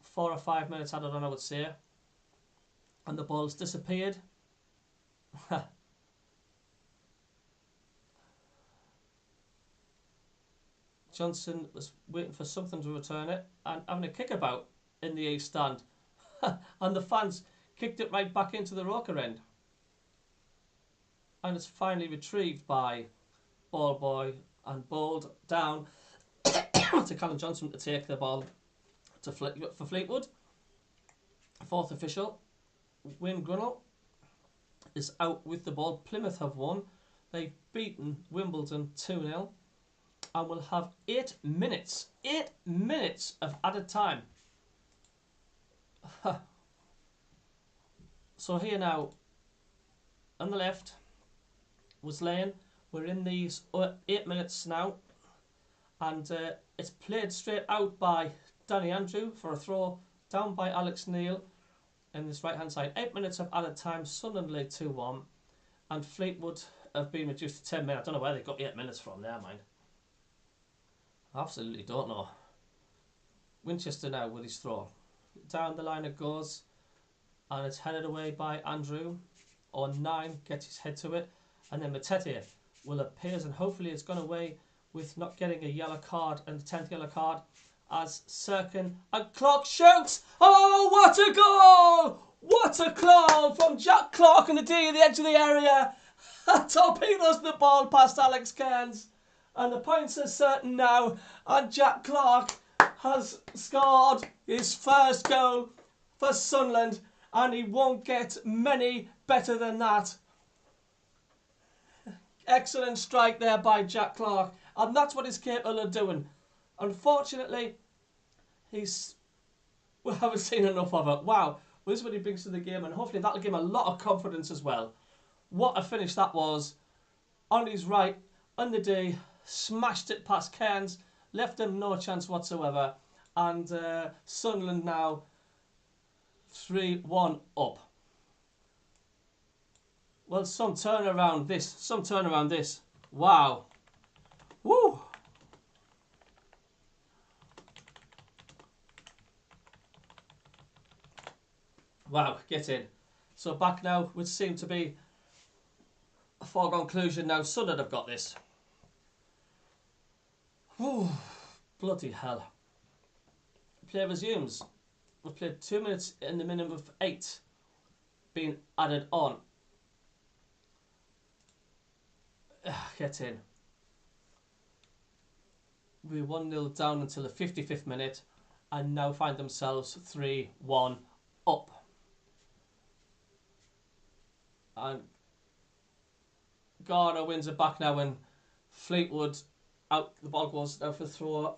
4 or 5 minutes added on, I would say. And the ball's disappeared. Johnson was waiting for something to return it and having a kickabout in the east stand. And the fans kicked it right back into the Roker end. And it's finally retrieved by Ball Boy and bowled down to Callum Johnson to take the ball to for Fleetwood. Fourth official, Wayne Grunnell, is out with the ball. Plymouth have won. They've beaten Wimbledon 2-0 and will have 8 minutes of added time. So here now, on the left was Lane. We're in these 8 minutes now, and it's played straight out by Danny Andrew for a throw down by Alex Neil in this right hand side. 8 minutes of added time. Sunderland lead 2-1, and Fleetwood have been reduced to 10 minutes. I don't know where they got 8 minutes from there, mind. I absolutely don't know. Winchester now with his throw. Down the line it goes, and it's headed away by Andrew. On 9 gets his head to it, and then Matete will appear, and hopefully it's gone away with not getting a yellow card, and the 10th yellow card as Sirkin and Clark shoots. Oh, what a goal! What a claw from Jack Clark on the D at the edge of the area. Torpedoes the ball past Alex Cairns, and the points are certain now, and Jack Clark has scored his first goal for Sunderland, and he won't get many better than that. Excellent strike there by Jack Clark, and that's what he's capable of doing. Unfortunately, we haven't seen enough of it. Wow, well, this is what he brings to the game, and hopefully that'll give him a lot of confidence as well. What a finish that was. On his right, on the D, smashed it past Cairns, left them no chance whatsoever, and Sunderland now 3-1 up. Well, some turnaround this. Wow. Woo! Wow, get in. So back now, which seemed to be a foregone conclusion now. Sunderland have got this. Whew, bloody hell. Play resumes. We've played 2 minutes in the minimum of 8 being added on. Get in. We 1-0 down until the 55th minute and now find themselves 3-1 up. And Garner wins it back now and Fleetwood out. The ball goes now for the throw.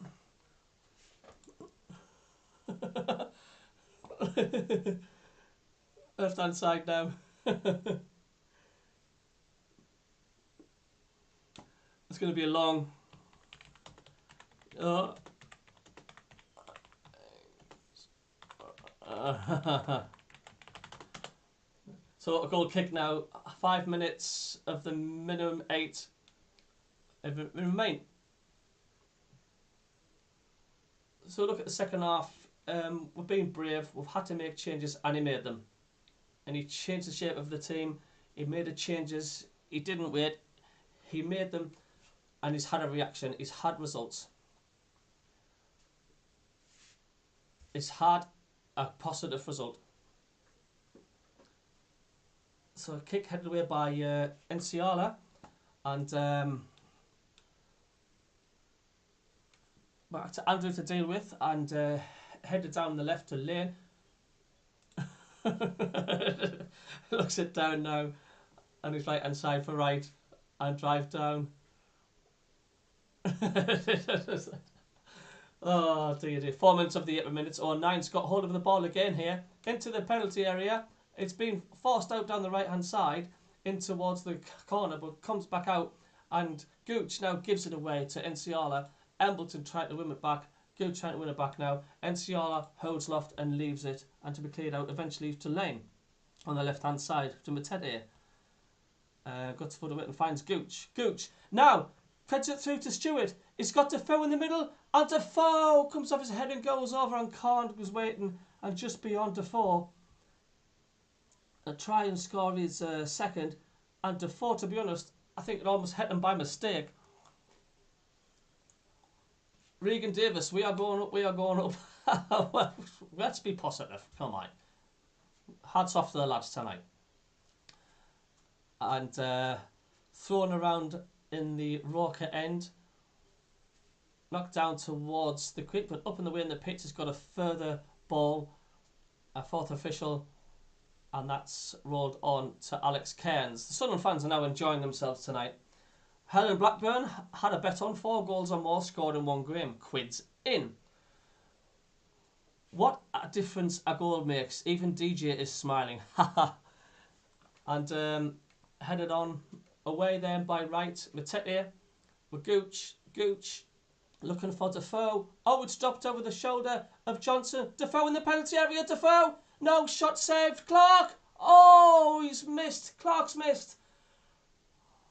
Left hand side now. It's going to be a long. So a goal kick now. 5 minutes of the minimum 8 remain. So look at the second half. We've been brave. We've had to make changes, and he made them. And he changed the shape of the team. He made the changes. He didn't wait. He made them, and he's had a reaction. He's had results. He's had a positive result. So a kick headed away by Enciala, and back to Andrew to deal with, and headed down the left to Lane. Looks it down now, and he's right hand side for right, and drive down. Oh dear. 4 minutes of the 8 minutes. 9's got hold of the ball again here into the penalty area. It's been forced out down the right hand side in towards the corner, but comes back out, and Gooch now gives it away to Enciala. Embleton trying to win it back. Gooch trying to win it back now. Enciala holds loft and leaves it, and to be cleared out eventually to Lane on the left hand side to Matete. Got to foot of it and finds Gooch. Gooch now cuts it through to Stewart. He's got Defoe in the middle, and Defoe comes off his head and goes over, and Corn was waiting, and just beyond Defoe. A try and score his second, and Defoe, to be honest, I think it almost hit him by mistake. Regan Davis, we are going up, we are going up. Well, let's be positive, come on. Hats off to the lads tonight. And thrown around in the Roker end. Knocked down towards the quick, but up in the way, and the pitch has got a further ball. A fourth official. And that's rolled on to Alex Cairns. The Sunderland fans are now enjoying themselves tonight. Helen Blackburn had a bet on 4 goals or more scored in 1 game. Quids in. What a difference a goal makes. Even DJ is smiling. And headed on away then by right. Matete with Gooch. Gooch looking for Defoe. Oh, it's dropped over the shoulder of Johnson. Defoe in the penalty area. Defoe. No, shot saved. Clark. Oh, he's missed. Clark's missed.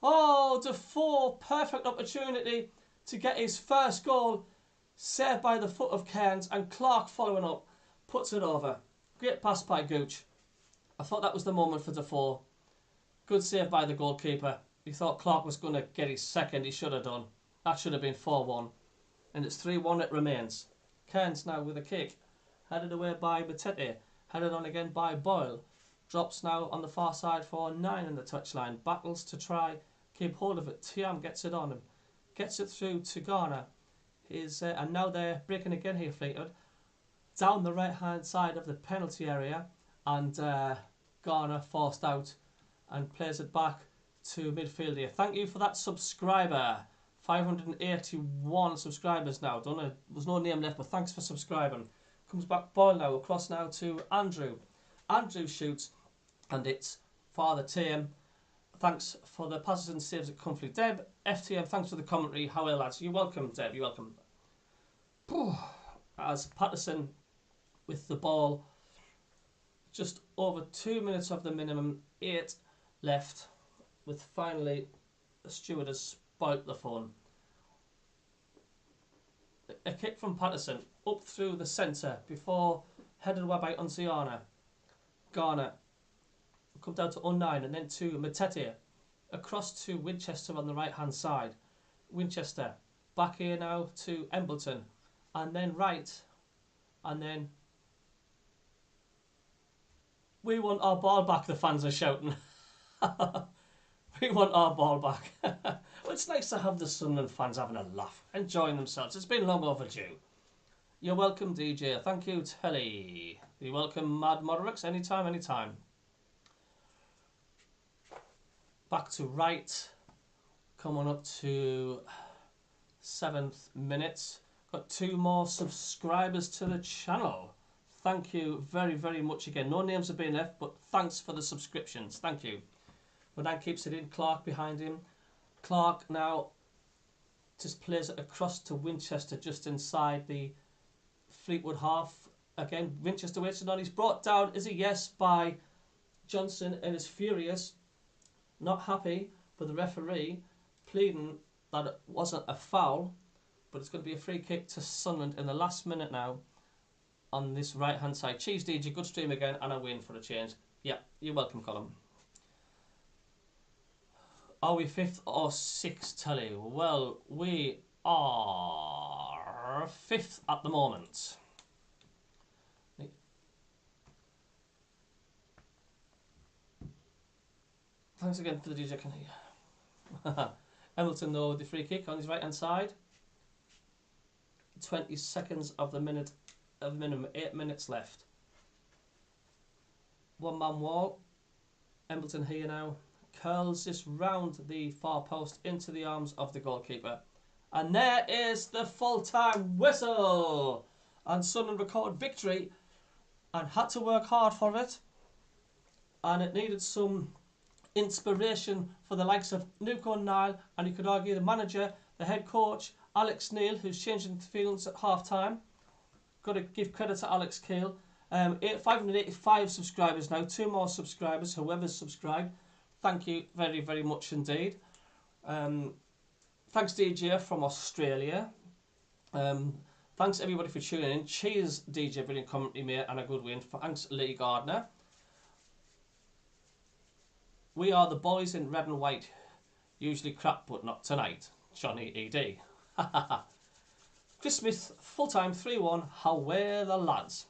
Oh, Defoe. Perfect opportunity to get his first goal. Saved by the foot of Cairns, and Clark following up. Puts it over. Great pass by Gooch. I thought that was the moment for Defoe. Good save by the goalkeeper. He thought Clark was going to get his second. He should have done. That should have been 4-1. And it's 3-1 it remains. Cairns now with a kick. Headed away by Matete. Headed on again by Boyle. Drops now on the far side for 9 in the touchline. Battles to try, keep hold of it. Tiam gets it on him. Gets it through to Garner. And now they're breaking again here, Fleetwood. Down the right hand side of the penalty area. And Garner forced out and plays it back to midfield here. Thank you for that subscriber. 581 subscribers now. Don't know, there's no name left, but thanks for subscribing. Comes back ball now, across now to Andrew. Andrew shoots, and it's Father Tim thanks for the passes and saves at Comfrey. Deb, FTM, thanks for the commentary. How are you, lads? You're welcome, Deb, you're welcome. As Patterson with the ball, just over 2 minutes of the minimum, 8 left, with finally Stewart has spoilt the fun. A kick from Patterson up through the centre before headed away by Unziana. Garner come down to Unnine and then to Matete. Across to Winchester on the right hand side. Winchester back here now to Embleton. And then right. And then we want our ball back, the fans are shouting. We want our ball back. Well, it's nice to have the Sunderland fans having a laugh, enjoying themselves. It's been long overdue. You're welcome, DJ. Thank you, Telly. You're welcome, Mad Moderax. Anytime, anytime. Back to right. Coming up to 7th minute. Got 2 more subscribers to the channel. Thank you very, very much again. No names have been left, but thanks for the subscriptions. Thank you. But that keeps it in. Clark behind him. Clark now just plays it across to Winchester just inside the Fleetwood half. Again, Winchester waiting on. He's brought down, is he? Yes, by Johnson and is furious. Not happy, but the referee pleading that it wasn't a foul, but it's going to be a free kick to Sunderland in the last minute now on this right hand side. Cheese DJ, good stream again, and a win for a change. Yeah, you're welcome, Colin. Are we 5th or 6th, Telly? Well, we are 5th at the moment. Thanks again for the DJ. Hamilton though with the free kick on his right hand side. 20 seconds of the minute of minimum, 8 minutes left. One man wall. Embleton here now. Curls this round the far post into the arms of the goalkeeper. And there is the full-time whistle. And Sunderland recorded victory and had to work hard for it. And it needed some inspiration for the likes of Nuke O'Neill, and you could argue the manager, the head coach, Alex Neil, who's changing the feelings at half-time. Got to give credit to Alex Keel. 585 subscribers now, 2 more subscribers, whoever's subscribed. Thank you very, very much indeed. Thanks DJ from Australia. Thanks everybody for tuning in. Cheers DJ, brilliant commentary mate and a good win. Thanks Lee Gardner. We are the boys in red and white. Usually crap, but not tonight. Johnny ED. Chris Smith, full-time, 3-1. How were the lads?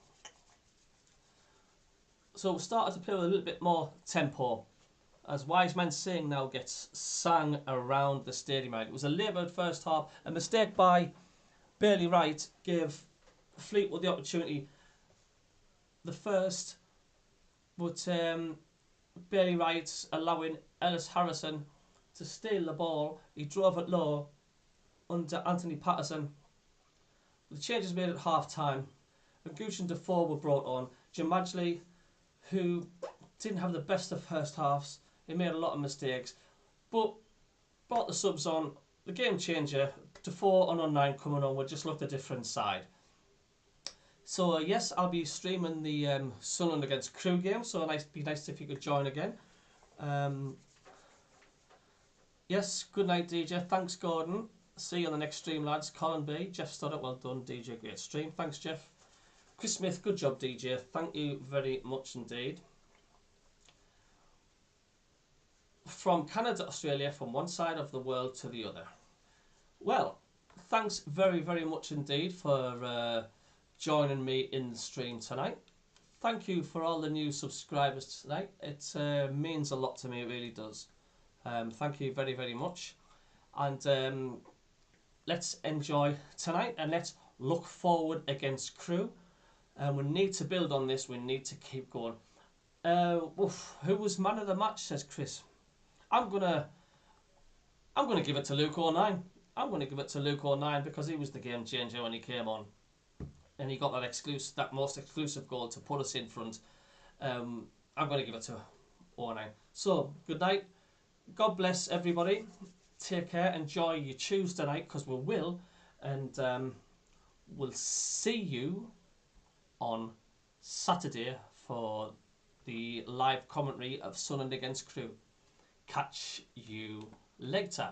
So we started to play with a little bit more tempo. As Wise Men Sing now gets sang around the stadium. It was a laboured first half. A mistake by Bailey Wright gave Fleetwood the opportunity. The first, but Bailey Wright allowing Ellis Harrison to steal the ball. He drove it low under Anthony Patterson. The changes made at half-time. Gooch and Defoe were brought on. Jim Madgley, who didn't have the best of first halves. He made a lot of mistakes. But brought the subs on. The game changer, Defoe and Unnine coming on, would just look the different side. So yes, I'll be streaming the Sunderland against Crew game. So be nice if you could join again. Yes, good night DJ. Thanks Gordon. See you on the next stream lads. Colin B, Jeff Stoddart, well done DJ, great stream. Thanks Jeff. Chris Smith, good job DJ. Thank you very much indeed. From Canada, Australia, from one side of the world to the other. Well, thanks very, very much indeed for joining me in the stream tonight. Thank you for all the new subscribers tonight. It means a lot to me, it really does. Thank you very, very much. And let's enjoy tonight and let's look forward against Crew. We need to build on this, we need to keep going. Who was man of the match, says Chris. I'm gonna give it to Luke O'Nine. I'm gonna give it to Luke O'Nine because he was the game changer when he came on. And he got that most exclusive goal to put us in front. I'm going to give it to O'Nine. So, good night. God bless everybody. Take care. Enjoy your Tuesday night, because we will. And we'll see you on Saturday for the live commentary of Sunderland against Crewe. Catch you later.